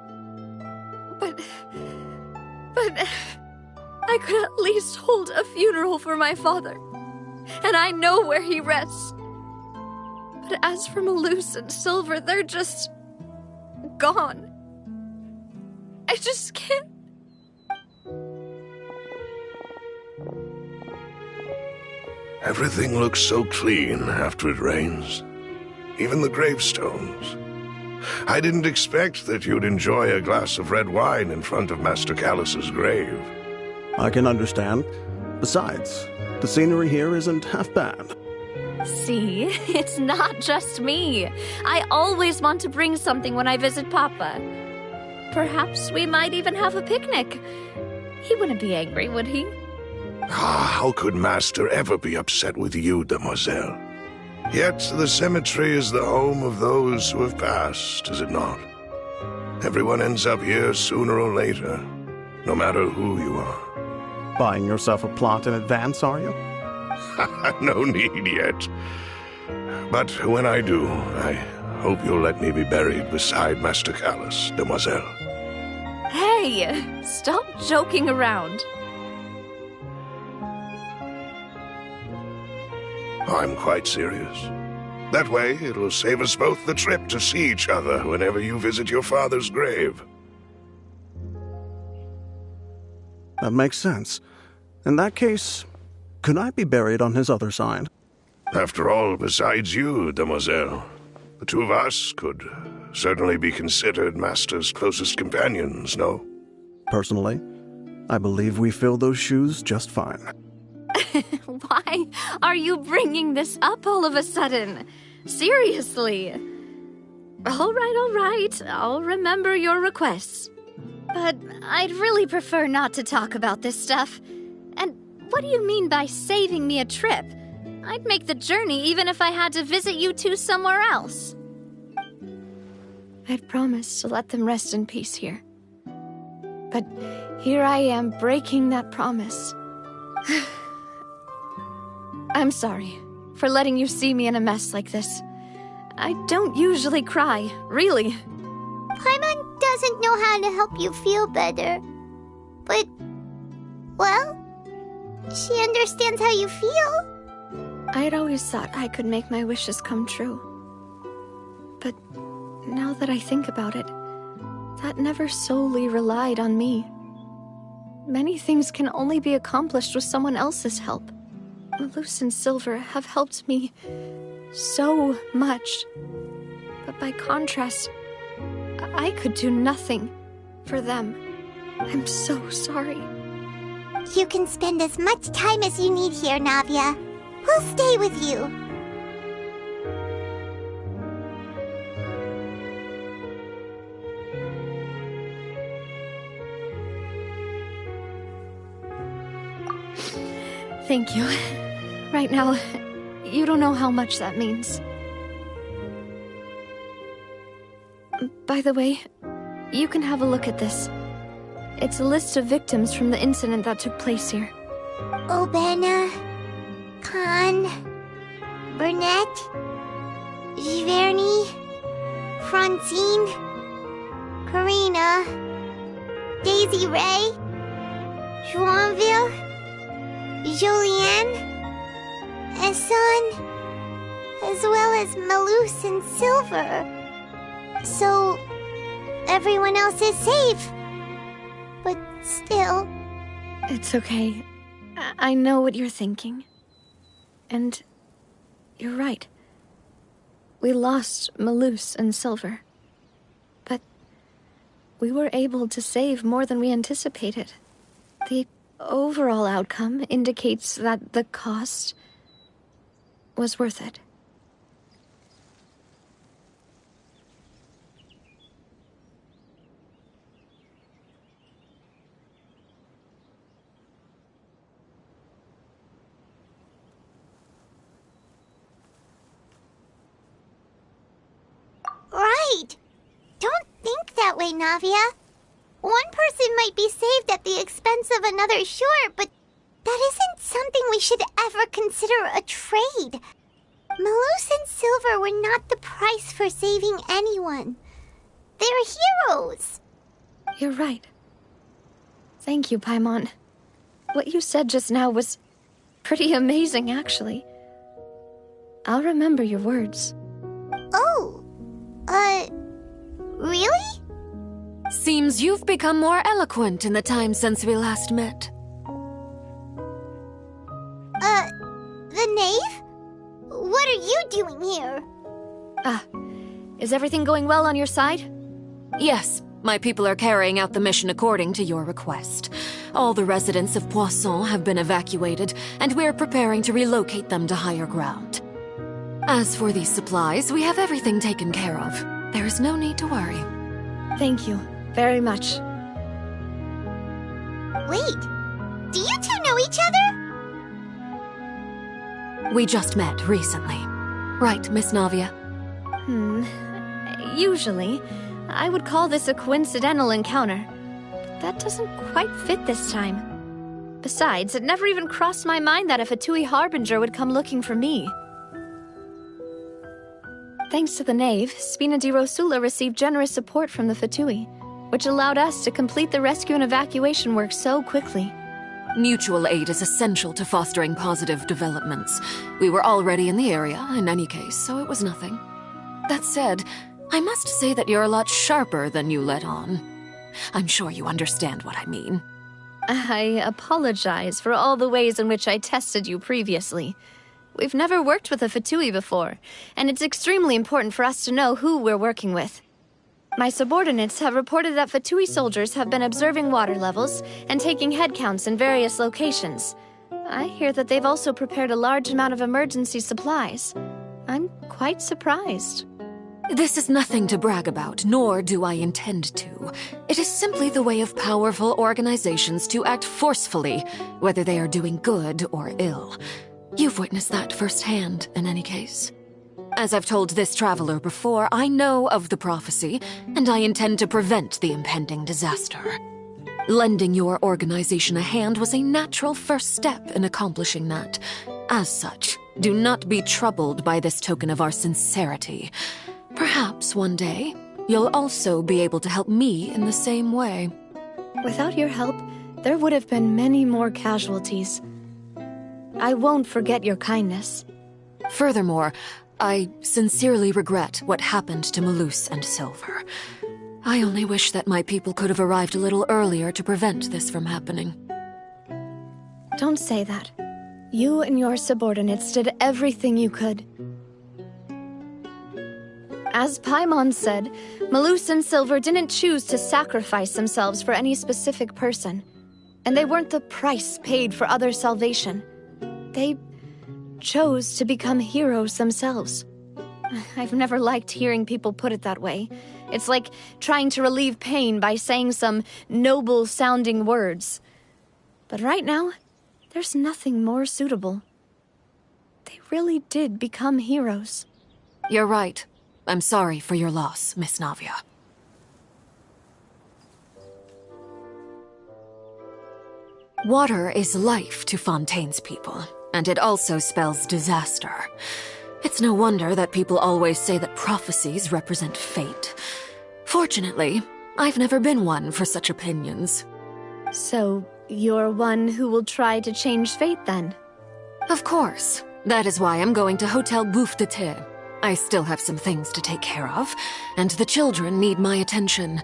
But I could at least hold a funeral for my father. And I know where he rests. But as for Malus and Silver, they're just gone. I just can't. Everything looks so clean after it rains. Even the gravestones. I didn't expect that you'd enjoy a glass of red wine in front of Master Callus's grave. I can understand. Besides, the scenery here isn't half bad. See, it's not just me. I always want to bring something when I visit Papa. Perhaps we might even have a picnic. He wouldn't be angry, would he? How could Master ever be upset with you, demoiselle? Yet the cemetery is the home of those who have passed, is it not? Everyone ends up here sooner or later, no matter who you are. Buying yourself a plot in advance, are you? No need yet. But when I do, I hope you'll let me be buried beside Master Callus, demoiselle. Hey, stop joking around. I'm quite serious. That way, it'll save us both the trip to see each other whenever you visit your father's grave. That makes sense. In that case, could I be buried on his other side? After all, besides you, demoiselle, the two of us could certainly be considered Master's closest companions, no? Personally, I believe we fill those shoes just fine. Why are you bringing this up all of a sudden? Seriously. All right. I'll remember your requests. But I'd really prefer not to talk about this stuff. And what do you mean by saving me a trip? I'd make the journey even if I had to visit you two somewhere else. I'd promised to let them rest in peace here. But here I am breaking that promise. I'm sorry for letting you see me in a mess like this. I don't usually cry, really. Paimon doesn't know how to help you feel better. But, well, she understands how you feel. I'd always thought I could make my wishes come true. But now that I think about it, that never solely relied on me. Many things can only be accomplished with someone else's help. Malus and Silver have helped me so much. But by contrast, I could do nothing for them. I'm so sorry. You can spend as much time as you need here, Navia. We'll stay with you. Thank you. Right now, you don't know how much that means. By the way, you can have a look at this. It's a list of victims from the incident that took place here. Obena, Khan, Burnett, Giverny, Francine, Karina, Daisy Ray, Joinville, Julianne, Esson, as well as Malus and Silver. So, everyone else is safe. But still... It's okay. I know what you're thinking. And you're right. We lost Malus and Silver. But we were able to save more than we anticipated. The overall outcome indicates that the cost was worth it. way, Navia. One person might be saved at the expense of another, sure, but that isn't something we should ever consider a trade. Malus and Silver were not the price for saving anyone. They're heroes. You're right. Thank you, Paimon. What you said just now was pretty amazing, actually. I'll remember your words. Oh, really? Seems you've become more eloquent in the time since we last met. The knave? What are you doing here? Is everything going well on your side? Yes, my people are carrying out the mission according to your request. All the residents of Poisson have been evacuated, and we're preparing to relocate them to higher ground. As for these supplies, we have everything taken care of. There is no need to worry. Thank you very much. Wait, do you two know each other? We just met recently. Right, Miss Navia? Usually, I would call this a coincidental encounter. But that doesn't quite fit this time. Besides, it never even crossed my mind that a Fatui Harbinger would come looking for me. Thanks to the Knave, Spina di Rosula received generous support from the Fatui, which allowed us to complete the rescue and evacuation work so quickly. Mutual aid is essential to fostering positive developments. We were already in the area, in any case, so it was nothing. That said, I must say that you're a lot sharper than you let on. I'm sure you understand what I mean. I apologize for all the ways in which I tested you previously. We've never worked with a Fatui before, and it's extremely important for us to know who we're working with. My subordinates have reported that Fatui soldiers have been observing water levels and taking head counts in various locations. I hear that they've also prepared a large amount of emergency supplies. I'm quite surprised. This is nothing to brag about, nor do I intend to. It is simply the way of powerful organizations to act forcefully, whether they are doing good or ill. You've witnessed that firsthand, in any case. As I've told this traveler before, I know of the prophecy, and I intend to prevent the impending disaster. Lending your organization a hand was a natural first step in accomplishing that. As such, do not be troubled by this token of our sincerity. Perhaps one day, you'll also be able to help me in the same way. Without your help, there would have been many more casualties. I won't forget your kindness. Furthermore, I sincerely regret what happened to Malus and Silver. I only wish that my people could have arrived a little earlier to prevent this from happening. Don't say that. You and your subordinates did everything you could. As Paimon said, Malus and Silver didn't choose to sacrifice themselves for any specific person. And they weren't the price paid for other salvation. They chose to become heroes themselves. I've never liked hearing people put it that way. It's like trying to relieve pain by saying some noble-sounding words. But right now, there's nothing more suitable. They really did become heroes. You're right. I'm sorry for your loss, Miss Navia. Water is life to Fontaine's people, and it also spells disaster. It's no wonder that people always say that prophecies represent fate. Fortunately, I've never been one for such opinions. So, you're one who will try to change fate, then? Of course. That is why I'm going to Hotel Bouffe de Thé. I still have some things to take care of, and the children need my attention.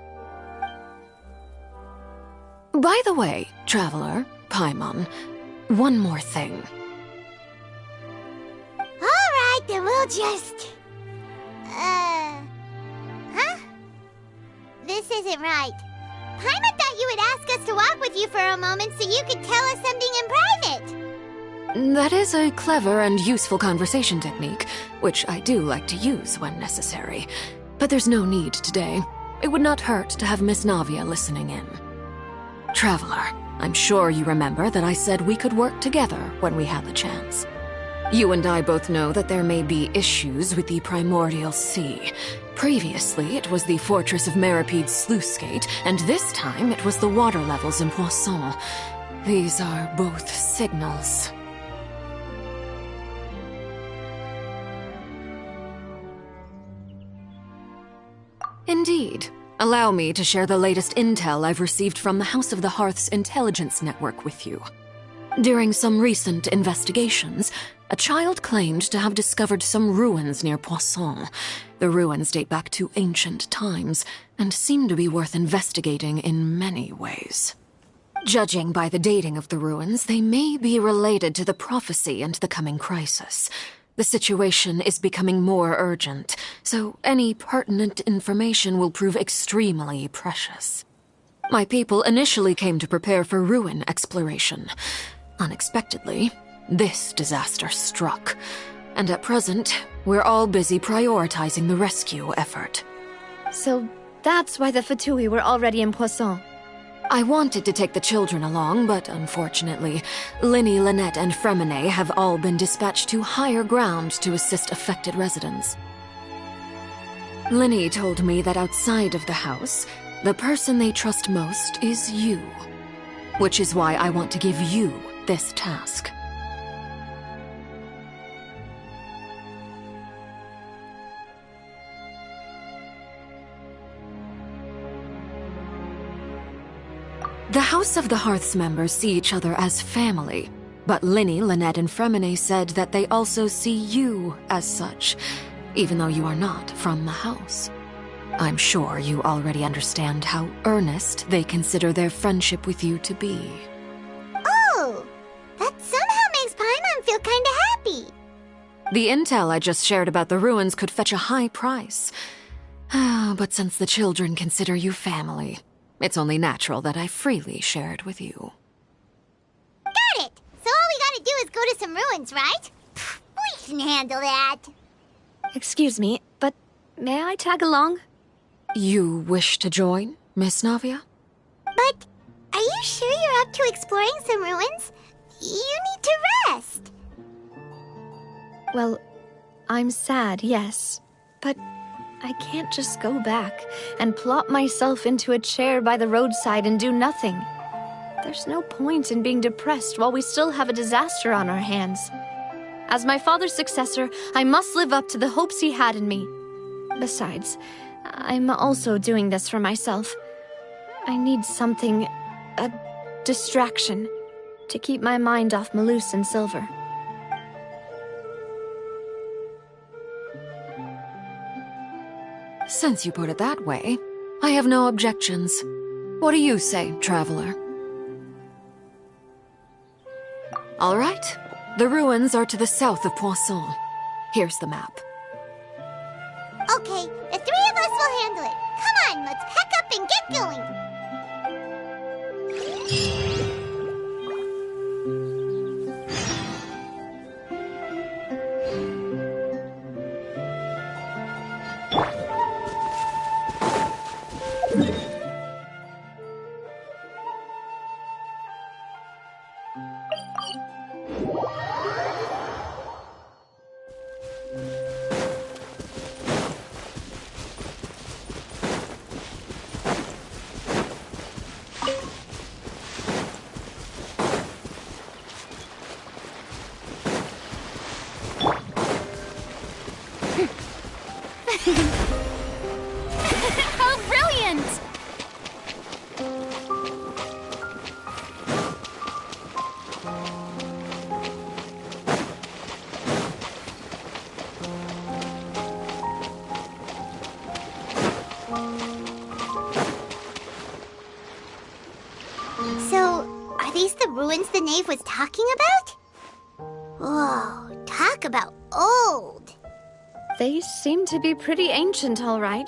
By the way, traveler, Paimon, one more thing. Alright, then we'll just... Huh? This isn't right. Paimon thought you would ask us to walk with you for a moment so you could tell us something in private. That is a clever and useful conversation technique, which I do like to use when necessary. But there's no need today. It would not hurt to have Miss Navia listening in. Traveler, I'm sure you remember that I said we could work together when we had the chance. You and I both know that there may be issues with the Primordial Sea. Previously, it was the fortress of Meripede's sluice gate, and this time it was the water levels in Poisson. These are both signals. Indeed. Allow me to share the latest intel I've received from the House of the Hearth's intelligence network with you. During some recent investigations, a child claimed to have discovered some ruins near Poisson. The ruins date back to ancient times and seem to be worth investigating in many ways. Judging by the dating of the ruins, they may be related to the prophecy and the coming crisis. The situation is becoming more urgent, so any pertinent information will prove extremely precious. My people initially came to prepare for ruin exploration. Unexpectedly, this disaster struck, and at present, we're all busy prioritizing the rescue effort. So that's why the Fatui were already in Poisson. I wanted to take the children along, but unfortunately, Linny, Lynette, and Fremine have all been dispatched to higher ground to assist affected residents. Linny told me that outside of the house, the person they trust most is you. Which is why I want to give you this task. The House of the Hearth's members see each other as family, but Linny, Lynette, and Fremine said that they also see you as such, even though you are not from the house. I'm sure you already understand how earnest they consider their friendship with you to be. Oh, that somehow makes Paimon feel kinda happy. The intel I just shared about the ruins could fetch a high price. But since the children consider you family, it's only natural that I freely share it with you. Got it! So all we gotta do is go to some ruins, right? We can handle that. Excuse me, but may I tag along? You wish to join, Miss Navia? But are you sure you're up to exploring some ruins? You need to rest. Well, I'm sad, yes, but I can't just go back and plop myself into a chair by the roadside and do nothing. There's no point in being depressed while we still have a disaster on our hands. As my father's successor, I must live up to the hopes he had in me. Besides, I'm also doing this for myself. I need something, a distraction, to keep my mind off Malus and Silver. Since you put it that way, I have no objections. What do you say, traveler? All right. The ruins are to the south of Poisson. Here's the map. Okay, the three of us will handle it. Come on, let's pack up and get going. How brilliant! So, are these the ruins the knave was talking about? Whoa, talk about old. They seem to be pretty ancient, all right.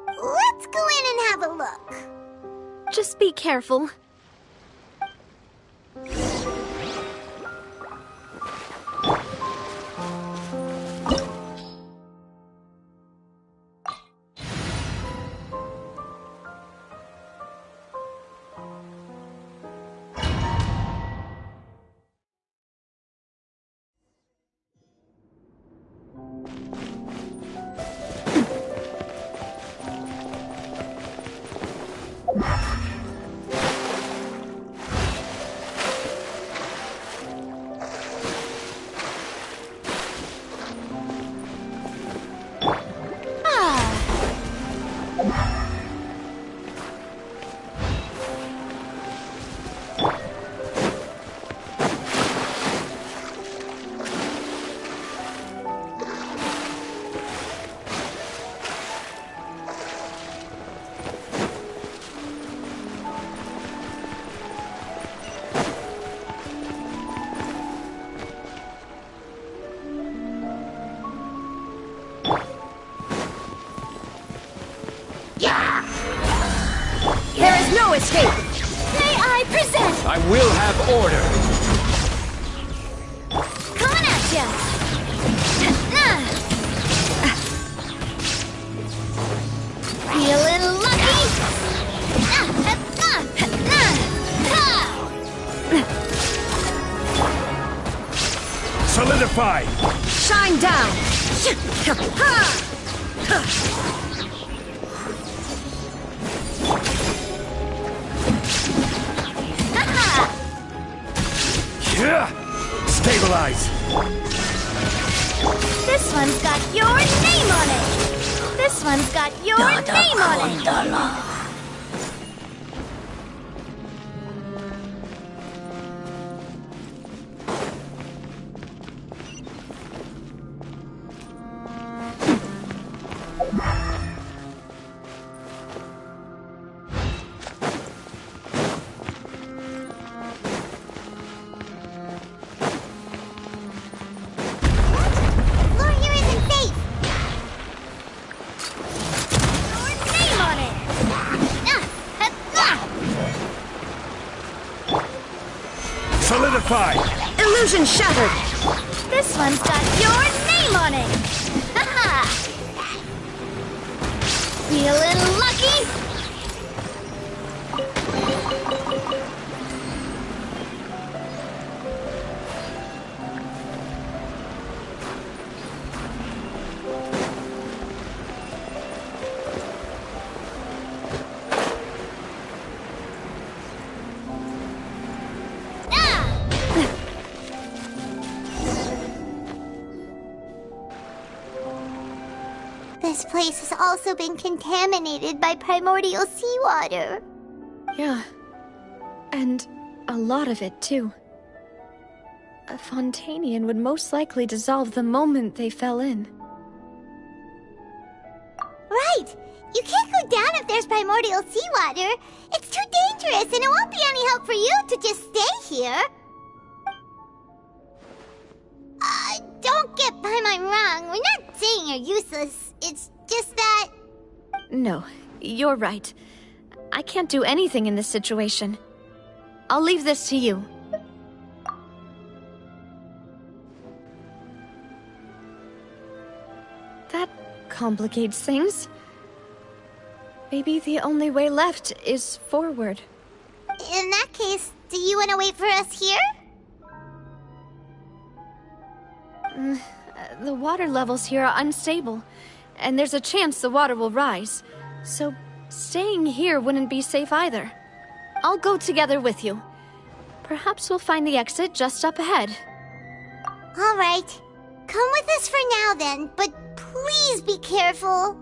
Let's go in and have a look. Just be careful. There's no escape! May I present? I will have order! Coming at ya! Feeling lucky? Solidify! Shine down! Stabilize! This one's got your name on it! This one's got your name on it! Solidify! Illusion shattered! This one's got your name on it! Haha! Feeling lucky? This place has also been contaminated by primordial seawater. Yeah. And a lot of it, too. A Fontainian would most likely dissolve the moment they fell in. Right! You can't go down if there's primordial seawater. It's too dangerous, and it won't be any help for you to just stay here. Don't get Paimon wrong. We're not saying you're useless. It's just that... No, you're right. I can't do anything in this situation. I'll leave this to you. That complicates things. Maybe the only way left is forward. In that case, do you want to wait for us here? The water levels here are unstable, and there's a chance the water will rise. So staying here wouldn't be safe either. I'll go together with you. Perhaps we'll find the exit just up ahead. All right. Come with us for now then, but please be careful.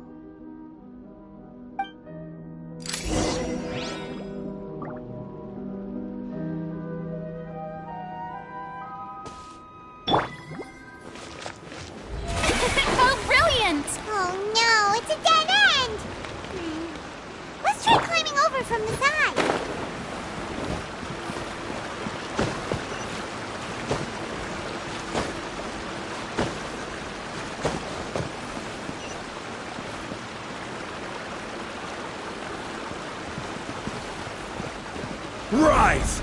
Oh no, it's a dead end! Let's try climbing over from the side. Rise!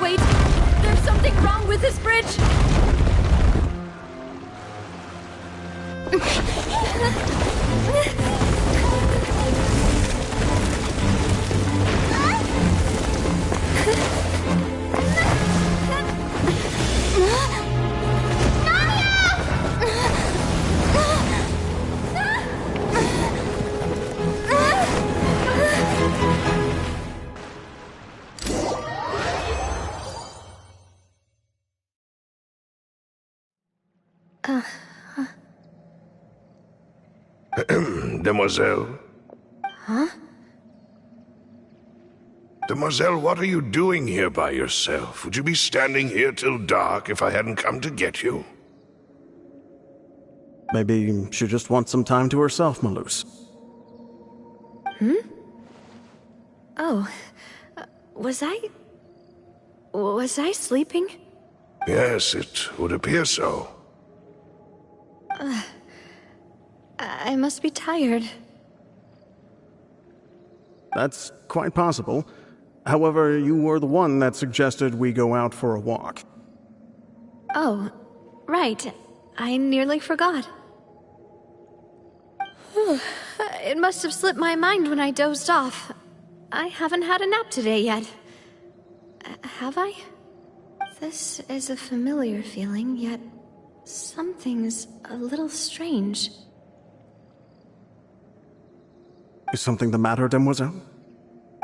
Wait, there's something wrong with this bridge! Demoiselle? Huh? Demoiselle, what are you doing here by yourself? Would you be standing here till dark if I hadn't come to get you? Maybe she just wants some time to herself, Malus. Oh, was I sleeping? Yes, it would appear so. I must be tired. That's quite possible. However, you were the one that suggested we go out for a walk. Oh, right. I nearly forgot. It must have slipped my mind when I dozed off. I haven't had a nap today yet. Have I? This is a familiar feeling, yet something's a little strange. Is something the matter, Demoiselle?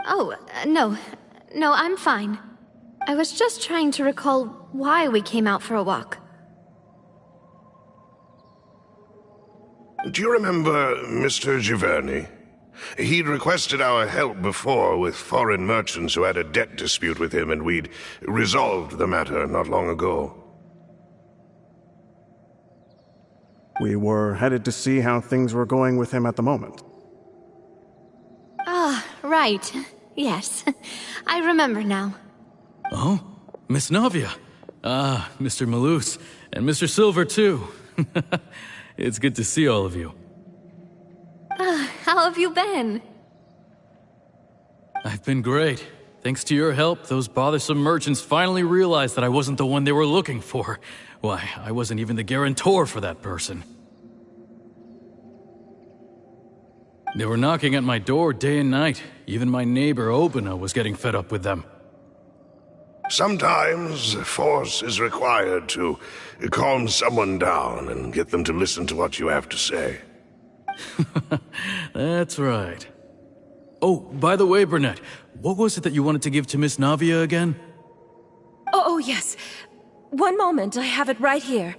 Oh, no. No, I'm fine. I was just trying to recall why we came out for a walk. Do you remember Mr. Giverny? He'd requested our help before with foreign merchants who had a debt dispute with him, and we'd resolved the matter not long ago. We were headed to see how things were going with him at the moment. Ah, right. Yes. I remember now. Oh? Miss Navia. Ah, Mr. Malus. And Mr. Silver, too. It's good to see all of you. How have you been? I've been great. Thanks to your help, those bothersome merchants finally realized that I wasn't the one they were looking for. Why, I wasn't even the guarantor for that person. They were knocking at my door day and night. Even my neighbor, Obina, was getting fed up with them. Sometimes force is required to calm someone down and get them to listen to what you have to say. That's right. Oh, by the way, Burnett, what was it that you wanted to give to Miss Navia again? Oh, yes. One moment, I have it right here.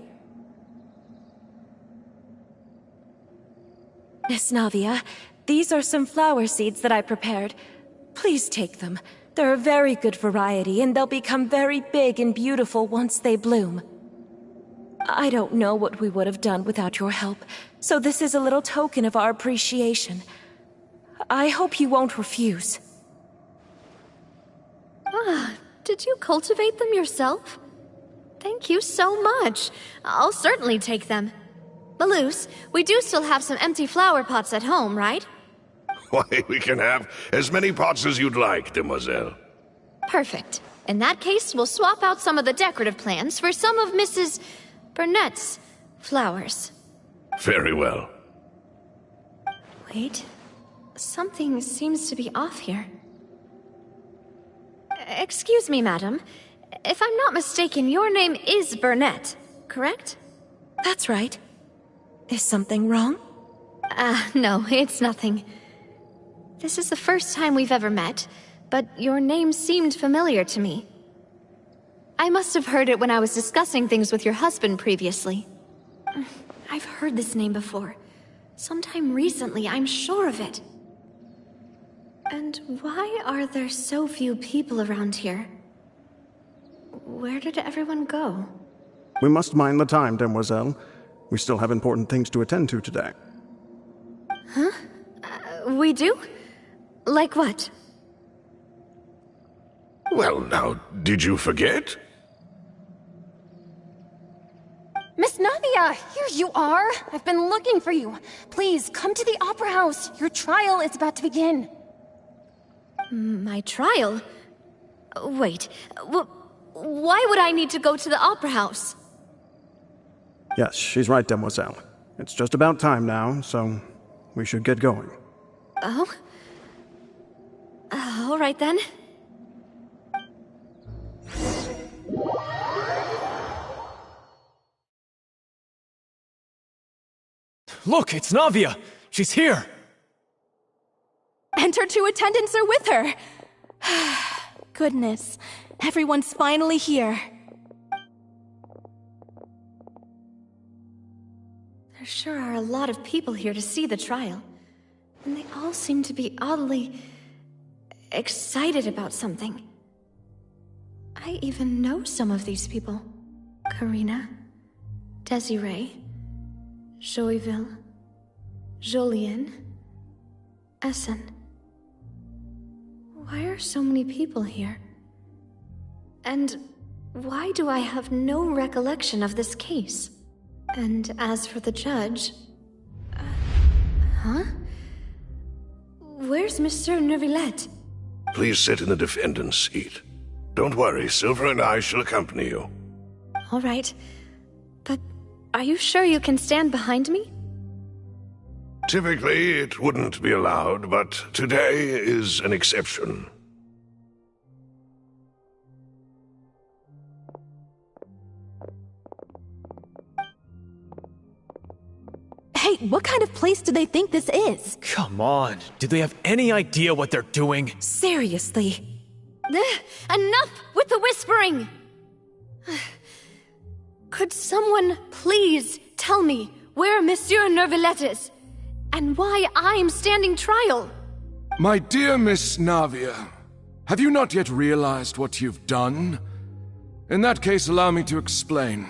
Miss Navia, these are some flower seeds that I prepared. Please take them. They're a very good variety, and they'll become very big and beautiful once they bloom. I don't know what we would have done without your help, so this is a little token of our appreciation. I hope you won't refuse. Ah, did you cultivate them yourself? Thank you so much. I'll certainly take them. Malus, we do still have some empty flower pots at home, right? Why, we can have as many pots as you'd like, Demoiselle. Perfect. In that case, we'll swap out some of the decorative plants for some of Mrs. Burnett's flowers. Very well. Wait. Something seems to be off here. Excuse me, madam. If I'm not mistaken, your name is Burnett, correct? That's right. Is something wrong? No, it's nothing. This is the first time we've ever met, but your name seemed familiar to me. I must have heard it when I was discussing things with your husband previously. I've heard this name before. Sometime recently, I'm sure of it. And why are there so few people around here? Where did everyone go? We must mind the time, Demoiselle. We still have important things to attend to today. Huh? We do? Like what? Well, now, did you forget? Miss Navia, here you are. I've been looking for you. Please, come to the Opera House. Your trial is about to begin. My trial? Wait, why would I need to go to the Opera House? Yes, she's right, Demoiselle. It's just about time now, so we should get going. Oh? All right then. Look, it's Navia! She's here! And her two attendants are with her! Goodness, everyone's finally here. There sure are a lot of people here to see the trial. And they all seem to be oddly excited about something. I even know some of these people. Karina, Desiree, Joyville, Jolien, Essen. Why are so many people here? And why do I have no recollection of this case? And as for the judge... huh? Where's Monsieur Neuvillette? Please sit in the defendant's seat. Don't worry, Silver and I shall accompany you. All right. But are you sure you can stand behind me? Typically, it wouldn't be allowed, but today is an exception. Hey, what kind of place do they think this is? Come on, do they have any idea what they're doing? Seriously. Enough with the whispering! Could someone please tell me where Monsieur Neuvillette is? And why I'm standing trial? My dear Miss Navia, have you not yet realized what you've done? In that case, allow me to explain.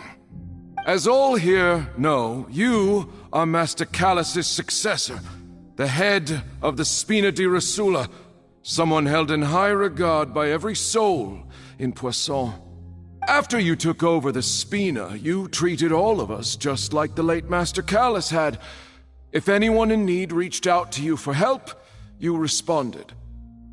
As all here know, you are Master Callus's successor, the head of the Spina di Rosula, someone held in high regard by every soul in Poisson. After you took over the Spina, you treated all of us just like the late Master Callus had. If anyone in need reached out to you for help, you responded.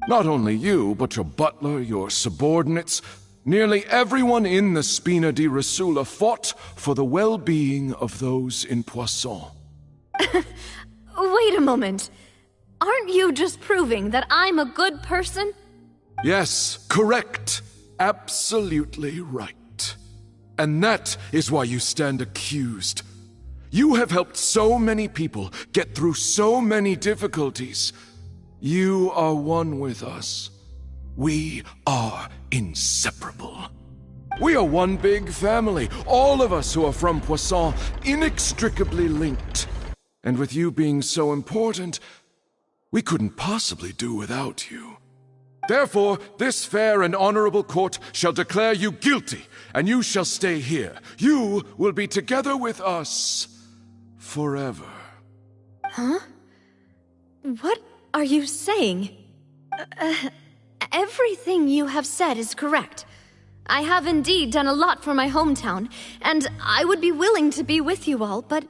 Not only you, but your butler, your subordinates, nearly everyone in the Spina di Rosula fought for the well-being of those in Poisson. Wait a moment. Aren't you just proving that I'm a good person? Yes, correct. Absolutely right. And that is why you stand accused. You have helped so many people get through so many difficulties. You are one with us. We are inseparable. We are one big family, all of us who are from Poisson, inextricably linked. And with you being so important, we couldn't possibly do without you. Therefore, this fair and honorable court shall declare you guilty, and you shall stay here. You will be together with us forever. Huh? What are you saying? Everything you have said is correct. I have indeed done a lot for my hometown, and I would be willing to be with you all, but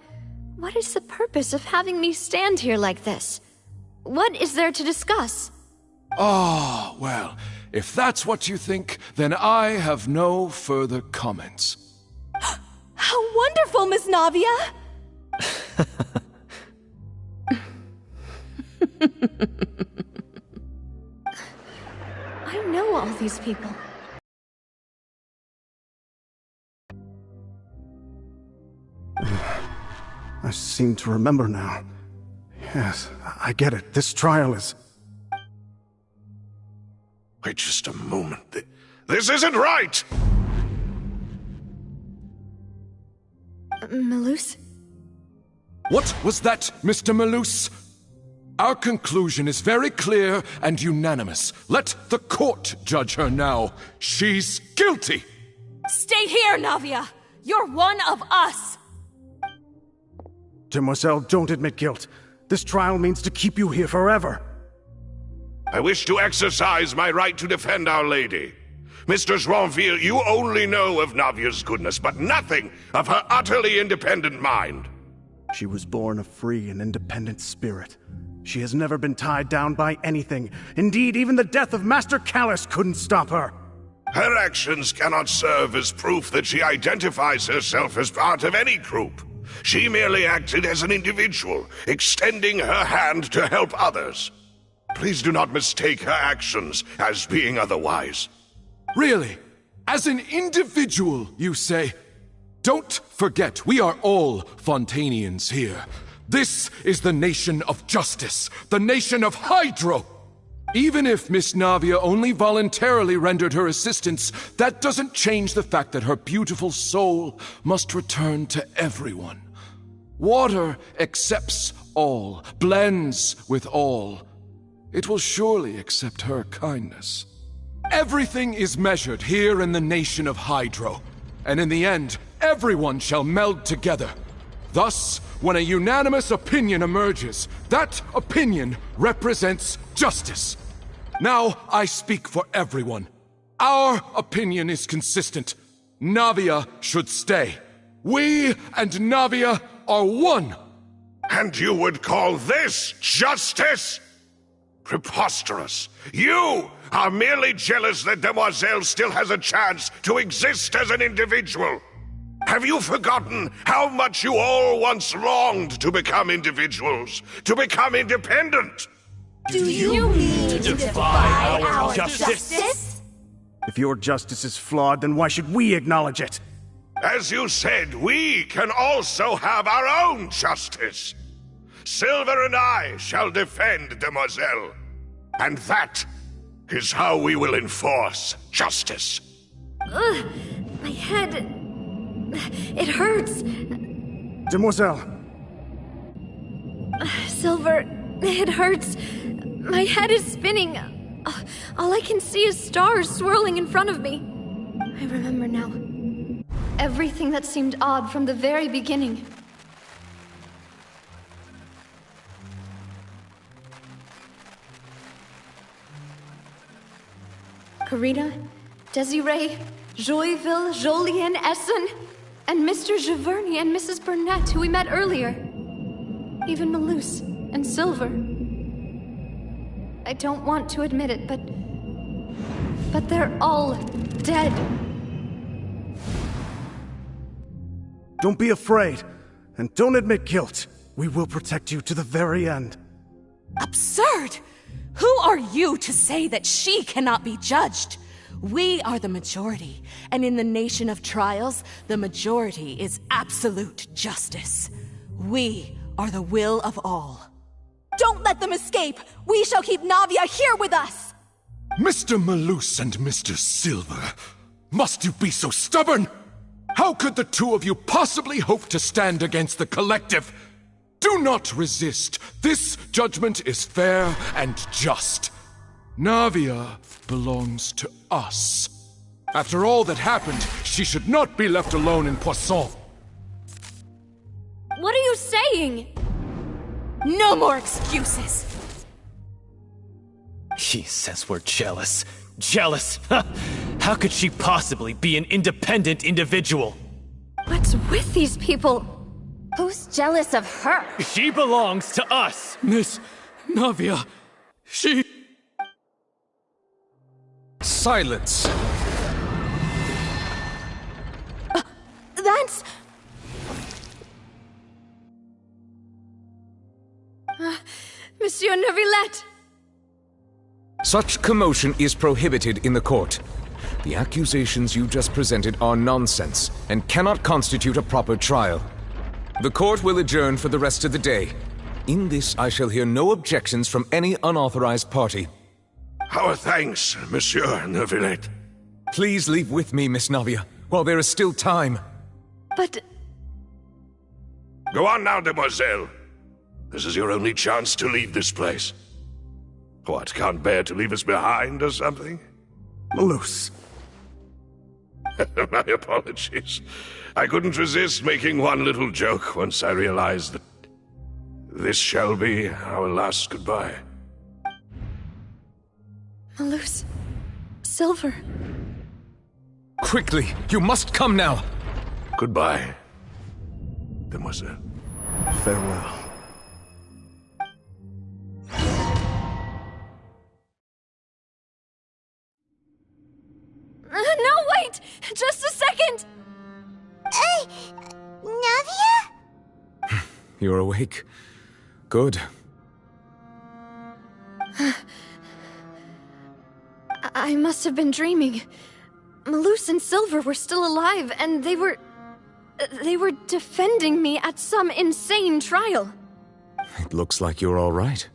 what is the purpose of having me stand here like this? What is there to discuss? Ah, well, if that's what you think, then I have no further comments. How wonderful, Miss Navia! I know all these people. I seem to remember now. Yes, I get it. This trial is... Wait just a moment. This isn't right! Malus? What was that, Mr. Malus? Our conclusion is very clear and unanimous. Let the court judge her now. She's guilty! Stay here, Navia! You're one of us! Demoiselle, don't admit guilt. This trial means to keep you here forever. I wish to exercise my right to defend Our Lady. Mr. Joinville, you only know of Navia's goodness, but nothing of her utterly independent mind. She was born a free and independent spirit. She has never been tied down by anything. Indeed, even the death of Master Callus couldn't stop her. Her actions cannot serve as proof that she identifies herself as part of any group. She merely acted as an individual, extending her hand to help others. Please do not mistake her actions as being otherwise. Really? As an individual, you say? Don't forget, we are all Fontainians here. This is the nation of justice, the nation of Hydro. Even if Miss Navia only voluntarily rendered her assistance, that doesn't change the fact that her beautiful soul must return to everyone. Water accepts all, blends with all. It will surely accept her kindness. Everything is measured here in the nation of Hydro, and in the end, everyone shall meld together. Thus, when a unanimous opinion emerges, that opinion represents justice. Now I speak for everyone. Our opinion is consistent. Navia should stay. We and Navia are one. And you would call this justice? Preposterous. You are merely jealous that Demoiselle still has a chance to exist as an individual. Have you forgotten how much you all once longed to become individuals, to become independent? Do you mean to defy our justice? If your justice is flawed, then why should we acknowledge it? As you said, we can also have our own justice. Silver and I shall defend Demoiselle. And that is how we will enforce justice. Ugh, my head... It hurts. Demoiselle. Silver, it hurts. My head is spinning. All I can see is stars swirling in front of me. I remember now. Everything that seemed odd from the very beginning. Karina, Desiree, Joyville, Jolien, Essen, and Mr. Giverny and Mrs. Burnett, who we met earlier. Even Malus and Silver. I don't want to admit it, but they're all dead. Don't be afraid, and don't admit guilt. We will protect you to the very end. Absurd! Who are you to say that she cannot be judged? We are the majority, and in the nation of trials, the majority is absolute justice. We are the will of all. Don't let them escape! We shall keep Navia here with us! Mr. Malus and Mr. Silver, must you be so stubborn? How could the two of you possibly hope to stand against the collective? Do not resist. This judgment is fair and just. Navia belongs to us. After all that happened, she should not be left alone in Poisson. What are you saying? No more excuses! She says we're jealous. Jealous? How could she possibly be an independent individual? What's with these people? Who's jealous of her? She belongs to us! Miss Navia, she... Silence! That's... Monsieur Neuvillette! Such commotion is prohibited in the court. The accusations you just presented are nonsense and cannot constitute a proper trial. The court will adjourn for the rest of the day. In this, I shall hear no objections from any unauthorized party. Our thanks, Monsieur Neuvillette. Please leave with me, Miss Navia, while there is still time. But... Go on now, Demoiselle. This is your only chance to leave this place. What, can't bear to leave us behind or something? Malus. My apologies. I couldn't resist making one little joke once I realized that this shall be our last goodbye. Malus. Silver. Quickly, you must come now. Goodbye, Demoiselle. Farewell. No, wait! Just a second! Navia? You're awake. Good. I must have been dreaming. Malus and Silver were still alive, and they were defending me at some insane trial. It looks like you're all right.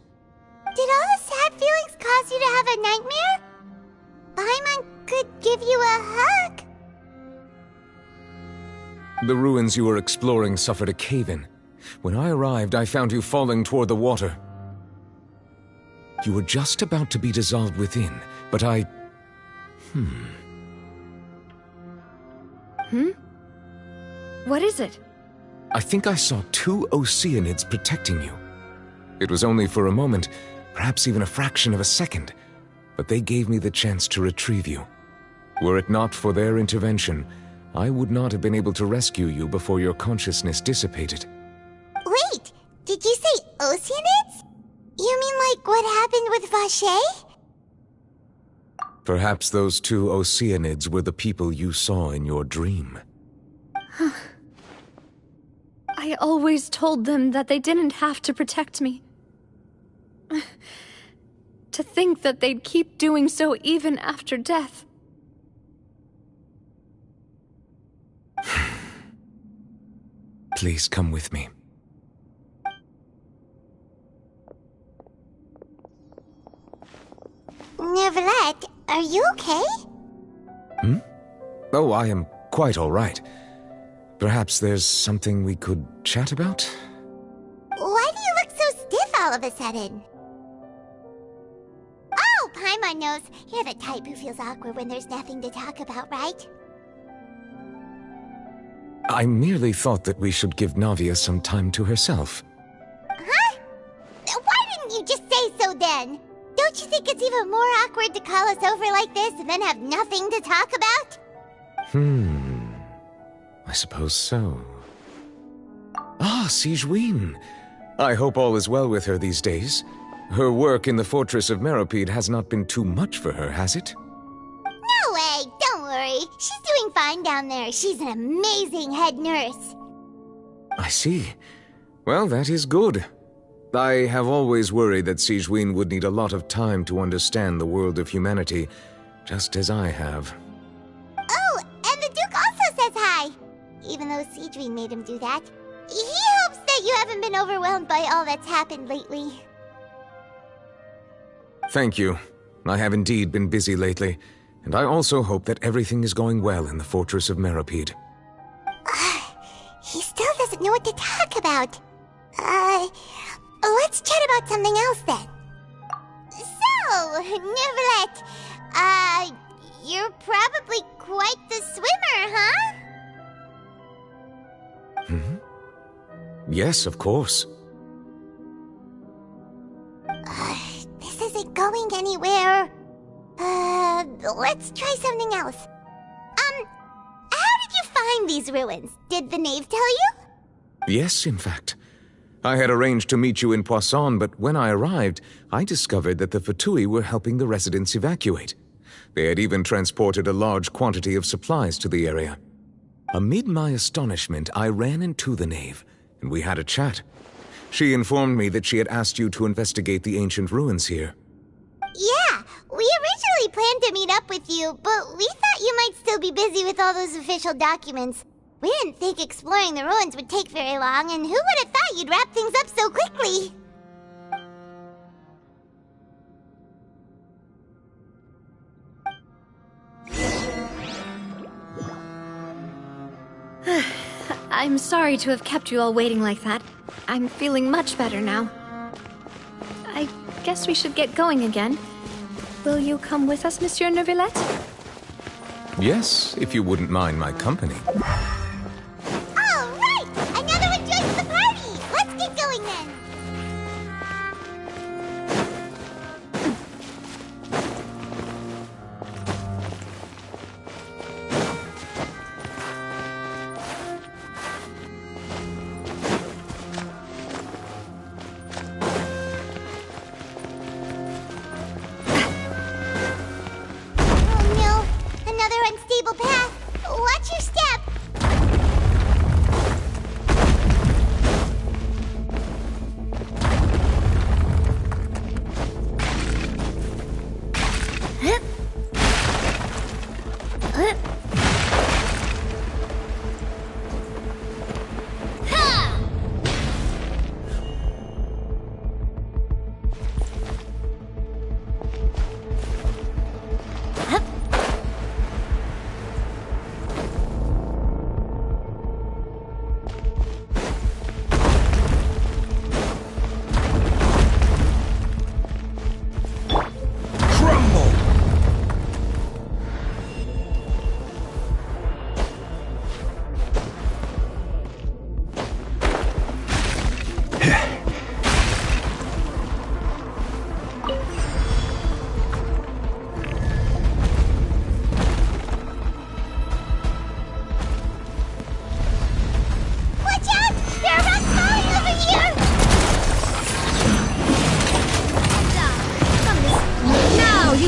Did all the sad feelings cause you to have a nightmare? Paimon could give you a hug. The ruins you were exploring suffered a cave-in. When I arrived, I found you falling toward the water. You were just about to be dissolved within, but I... What is it? I think I saw 2 Oceanids protecting you. It was only for a moment, perhaps even a fraction of a second, but they gave me the chance to retrieve you. Were it not for their intervention, I would not have been able to rescue you before your consciousness dissipated. Wait, did you say Oceanids? You mean like what happened with Vache? Perhaps those 2 Oceanids were the people you saw in your dream. I always told them that they didn't have to protect me. To think that they'd keep doing so even after death. Please come with me. Neverlet, are you okay? Oh, I am quite all right. Perhaps there's something we could chat about? Why do you look so stiff all of a sudden? Oh, Paimon knows. You're the type who feels awkward when there's nothing to talk about, right? I merely thought that we should give Navia some time to herself. Huh? Why didn't you just say so then? Don't you think it's even more awkward to call us over like this and then have nothing to talk about? I suppose so. Ah, Sigewinne. I hope all is well with her these days. Her work in the Fortress of Meropide has not been too much for her, has it? No way, don't worry. She's doing fine down there. She's an amazing head nurse. I see. Well, that is good. I have always worried that Sigewinne would need a lot of time to understand the world of humanity, just as I have. Oh, and the Duke also says hi. Even though Sigewinne made him do that. He hopes that you haven't been overwhelmed by all that's happened lately. Thank you. I have indeed been busy lately, and I also hope that everything is going well in the Fortress of Meropide. He still doesn't know what to talk about. Let's chat about something else then. So, Neverlet, you're probably quite the swimmer, huh? Yes, of course. This isn't going anywhere. Let's try something else. How did you find these ruins? Did the knave tell you? Yes, in fact. I had arranged to meet you in Poisson, but when I arrived, I discovered that the Fatui were helping the residents evacuate. They had even transported a large quantity of supplies to the area. Amid my astonishment, I ran into the knave, and we had a chat. She informed me that she had asked you to investigate the ancient ruins here. Yeah, we originally planned to meet up with you, but we thought you might still be busy with all those official documents. We didn't think exploring the ruins would take very long, and who would have thought you'd wrap things up so quickly? I'm sorry to have kept you all waiting like that. I'm feeling much better now. I guess we should get going again. Will you come with us, Monsieur Neuvillette? Yes, if you wouldn't mind my company. All right! Another one joins the party! Let's get going then! Oh no! Another unstable path! Watch your step!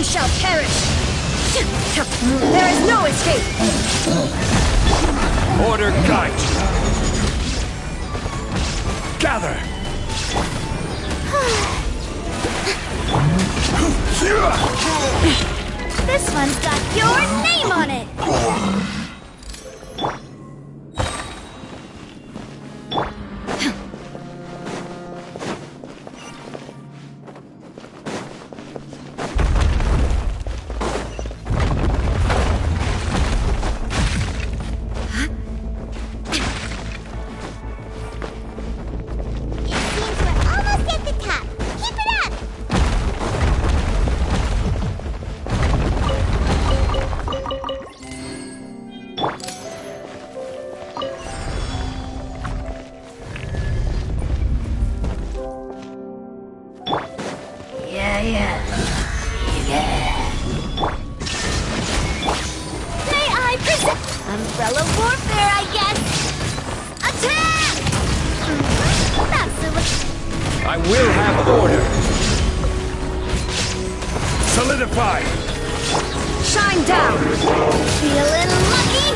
shall perish! There is no escape! Order guide! Gather! This one's got your name on it! Umbrella warfare, I guess! Attack! That's the... I will have order! Solidify! Shine down! Feeling lucky?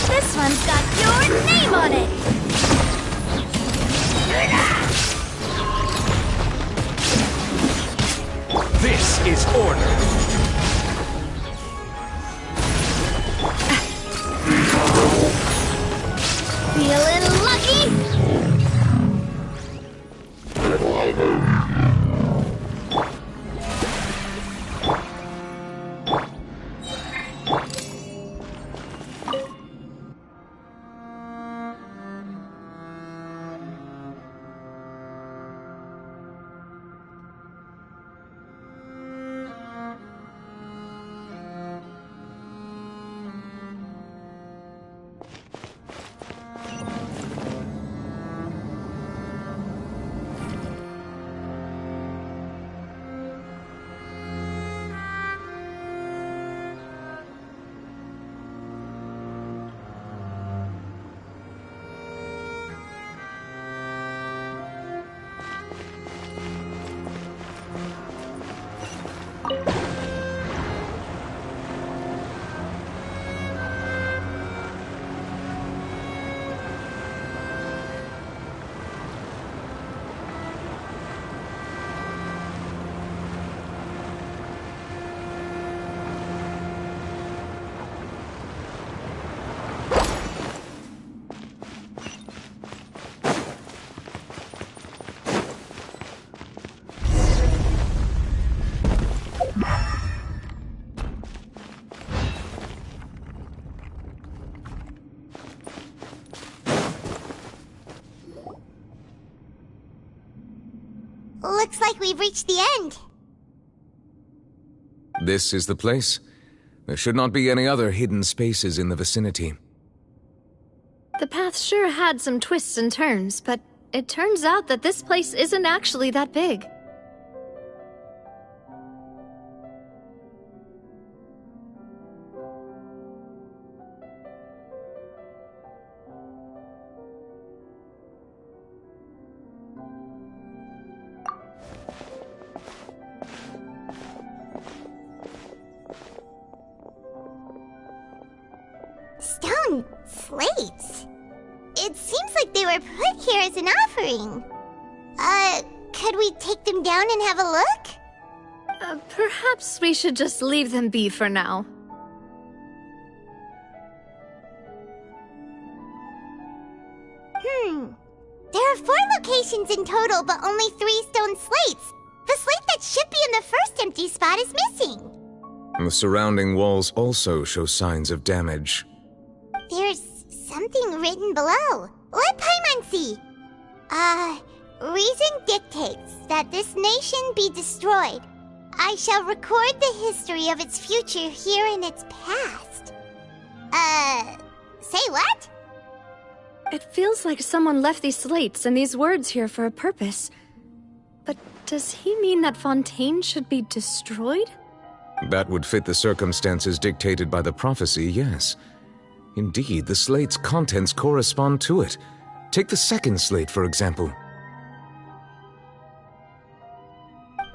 This one's got your name on it! This is order! Feeling lucky? Looks like we've reached the end. This is the place? There should not be any other hidden spaces in the vicinity. The path sure had some twists and turns, but it turns out that this place isn't actually that big. Stone slates? It seems like they were put here as an offering. Could we take them down and have a look? Perhaps we should just leave them be for now. There are 4 locations in total, but only 3 stone slates. The slate that should be in the first empty spot is missing. The surrounding walls also show signs of damage. There's something written below. Let Paimon see. Reason dictates that this nation be destroyed. I shall record the history of its future here in its past. Say what? It feels like someone left these slates and these words here for a purpose. But does he mean that Fontaine should be destroyed? That would fit the circumstances dictated by the prophecy, yes. Indeed, the slate's contents correspond to it. Take the second slate, for example.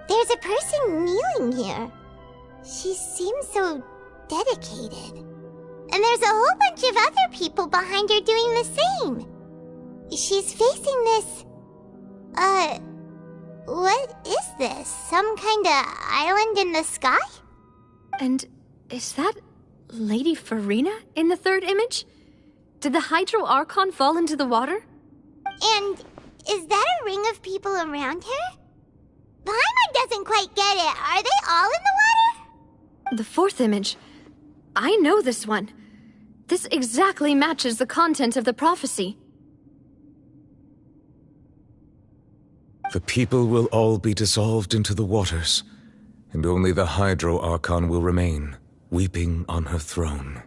There's a person kneeling here. She seems so dedicated. And there's a whole bunch of other people behind her doing the same. She's facing this... what is this? Some kind of island in the sky? And is that Lady Farina in the third image? Did the Hydro Archon fall into the water? And is that a ring of people around her? Paimon doesn't quite get it. Are they all in the water? The fourth image. I know this one. This exactly matches the content of the prophecy. The people will all be dissolved into the waters, and only the Hydro Archon will remain, weeping on her throne.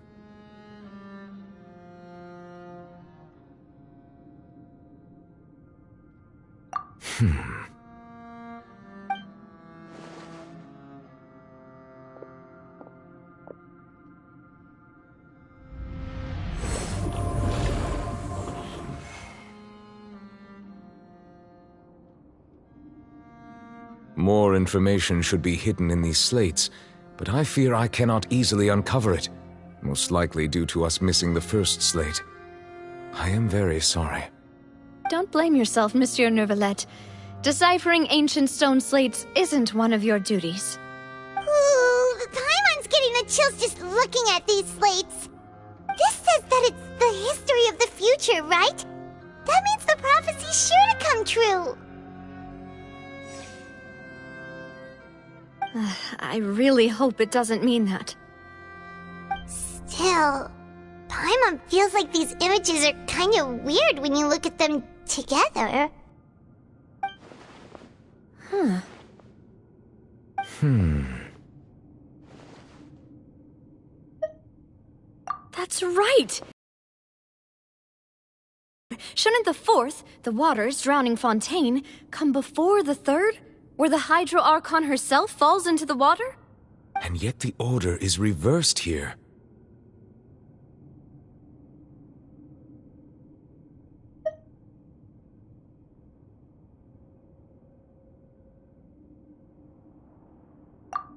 More information should be hidden in these slates, but I fear I cannot easily uncover it, most likely due to us missing the first slate. I am very sorry. Don't blame yourself, Monsieur Neuvillette. Deciphering ancient stone slates isn't one of your duties. Ooh, Paimon's getting the chills just looking at these slates. This says that it's the history of the future, right? That means the prophecy's sure to come true. I really hope it doesn't mean that. Still, Paimon feels like these images are kind of weird when you look at them together. That's right! Shouldn't the fourth, the waters drowning Fontaine, come before the third, where the Hydro Archon herself falls into the water? And yet the order is reversed here.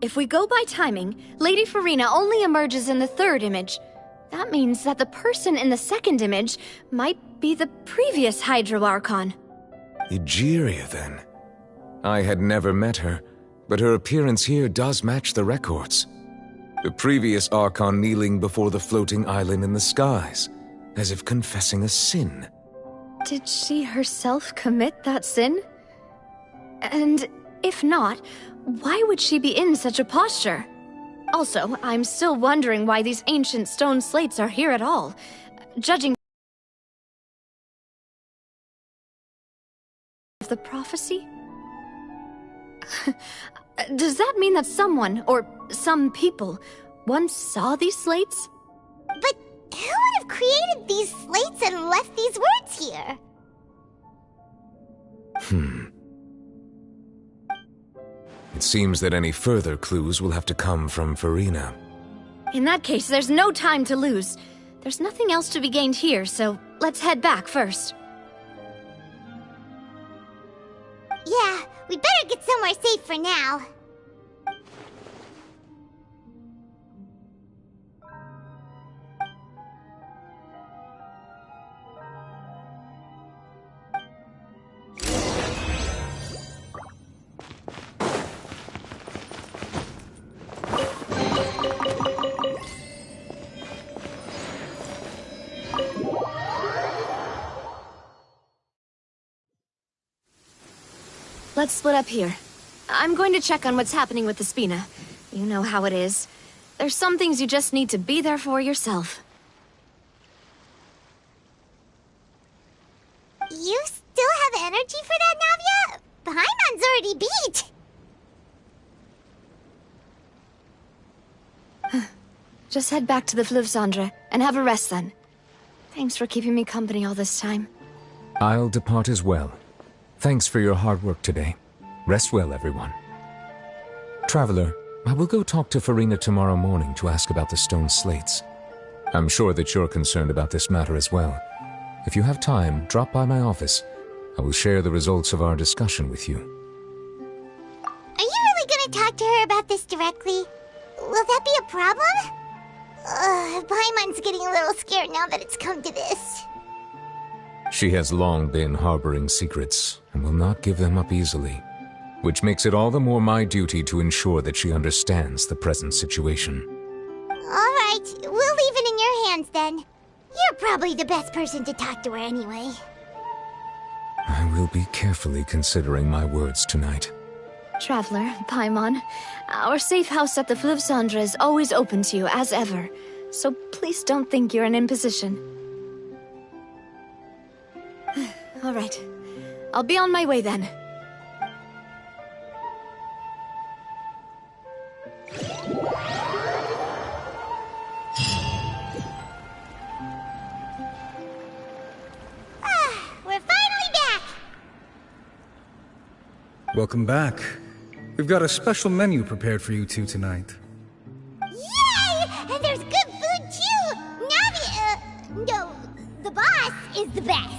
If we go by timing, Lady Farina only emerges in the third image. That means that the person in the second image might be the previous Hydro Archon. Egeria, then. I had never met her, but her appearance here does match the records. The previous Archon kneeling before the floating island in the skies, as if confessing a sin. Did she herself commit that sin? And if not, why would she be in such a posture? Also, I'm still wondering why these ancient stone slates are here at all. Judging the prophecy? Does that mean that someone, or some people, once saw these slates? But who would have created these slates and left these words here? It seems that any further clues will have to come from Farina. In that case, there's no time to lose. There's nothing else to be gained here, so let's head back first. Yeah, we better get somewhere safe for now. Let's split up here. I'm going to check on what's happening with the Spina. You know how it is. There's some things you just need to be there for yourself. You still have energy for that, Navia? Paimon's already beat. Just head back to the Fleuve Cendre and have a rest then. Thanks for keeping me company all this time. I'll depart as well. Thanks for your hard work today. Rest well, everyone. Traveler, I will go talk to Farina tomorrow morning to ask about the stone slates. I'm sure that you're concerned about this matter as well. If you have time, drop by my office. I will share the results of our discussion with you. Are you really gonna talk to her about this directly? Will that be a problem? Paimon's getting a little scared now that it's come to this. She has long been harboring secrets and will not give them up easily, which makes it all the more my duty to ensure that she understands the present situation. Alright, we'll leave it in your hands then. You're probably the best person to talk to her anyway. I will be carefully considering my words tonight. Traveler, Paimon, our safe house at the Flivsandra is always open to you, as ever. So please don't think you're an imposition. All right. I'll be on my way then. We're finally back! Welcome back. We've got a special menu prepared for you two tonight. Yay! And there's good food too! Navi, no, the boss is the best.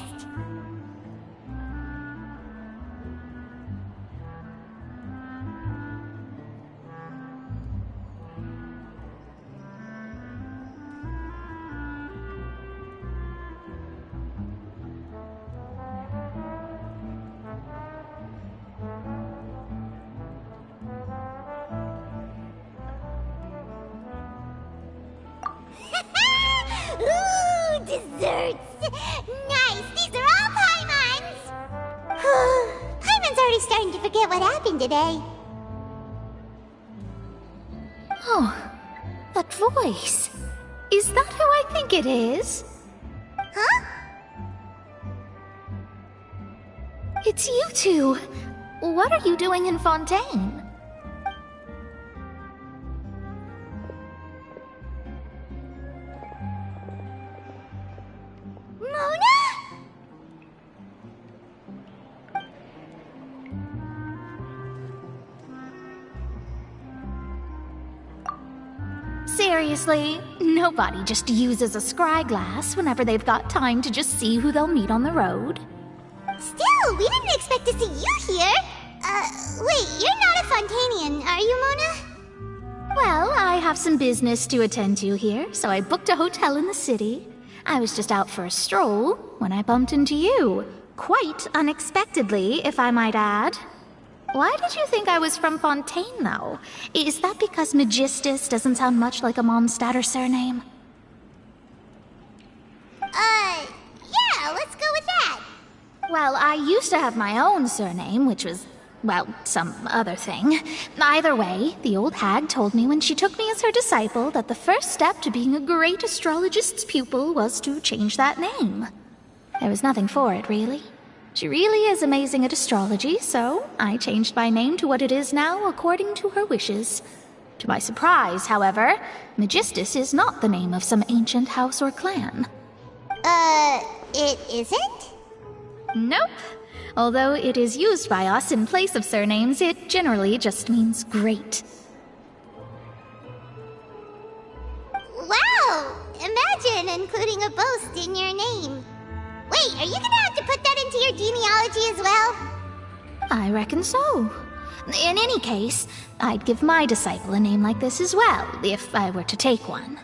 Ooh, desserts! Nice! These are all Paimon's! Paimon's already starting to forget what happened today. Oh, that voice. Is that who I think it is? Huh? It's you two. What are you doing in Fontaine? Seriously, nobody just uses a scry glass whenever they've got time to just see who they'll meet on the road. Still, we didn't expect to see you here. Wait, you're not a Fontainian, are you, Mona? Well, I have some business to attend to here, so I booked a hotel in the city. I was just out for a stroll when I bumped into you. Quite unexpectedly, if I might add. Why did you think I was from Fontaine, though? Is that because Magistus doesn't sound much like a Mondstatter surname? Yeah, let's go with that. Well, I used to have my own surname, which was, well, some other thing. Either way, the old hag told me when she took me as her disciple that the first step to being a great astrologist's pupil was to change that name. There was nothing for it, really. She really is amazing at astrology, so I changed my name to what it is now according to her wishes. To my surprise, however, Magistus is not the name of some ancient house or clan. It isn't? Nope. Although it is used by us in place of surnames, it generally just means great. Wow! Imagine including a boast in your name. Wait, are you gonna have to put that into your genealogy as well? I reckon so. In any case, I'd give my disciple a name like this as well, if I were to take one.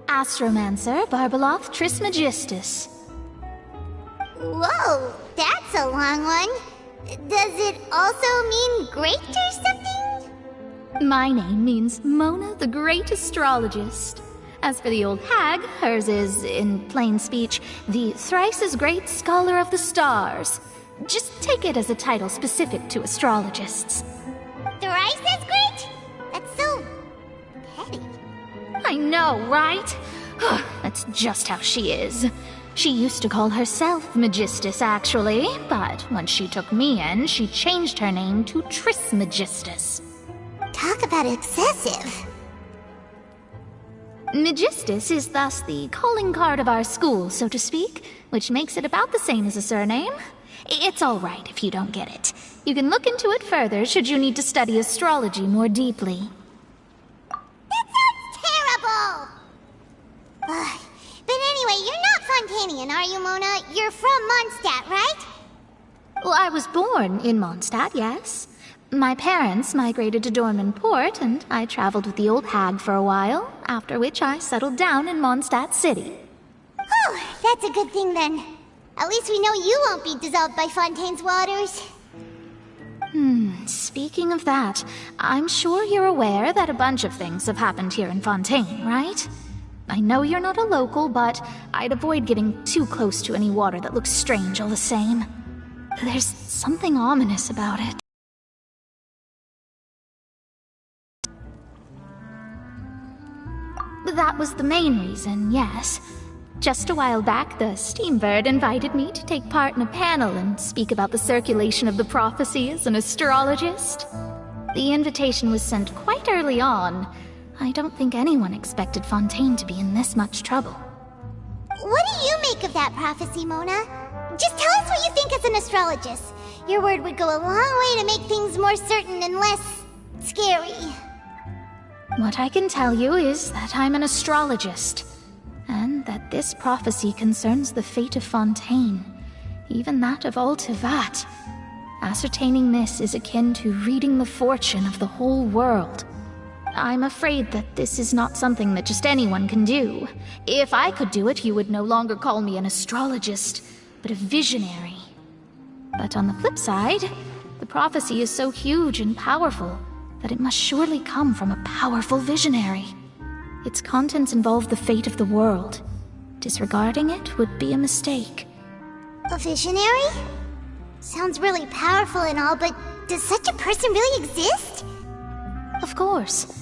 Astromancer Barbeloth Trismegistus. Whoa, that's a long one. Does it also mean great or something? My name means Mona the Great Astrologist. As for the old hag, hers is, in plain speech, the thrice-as-great Scholar of the Stars. Just take it as a title specific to astrologists. Thrice as great? That's so petty. I know, right? That's just how she is. She used to call herself Magistus, actually, but when she took me in, she changed her name to Trismegistus. Talk about excessive. Magistus is thus the calling card of our school, so to speak, which makes it about the same as a surname. It's all right if you don't get it. You can look into it further should you need to study astrology more deeply. That sounds terrible! But anyway, you're not Fontanian, are you, Mona? You're from Mondstadt, right? Well, I was born in Mondstadt, yes. My parents migrated to Dorman Port, and I traveled with the old hag for a while, after which I settled down in Mondstadt City. Oh, that's a good thing then. At least we know you won't be dissolved by Fontaine's waters. Speaking of that, I'm sure you're aware that a bunch of things have happened here in Fontaine, right? I know you're not a local, but I'd avoid getting too close to any water that looks strange all the same. There's something ominous about it. That was the main reason, yes. Just a while back, the Steambird invited me to take part in a panel and speak about the circulation of the prophecy as an astrologist. The invitation was sent quite early on. I don't think anyone expected Fontaine to be in this much trouble. What do you make of that prophecy, Mona? Just tell us what you think as an astrologist. Your word would go a long way to make things more certain and less scary. What I can tell you is that I'm an astrologist, and that this prophecy concerns the fate of Fontaine, even that of all Tevat. Ascertaining this is akin to reading the fortune of the whole world. I'm afraid that this is not something that just anyone can do. If I could do it, you would no longer call me an astrologist, but a visionary. But on the flip side, the prophecy is so huge and powerful that it must surely come from a powerful visionary. Its contents involve the fate of the world. Disregarding it would be a mistake. A visionary? Sounds really powerful and all, but does such a person really exist? Of course.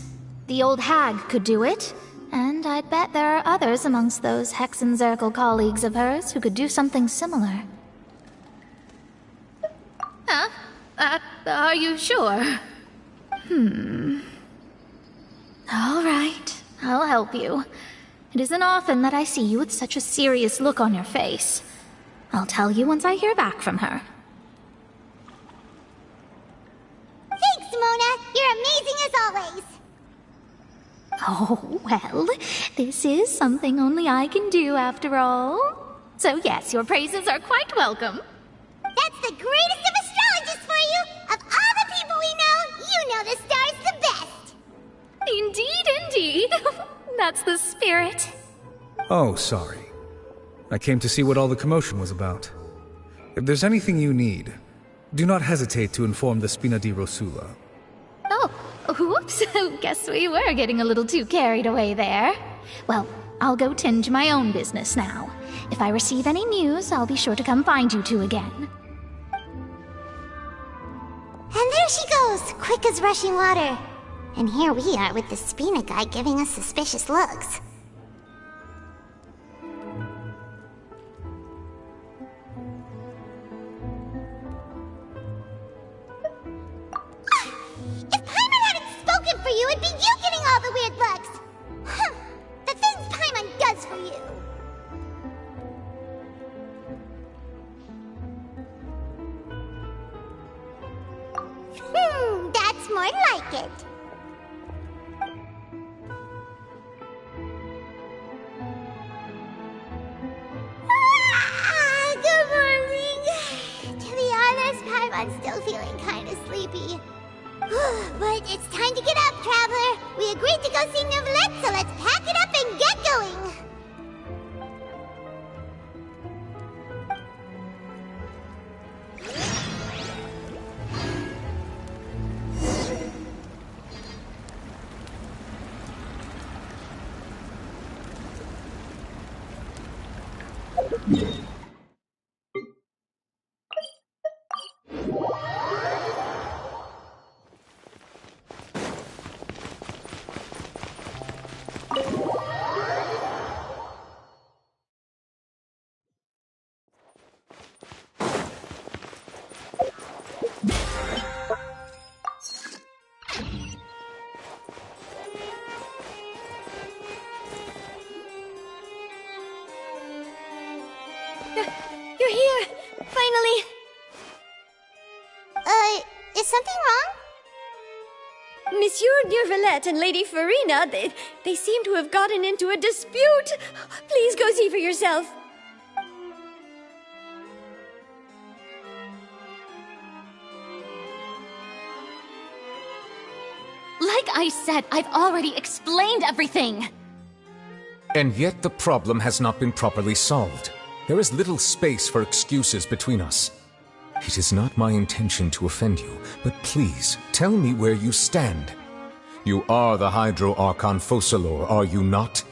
The old hag could do it, and I'd bet there are others amongst those Hexenzirkel colleagues of hers who could do something similar. Huh? Are you sure? All right, I'll help you. It isn't often that I see you with such a serious look on your face. I'll tell you once I hear back from her. Thanks, Mona! You're amazing as always! Oh, well, this is something only I can do after all. So yes, your praises are quite welcome. That's the greatest of astrologists for you! Of all the people we know, you know the star's the best! Indeed, indeed. That's the spirit. Oh, sorry. I came to see what all the commotion was about. If there's anything you need, do not hesitate to inform the Spina di Rosula. Oh, whoops. Guess we were getting a little too carried away there. Well, I'll go tend to my own business now. If I receive any news, I'll be sure to come find you two again. And there she goes, quick as rushing water. And here we are with the Spina guy giving us suspicious looks. If Paimon hadn't spoken for you, it'd be you getting all the weird looks! Huh, the things Paimon does for you! That's more like it. Good morning. To be honest, Paimon's still feeling kind of sleepy. But it's time to get up, Traveler. We agreed to go see Neuvillette, so let's pack it up and get going. You're here! Finally! Is something wrong? Monsieur Neuvillette and Lady Farina, they seem to have gotten into a dispute. Please go see for yourself. I said, I've already explained everything. And yet the problem has not been properly solved. There is little space for excuses between us. It is not my intention to offend you, but please, tell me where you stand. You are the Hydro Archon Focalor, are you not?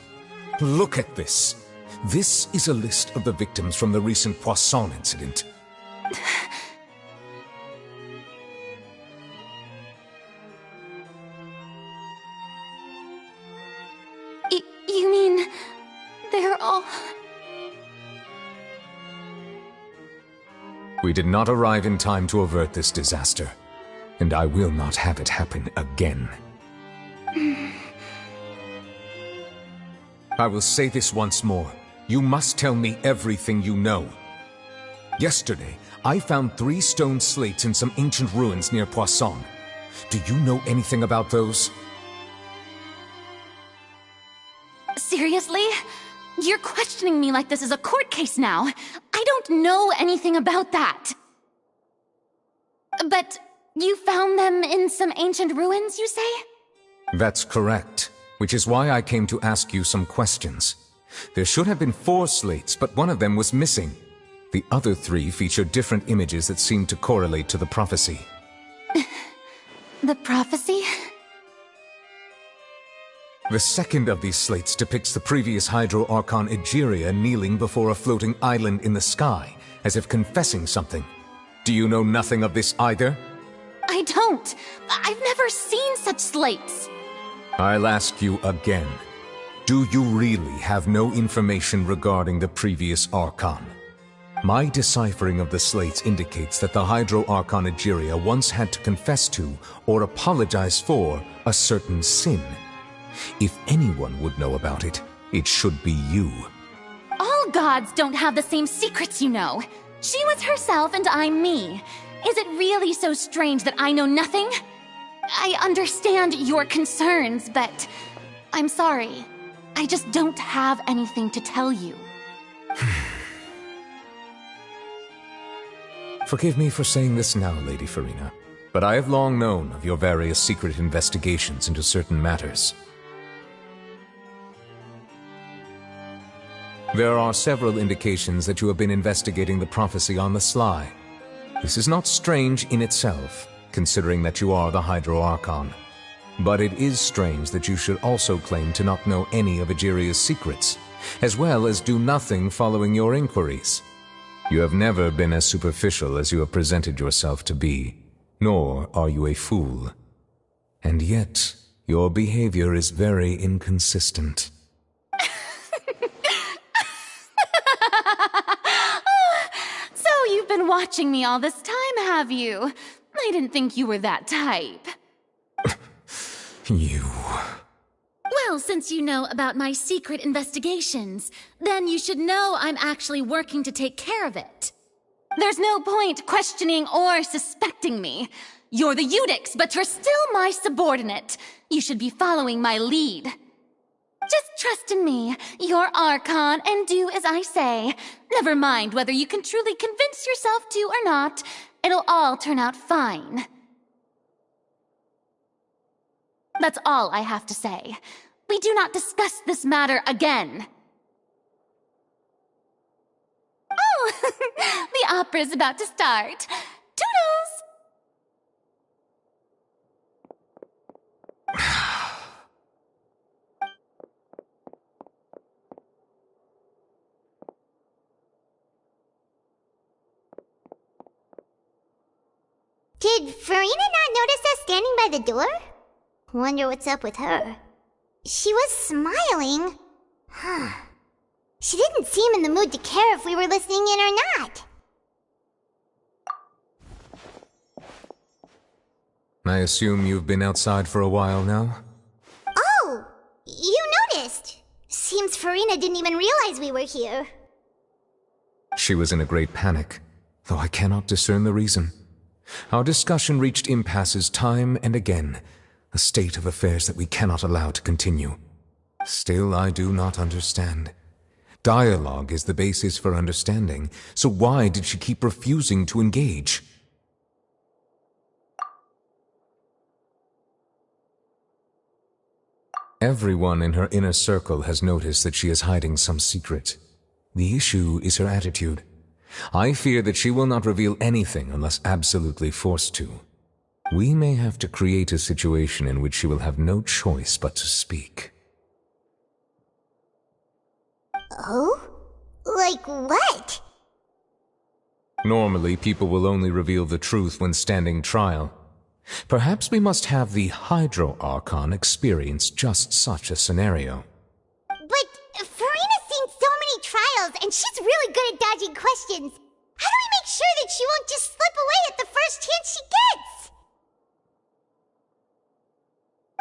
Look at this. This is a list of the victims from the recent Poisson incident. You mean... they're all... We did not arrive in time to avert this disaster, and I will not have it happen again. I will say this once more. You must tell me everything you know. Yesterday, I found 3 stone slates in some ancient ruins near Poisson. Do you know anything about those? Seriously? You're questioning me like this is a court case now. I don't know anything about that. But you found them in some ancient ruins, you say? That's correct, which is why I came to ask you some questions. There should have been 4 slates, but one of them was missing. The other 3 featured different images that seemed to correlate to the prophecy. The prophecy? The second of these slates depicts the previous Hydro Archon Egeria kneeling before a floating island in the sky, as if confessing something. Do you know nothing of this either? I don't. I've never seen such slates. I'll ask you again. Do you really have no information regarding the previous Archon? My deciphering of the slates indicates that the Hydro Archon Egeria once had to confess to, or apologize for, a certain sin. If anyone would know about it, it should be you. All gods don't have the same secrets, you know. She was herself and I'm me. Is it really so strange that I know nothing? I understand your concerns, but I'm sorry. I just don't have anything to tell you. Forgive me for saying this now, Lady Farina, but I have long known of your various secret investigations into certain matters. There are several indications that you have been investigating the prophecy on the sly. This is not strange in itself, considering that you are the Hydro Archon. But it is strange that you should also claim to not know any of Egeria's secrets, as well as do nothing following your inquiries. You have never been as superficial as you have presented yourself to be, nor are you a fool. And yet, your behavior is very inconsistent. So you've been watching me all this time, have you? I didn't think you were that type. You... Well, since you know about my secret investigations, then you should know I'm actually working to take care of it. There's no point questioning or suspecting me. You're the Eudix, but you're still my subordinate. You should be following my lead. Just trust in me, you're Archon, and do as I say. Never mind whether you can truly convince yourself to or not. It'll all turn out fine. That's all I have to say. We do not discuss this matter again. Oh, the opera's about to start. Toodles! Did Farina not notice us standing by the door? Wonder what's up with her. She was smiling. Huh. She didn't seem in the mood to care if we were listening in or not. I assume you've been outside for a while now? Oh! You noticed! Seems Farina didn't even realize we were here. She was in a great panic, though I cannot discern the reason. Our discussion reached impasses time and again, a state of affairs that we cannot allow to continue. Still, I do not understand. Dialogue is the basis for understanding, so why did she keep refusing to engage? Everyone in her inner circle has noticed that she is hiding some secret. The issue is her attitude. I fear that she will not reveal anything unless absolutely forced to. We may have to create a situation in which she will have no choice but to speak. Oh? Like what? Normally, people will only reveal the truth when standing trial. Perhaps we must have the Hydro Archon experience just such a scenario. But Farina's seen so many trials, and she's really good at dodging questions. How do we make sure that she won't just slip away at the first chance she gets?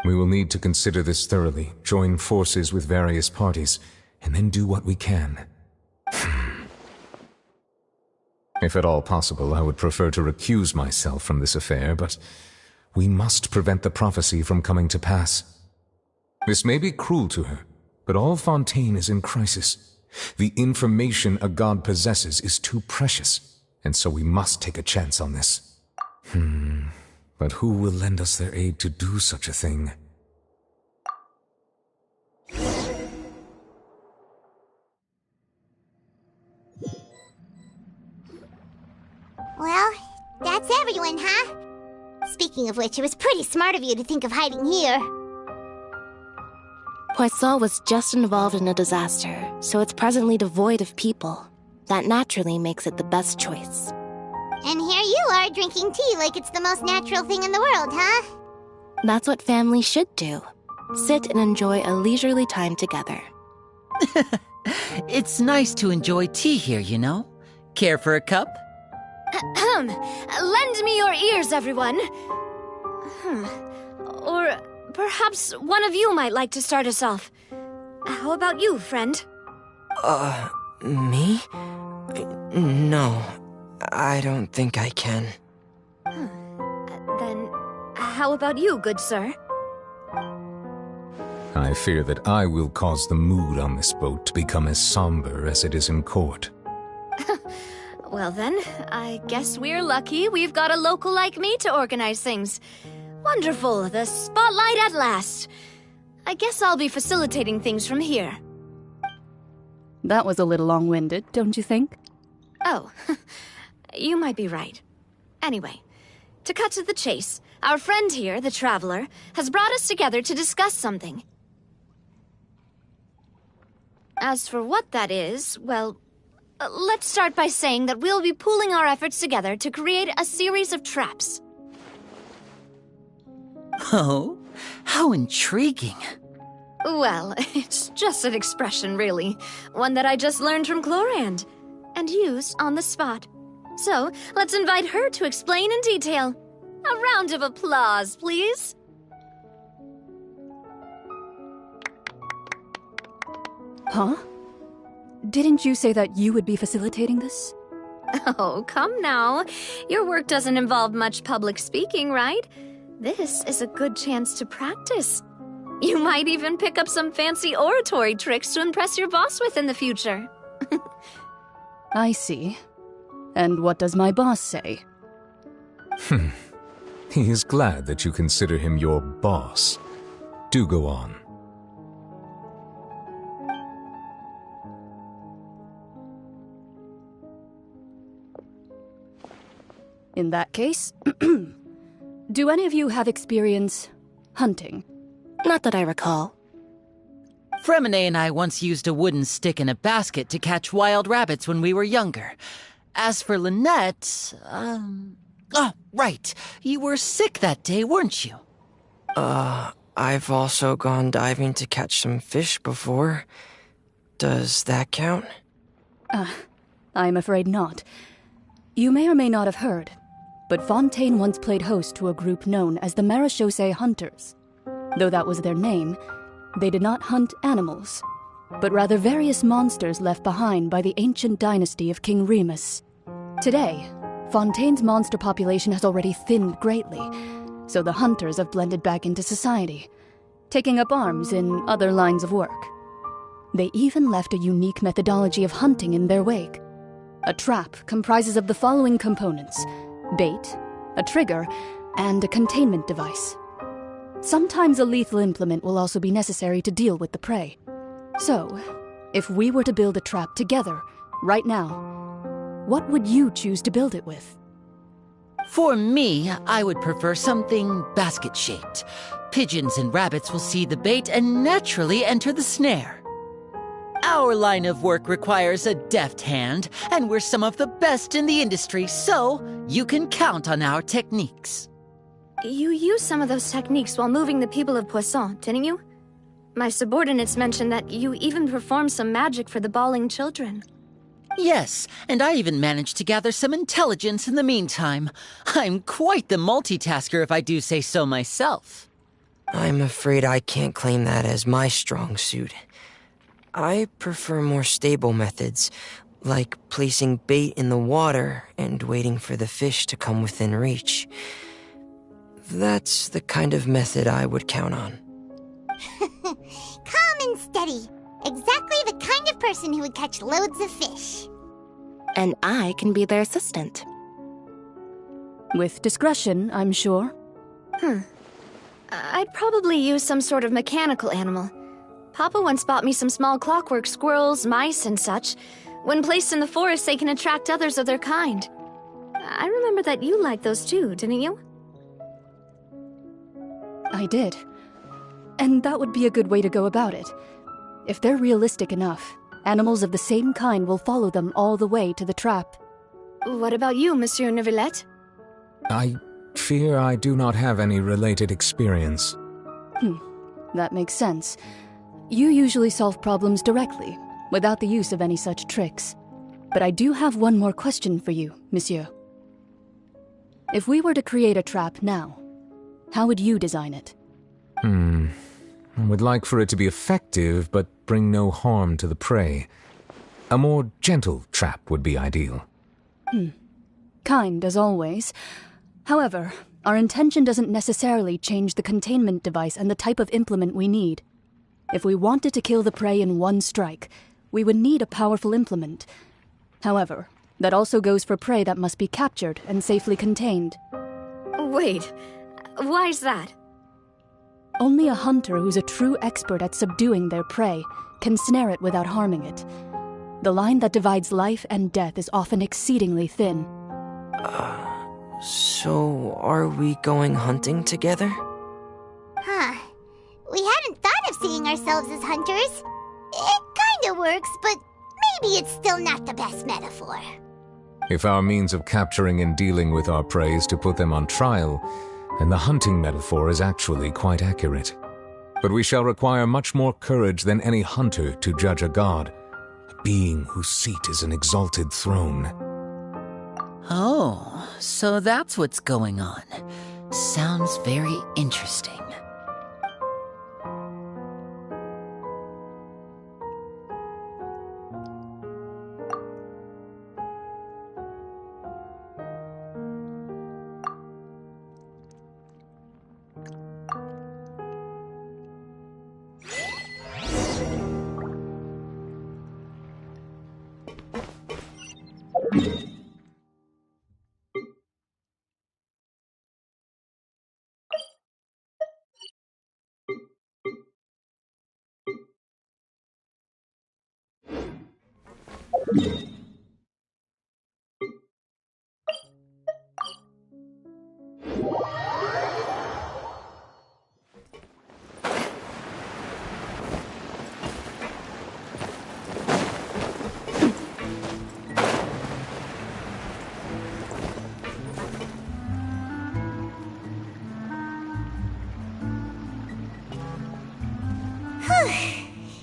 We will need to consider this thoroughly, join forces with various parties, and then do what we can. If at all possible, I would prefer to recuse myself from this affair, but we must prevent the prophecy from coming to pass. This may be cruel to her, but all Fontaine is in crisis. The information a god possesses is too precious, and so we must take a chance on this. But who will lend us their aid to do such a thing? Well, that's everyone, huh? Speaking of which, it was pretty smart of you to think of hiding here. Poisson was just involved in a disaster, so it's presently devoid of people. That naturally makes it the best choice. And here you are drinking tea like it's the most natural thing in the world, huh? That's what family should do. Sit and enjoy a leisurely time together. It's nice to enjoy tea here, you know? Care for a cup? Lend me your ears, everyone. Or perhaps one of you might like to start us off. How about you, friend? Me? No, I don't think I can. Then, how about you, good sir? I fear that I will cause the mood on this boat to become as somber as it is in court. Well then, I guess we're lucky we've got a local like me to organize things. Wonderful, the spotlight at last. I guess I'll be facilitating things from here. That was a little long-winded, don't you think? Oh, you might be right. Anyway, to cut to the chase, our friend here, the Traveler, has brought us together to discuss something. As for what that is, well, let's start by saying that we'll be pooling our efforts together to create a series of traps. Oh, how intriguing. Well, it's just an expression, really. One that I just learned from Chlorand, and used on the spot. So, let's invite her to explain in detail. A round of applause, please. Huh? Didn't you say that you would be facilitating this? Oh, come now. Your work doesn't involve much public speaking, right? This is a good chance to practice. You might even pick up some fancy oratory tricks to impress your boss with in the future. I see. And what does my boss say? He is glad that you consider him your boss. Do go on. In that case, do any of you have experience hunting? Not that I recall. Fremine and I once used a wooden stick in a basket to catch wild rabbits when we were younger. As for Lynette, oh, right. You were sick that day, weren't you? I've also gone diving to catch some fish before. Does that count? I'm afraid not. You may or may not have heard, but Fontaine once played host to a group known as the Marechaussee Hunters. Though that was their name, they did not hunt animals, but rather various monsters left behind by the ancient dynasty of King Remus. Today, Fontaine's monster population has already thinned greatly, so the hunters have blended back into society, taking up arms in other lines of work. They even left a unique methodology of hunting in their wake. A trap comprises of the following components: bait, a trigger, and a containment device. sometimes a lethal implement will also be necessary to deal with the prey. So, if we were to build a trap together, right now, what would you choose to build it with? For me, I would prefer something basket-shaped. Pigeons and rabbits will see the bait and naturally enter the snare. Our line of work requires a deft hand, and we're some of the best in the industry, so you can count on our techniques. You used some of those techniques while moving the people of Poisson, didn't you? My subordinates mentioned that you even performed some magic for the bawling children. Yes, and I even managed to gather some intelligence in the meantime. I'm quite the multitasker if I do say so myself. I'm afraid I can't claim that as my strong suit. I prefer more stable methods, like placing bait in the water and waiting for the fish to come within reach. That's the kind of method I would count on. Calm and steady. Exactly the kind of person who would catch loads of fish. And I can be their assistant. With discretion, I'm sure. I'd probably use some sort of mechanical animal. Papa once bought me some small clockwork squirrels, mice, and such. When placed in the forest, they can attract others of their kind. I remember that you liked those too, didn't you? I did. And that would be a good way to go about it. If they're realistic enough, animals of the same kind will follow them all the way to the trap. What about you, Monsieur Neuvillette? I fear I do not have any related experience. That makes sense. You usually solve problems directly, without the use of any such tricks. But I do have one more question for you, Monsieur. If we were to create a trap now, how would you design it? I would like for it to be effective, but bring no harm to the prey. A more gentle trap would be ideal. Kind, as always. However, our intention doesn't necessarily change the containment device and the type of implement we need. If we wanted to kill the prey in one strike, we would need a powerful implement. However, that also goes for prey that must be captured and safely contained. Wait, why's that? Only a hunter who's a true expert at subduing their prey can snare it without harming it. The line that divides life and death is often exceedingly thin. So are we going hunting together? We hadn't thought of seeing ourselves as hunters. It kinda works, but maybe it's still not the best metaphor. If our means of capturing and dealing with our prey is to put them on trial, then the hunting metaphor is actually quite accurate. But we shall require much more courage than any hunter to judge a god, a being whose seat is an exalted throne. Oh, so that's what's going on. Sounds very interesting.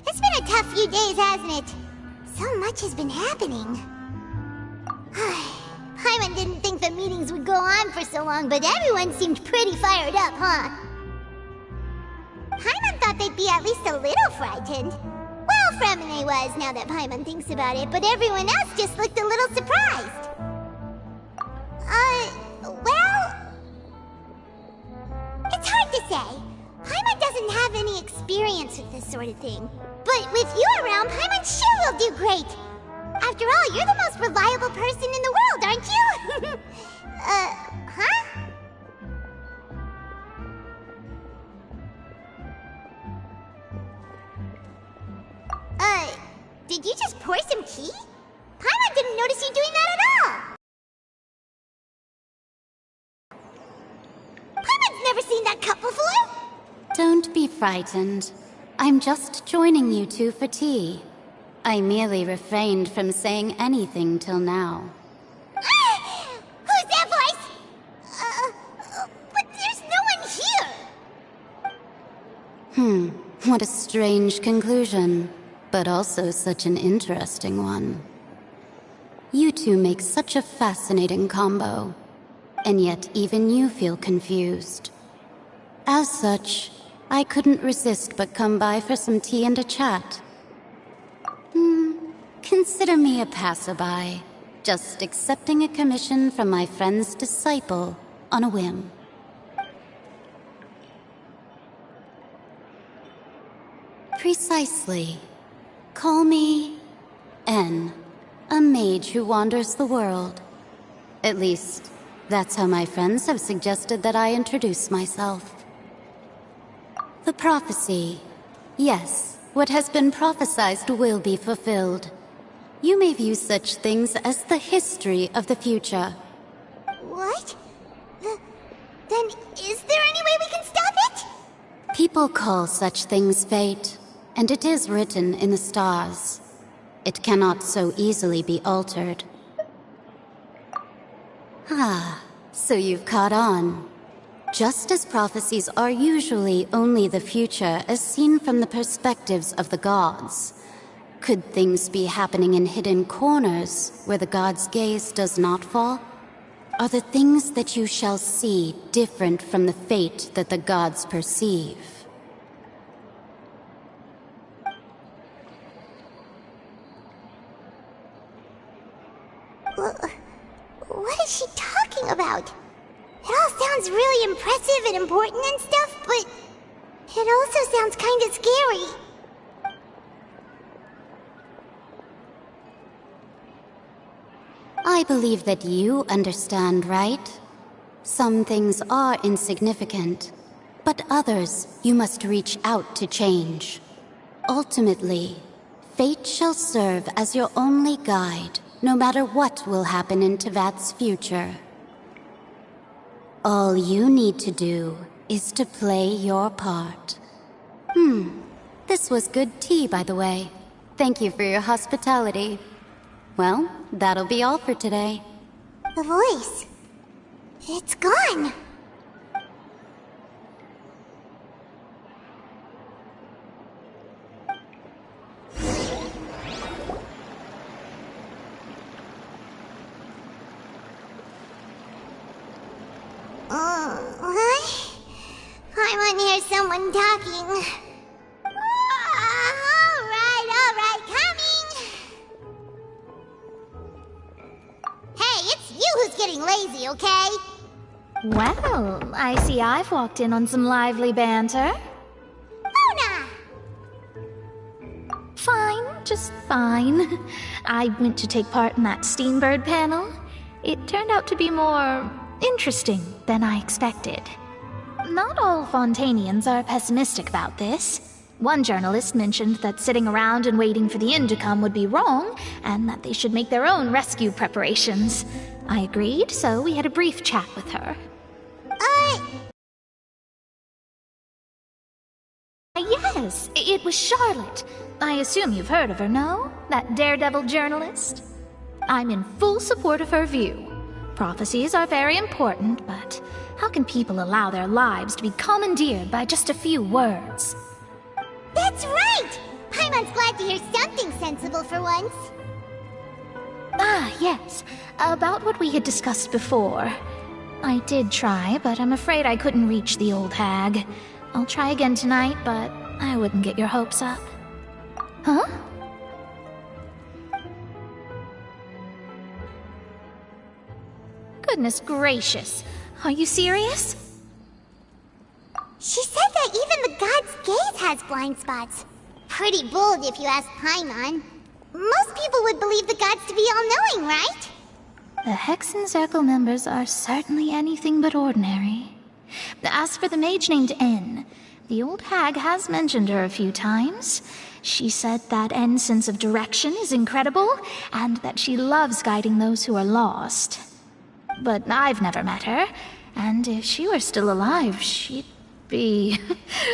It's been a tough few days, hasn't it? So much has been happening. Paimon didn't think the meetings would go on for so long, but everyone seemed pretty fired up, huh? Paimon thought they'd be at least a little frightened. Well, Fremine was, now that Paimon thinks about it, but everyone else just looked a little surprised. Well... It's hard to say. Paimon doesn't have any experience with this sort of thing. But with you around, Paimon sure will do great. After all, you're the most reliable person in the world, aren't you? Huh? did you just pour some tea? Paimon didn't notice you doing that at all! Paimon's never seen that cup before! Don't be frightened. I'm just joining you two for tea. I merely refrained from saying anything till now. Who's that voice? But there's no one here! What a strange conclusion, but also such an interesting one. You two make such a fascinating combo, and yet even you feel confused. As such, I couldn't resist but come by for some tea and a chat. Consider me a passerby, just accepting a commission from my friend's disciple on a whim. Precisely. Call me N, a mage who wanders the world. At least, that's how my friends have suggested that I introduce myself. The prophecy. Yes, what has been prophesized will be fulfilled. You may view such things as the history of the future. What? Then is there any way we can stop it? People call such things fate, and it is written in the stars. It cannot so easily be altered. So you've caught on. Just as prophecies are usually only the future as seen from the perspectives of the gods, could things be happening in hidden corners where the gods' gaze does not fall? Are the things that you shall see different from the fate that the gods perceive? What is she talking about? It all sounds really impressive and important and stuff, but it also sounds kind of scary. I believe that you understand, right? Some things are insignificant, but others you must reach out to change. Ultimately, fate shall serve as your only guide, no matter what will happen in Tevat's future. All you need to do is to play your part. This was good tea, by the way. Thank you for your hospitality. Well, that'll be all for today. The voice. It's gone. I want to hear someone talking. All right, coming! Hey, it's you who's getting lazy, okay? Well, I see I've walked in on some lively banter. Mona! Fine, just fine. I went to take part in that Steambird panel. It turned out to be more interesting than I expected. Not all Fontainians are pessimistic about this. One journalist mentioned that sitting around and waiting for the end to come would be wrong, and that they should make their own rescue preparations. I agreed, so we had a brief chat with her. Yes, it was Charlotte. I assume you've heard of her, no? That daredevil journalist? I'm in full support of her view. Prophecies are very important, but how can people allow their lives to be commandeered by just a few words? That's right! Paimon's glad to hear something sensible for once. Yes. About what we had discussed before. I did try, but I'm afraid I couldn't reach the old hag. I'll try again tonight, but I wouldn't get your hopes up. Huh? Goodness gracious. Are you serious? She said that even the god's gaze has blind spots. Pretty bold if you ask Paimon. Most people would believe the gods to be all-knowing, right? The Hexen Circle members are certainly anything but ordinary. As for the mage named N, The old hag has mentioned her a few times. She said that N's sense of direction is incredible, and that she loves guiding those who are lost. But I've never met her, and if she were still alive, she'd be...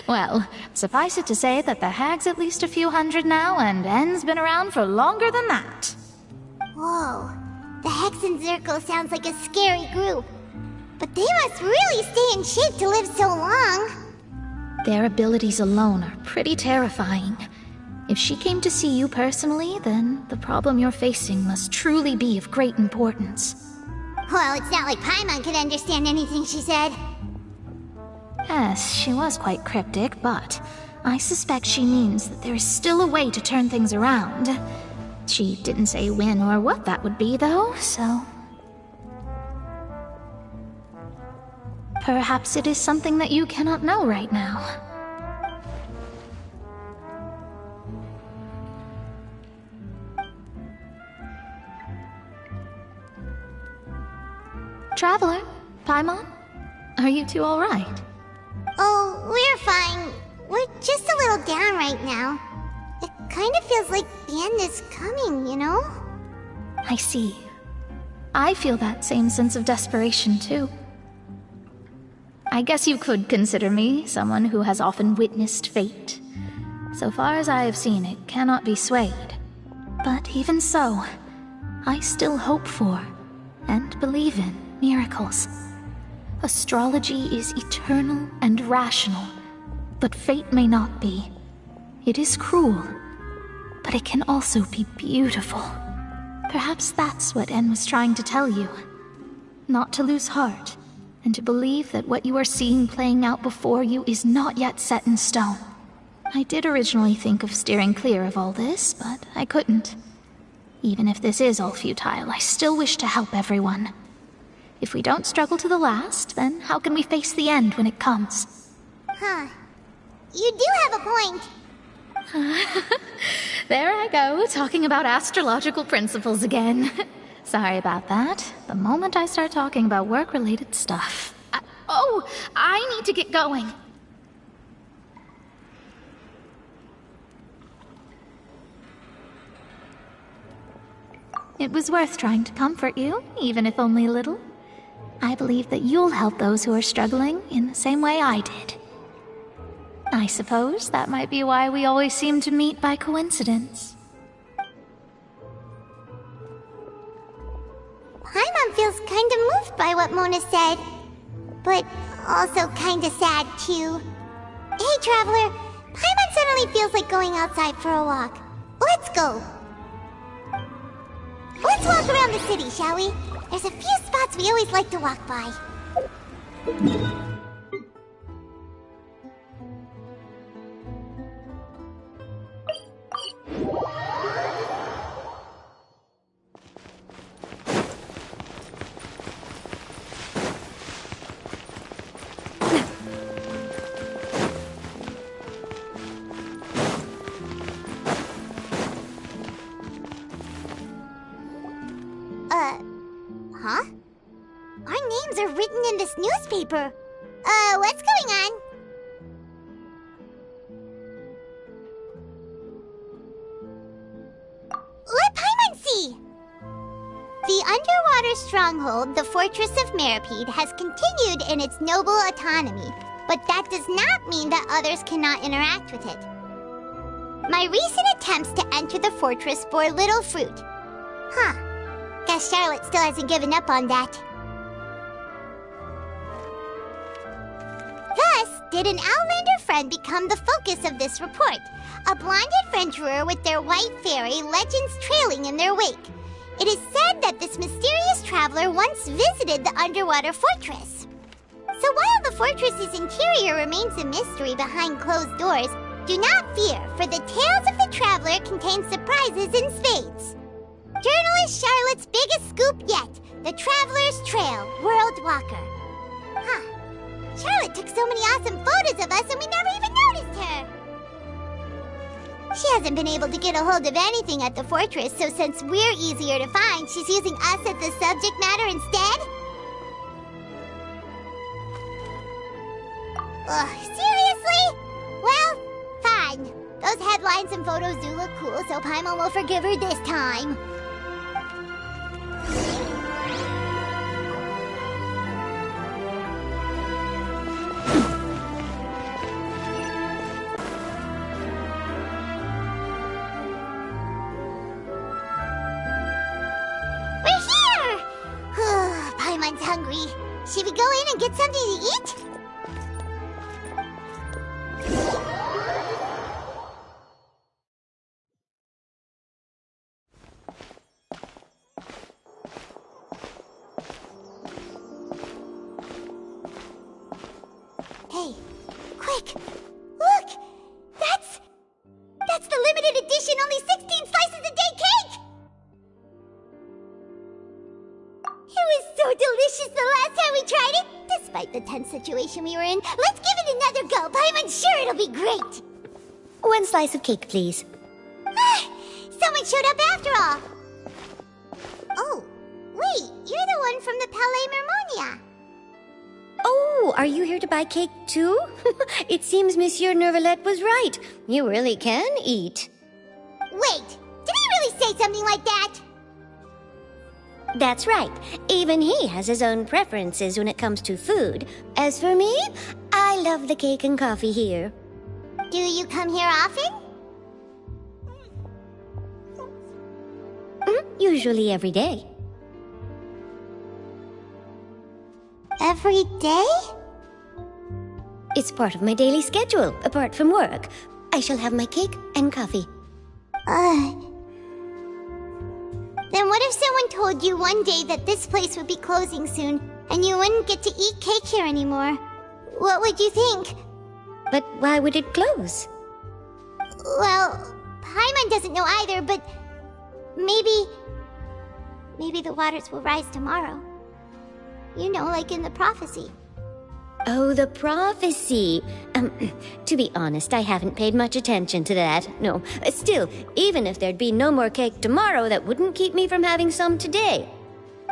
Well, suffice it to say that the hag's at least a few hundred now, and N's been around for longer than that. Whoa. The Hexen Circle sounds like a scary group. But they must really stay in shape to live so long. Their abilities alone are pretty terrifying. If she came to see you personally, then the problem you're facing must truly be of great importance. Well, it's not like Paimon could understand anything she said. Yes, she was quite cryptic, but I suspect she means that there is still a way to turn things around. She didn't say when or what that would be, though, so... Perhaps it is something that you cannot know right now. Traveler, Paimon, are you two all right? Oh, we're fine. We're just a little down right now. It kind of feels like the end is coming, you know? I see. I feel that same sense of desperation, too. I guess you could consider me someone who has often witnessed fate. So far as I have seen, it cannot be swayed. But even so, I still hope for, and believe in, miracles. Astrology is eternal and rational, but fate may not be. It is cruel, but it can also be beautiful. Perhaps that's what En was trying to tell you. Not to lose heart, and to believe that what you are seeing playing out before you is not yet set in stone. I did originally think of steering clear of all this, but I couldn't. Even if this is all futile, I still wish to help everyone. If we don't struggle to the last, then how can we face the end when it comes? Huh. You do have a point. There I go, talking about astrological principles again. Sorry about that. The moment I start talking about work-related stuff... I need to get going. It was worth trying to comfort you, even if only a little. I believe that you'll help those who are struggling in the same way I did. I suppose that might be why we always seem to meet by coincidence. Paimon feels kinda moved by what Mona said. But also kinda sad, too. Hey, Traveler. Paimon suddenly feels like going outside for a walk. Let's go. Let's walk around the city, shall we? There's a few spots we always like to walk by. Huh? Our names are written in this newspaper. What's going on? Let Paimon see! The underwater stronghold, the Fortress of Meripede, has continued in its noble autonomy, but that does not mean that others cannot interact with it. My recent attempts to enter the fortress bore little fruit. Huh. Guess Charlotte still hasn't given up on that. Thus, did an Outlander friend become the focus of this report, a blind adventurer with their white fairy legends trailing in their wake. It is said that this mysterious traveler once visited the underwater fortress. So while the fortress's interior remains a mystery behind closed doors, do not fear, for the tales of the traveler contain surprises in spades. Journalist Charlotte's biggest scoop yet, the Traveler's Trail, World Walker. Huh. Charlotte took so many awesome photos of us and we never even noticed her. She hasn't been able to get a hold of anything at the fortress, so since we're easier to find, she's using us as the subject matter instead? Ugh, seriously? Those headlines and photos do look cool, so Paimon will forgive her this time. We're here! Paimon's hungry. Should we go in and get something to eat? Hey, quick! Look! That's the limited edition, only 16 slices a day cake! It was so delicious the last time we tried it! Despite the tense situation we were in, let's give it another go! Paimon's sure it'll be great! 1 slice of cake, please. Someone showed up after all! Oh, wait, you're the one from the Palais Mermonia! Oh, are you here to buy cake too? It seems Monsieur Nervalet was right. You really can eat. Wait, did he really say something like that? That's right. Even he has his own preferences when it comes to food. As for me, I love the cake and coffee here. Do you come here often? Usually every day. Every day? It's part of my daily schedule, apart from work. I shall have my cake and coffee. Then what if someone told you one day that this place would be closing soon, and you wouldn't get to eat cake here anymore? What would you think? But why would it close? Well, Paimon doesn't know either, but maybe the waters will rise tomorrow. You know, like in the prophecy. Oh, the prophecy. To be honest, I haven't paid much attention to that. No, still, even if there'd be no more cake tomorrow, that wouldn't keep me from having some today.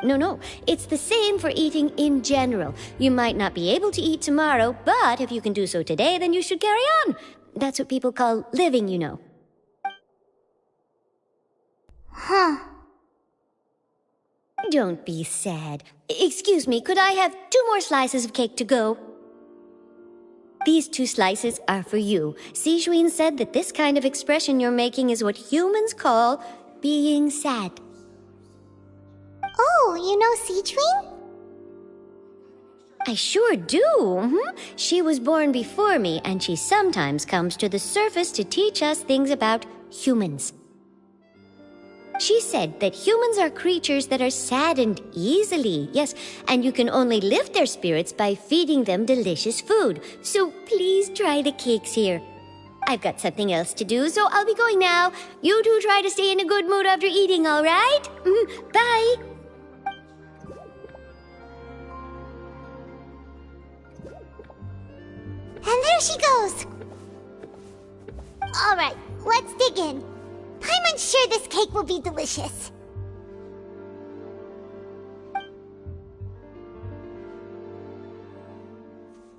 No, it's the same for eating in general. You might not be able to eat tomorrow, but if you can do so today, then you should carry on. That's what people call living, you know. Huh. Don't be sad. Excuse me, could I have 2 more slices of cake to go? These 2 slices are for you. Sijuin said that this kind of expression you're making is what humans call being sad. Oh, you know Sijuin? I sure do. She was born before me, and she sometimes comes to the surface to teach us things about humans. She said that humans are creatures that are saddened easily, yes, and you can only lift their spirits by feeding them delicious food. So please try the cakes here. I've got something else to do, so I'll be going now. You two try to stay in a good mood after eating, all right? Bye. And there she goes. All right, let's dig in. I'm sure this cake will be delicious.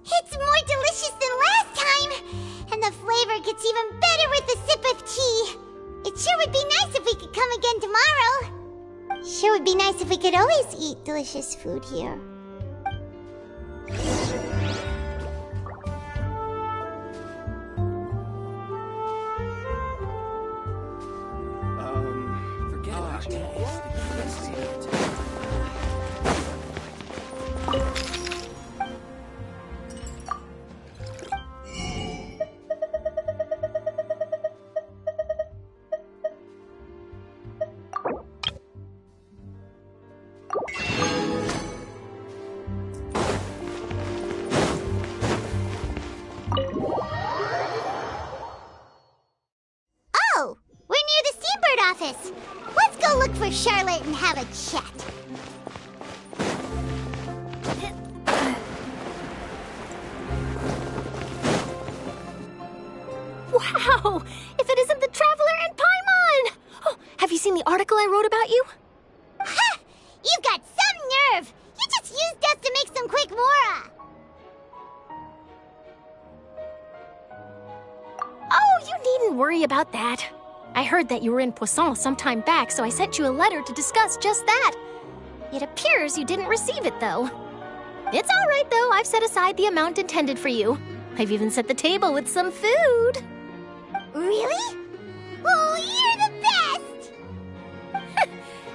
It's more delicious than last time! And the flavor gets even better with a sip of tea. It sure would be nice if we could come again tomorrow. Sure would be nice if we could always eat delicious food here. Oh, we're near the Seabird office. Let's go look for Charlotte and have a chat. Wow! If it isn't the Traveler and Paimon! Oh, have you seen the article I wrote about you? Ha! You've got some nerve! You just used us to make some quick mora! Oh, you wouldn't worry about that. I heard that you were in Poisson some time back, so I sent you a letter to discuss just that. It appears you didn't receive it, though. It's all right, though. I've set aside the amount intended for you. I've even set the table with some food. Really? Oh, you're the best!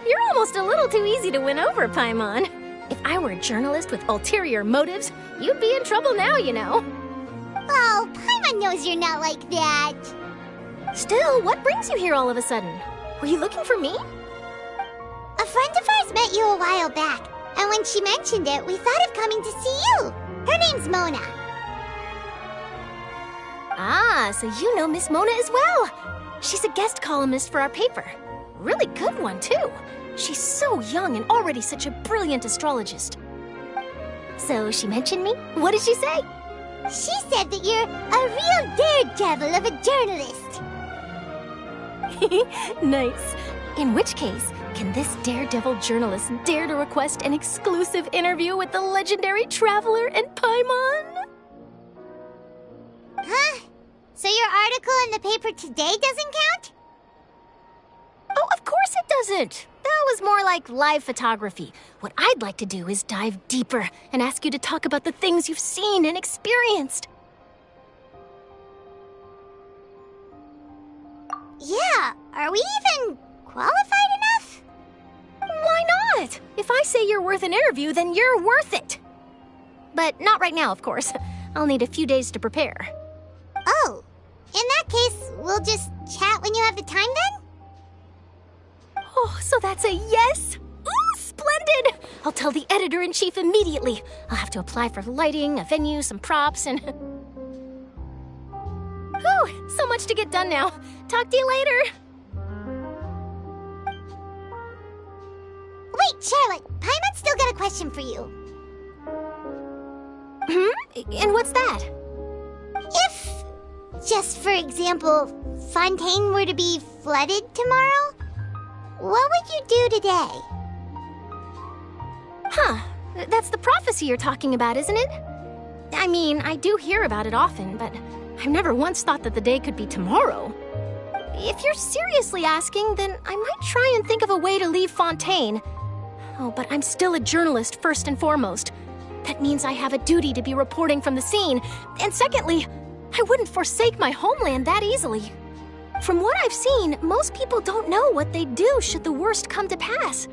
You're almost a little too easy to win over, Paimon. If I were a journalist with ulterior motives, you'd be in trouble now, you know. Oh, Paimon knows you're not like that. Still, what brings you here all of a sudden? Were you looking for me? A friend of ours met you a while back, and when she mentioned it, we thought of coming to see you. Her name's Mona. Ah, so you know Miss Mona as well. She's a guest columnist for our paper. Really good one, too. She's so young and already such a brilliant astrologist. So she mentioned me? What did she say? She said that you're a real daredevil of a journalist. Nice. In which case, can this daredevil journalist dare to request an exclusive interview with the legendary traveler and Paimon? Huh? So your article in the paper today doesn't count? Oh, of course it doesn't. That was more like live photography. What I'd like to do is dive deeper and ask you to talk about the things you've seen and experienced. Yeah, are we even qualified enough? Why not? If I say you're worth an interview, then you're worth it. But not right now, of course. I'll need a few days to prepare. Oh, in that case, we'll just chat when you have the time then? Oh, so that's a yes? Ooh, splendid! I'll tell the editor-in-chief immediately. I'll have to apply for lighting, a venue, some props, and... Whew, so much to get done now. Talk to you later. Wait, Charlotte, Paimon's still got a question for you. And what's that? If, just for example, Fontaine were to be flooded tomorrow, what would you do today? Huh. That's the prophecy you're talking about, isn't it? I mean, I do hear about it often, but I've never once thought that the day could be tomorrow. If you're seriously asking, then I might try and think of a way to leave Fontaine. Oh, but I'm still a journalist first and foremost. That means I have a duty to be reporting from the scene. And secondly, I wouldn't forsake my homeland that easily. From what I've seen, most people don't know what they'd do should the worst come to pass.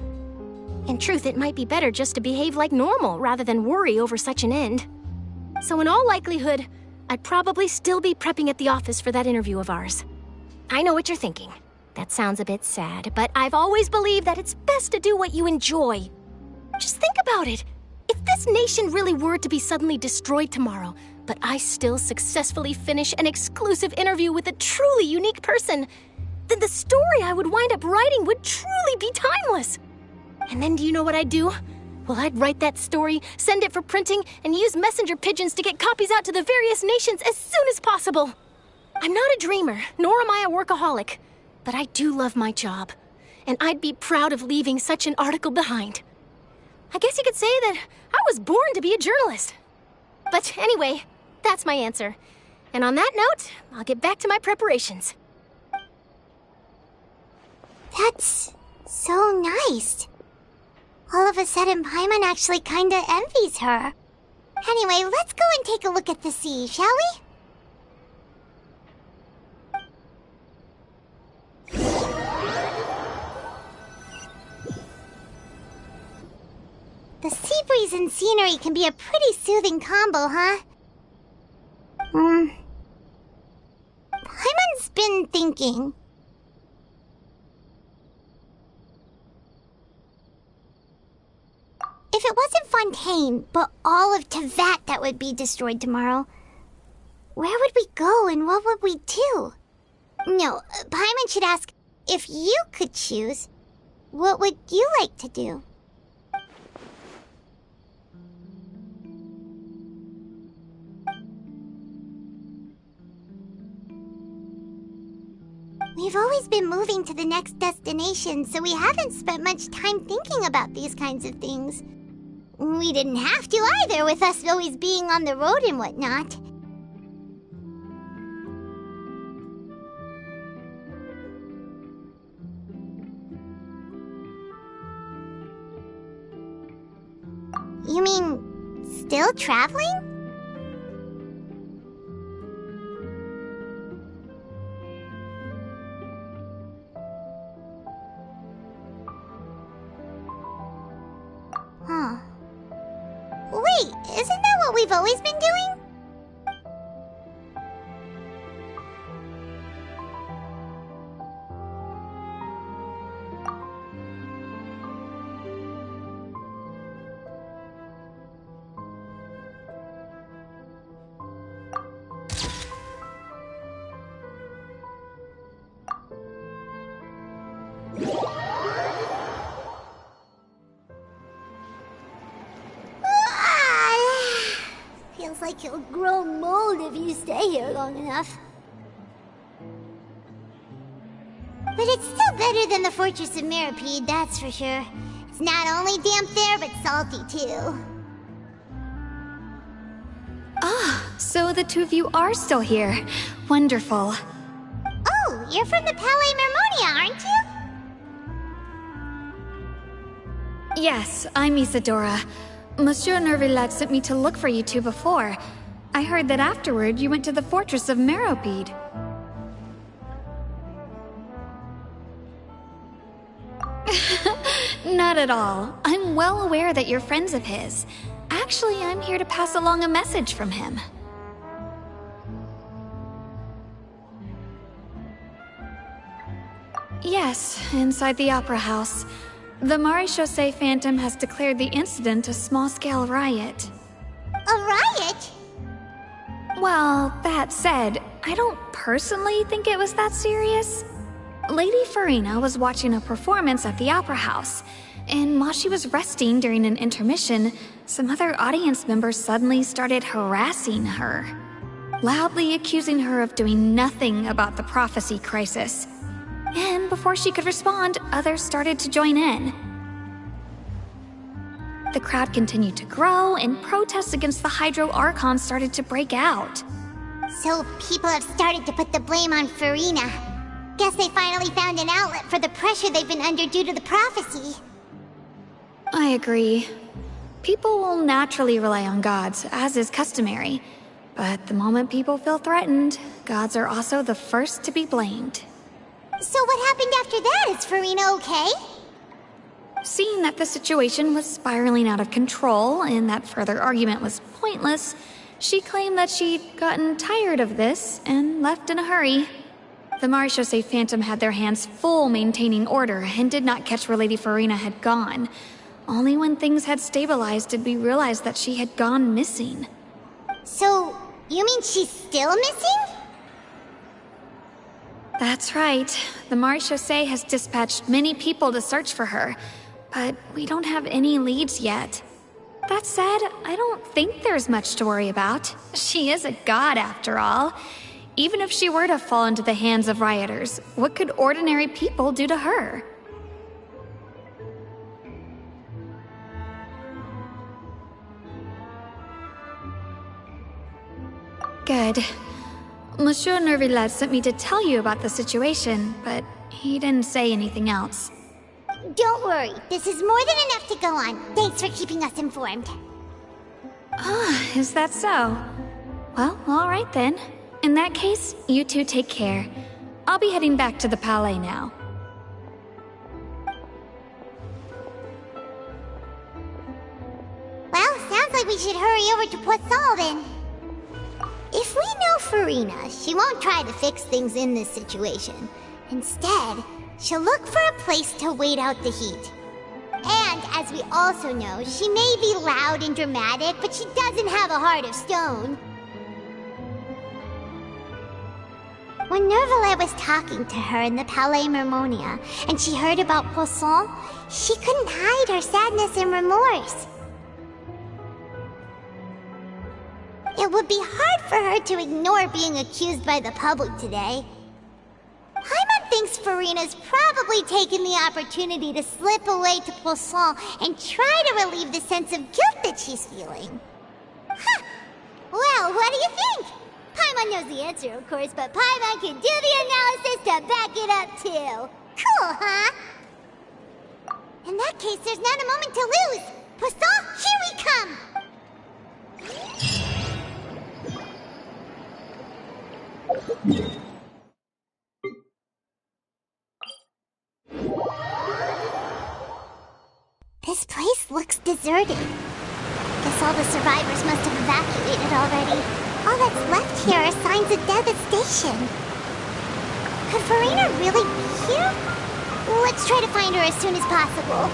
In truth, it might be better just to behave like normal rather than worry over such an end. So in all likelihood, I'd probably still be prepping at the office for that interview of ours. I know what you're thinking. That sounds a bit sad, but I've always believed that it's best to do what you enjoy. Just think about it. If this nation really were to be suddenly destroyed tomorrow, but I still successfully finish an exclusive interview with a truly unique person, then the story I would wind up writing would truly be timeless. And then do you know what I'd do? Well, I'd write that story, send it for printing, and use messenger pigeons to get copies out to the various nations as soon as possible. I'm not a dreamer, nor am I a workaholic, but I do love my job, and I'd be proud of leaving such an article behind. I guess you could say that I was born to be a journalist. But anyway, that's my answer. And on that note, I'll get back to my preparations. That's so nice. All of a sudden, Paimon actually kinda envies her. Anyway, let's go and take a look at the sea, shall we? The sea breeze and scenery can be a pretty soothing combo, huh? Paimon's been thinking. If it wasn't Fontaine, but all of Tevat that would be destroyed tomorrow, where would we go and what would we do? No, Paimon should ask, if you could choose, what would you like to do? We've always been moving to the next destination, so we haven't spent much time thinking about these kinds of things. We didn't have to either, with us always being on the road and whatnot. You mean, still traveling? Huh. Wait, isn't that what we've always been doing? Feels like you'll grow mold if you stay here long enough. But it's still better than the Fortress of Meripede, that's for sure. It's not only damp there, but salty too. Ah, so the two of you are still here. Wonderful. Oh, you're from the Palais Mermonia, aren't you? Yes, I'm Isadora. Monsieur Nervillat sent me to look for you two before. I heard that afterward you went to the Fortress of Meripede. Not at all. I'm well aware that you're friends of his. Actually, I'm here to pass along a message from him. Yes, inside the Opera House. The Maréchaussée Phantom has declared the incident a small-scale riot. A riot? Well, that said, I don't personally think it was that serious. Lady Farina was watching a performance at the Opera House, and while she was resting during an intermission, some other audience members suddenly started harassing her, loudly accusing her of doing nothing about the prophecy crisis. And before she could respond, others started to join in. The crowd continued to grow, and protests against the Hydro Archon started to break out. So people have started to put the blame on Farina. Guess they finally found an outlet for the pressure they've been under due to the prophecy. I agree. People will naturally rely on gods, as is customary. But the moment people feel threatened, gods are also the first to be blamed. So what happened after that? Is Farina okay? Seeing that the situation was spiraling out of control and that further argument was pointless, she claimed that she'd gotten tired of this and left in a hurry. The Maréchaussée Phantom had their hands full maintaining order and did not catch where Lady Farina had gone. Only when things had stabilized did we realize that she had gone missing. So, you mean she's still missing? That's right. The Maréchaussée has dispatched many people to search for her, but we don't have any leads yet. That said, I don't think there's much to worry about. She is a god, after all. Even if she were to fall into the hands of rioters, what could ordinary people do to her? Good. Monsieur Nervillat sent me to tell you about the situation, but he didn't say anything else. Don't worry, this is more than enough to go on. Thanks for keeping us informed. Ah, is that so? Well, alright then. In that case, you two take care. I'll be heading back to the Palais now. Well, sounds like we should hurry over to Poisson then. If we know Farina, she won't try to fix things in this situation. Instead, she'll look for a place to wait out the heat. And, as we also know, she may be loud and dramatic, but she doesn't have a heart of stone. When Nervillat was talking to her in the Palais Mermonia, and she heard about Poisson, she couldn't hide her sadness and remorse. It would be hard for her to ignore being accused by the public today. Paimon thinks Farina's probably taken the opportunity to slip away to Poisson and try to relieve the sense of guilt that she's feeling. Huh. Well, what do you think? Paimon knows the answer, of course, but Paimon can do the analysis to back it up, too. Cool, huh? In that case, there's not a moment to lose. Poisson, here we come! This place looks deserted. Guess all the survivors must have evacuated already. All that's left here are signs of devastation. Could Farina really be here? Let's try to find her as soon as possible.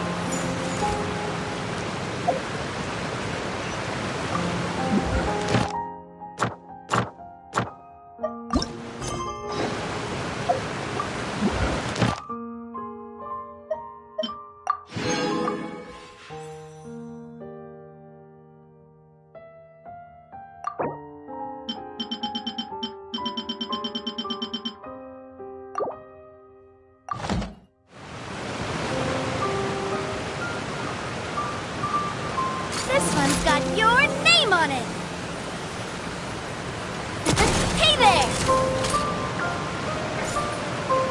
This one's got your name on it!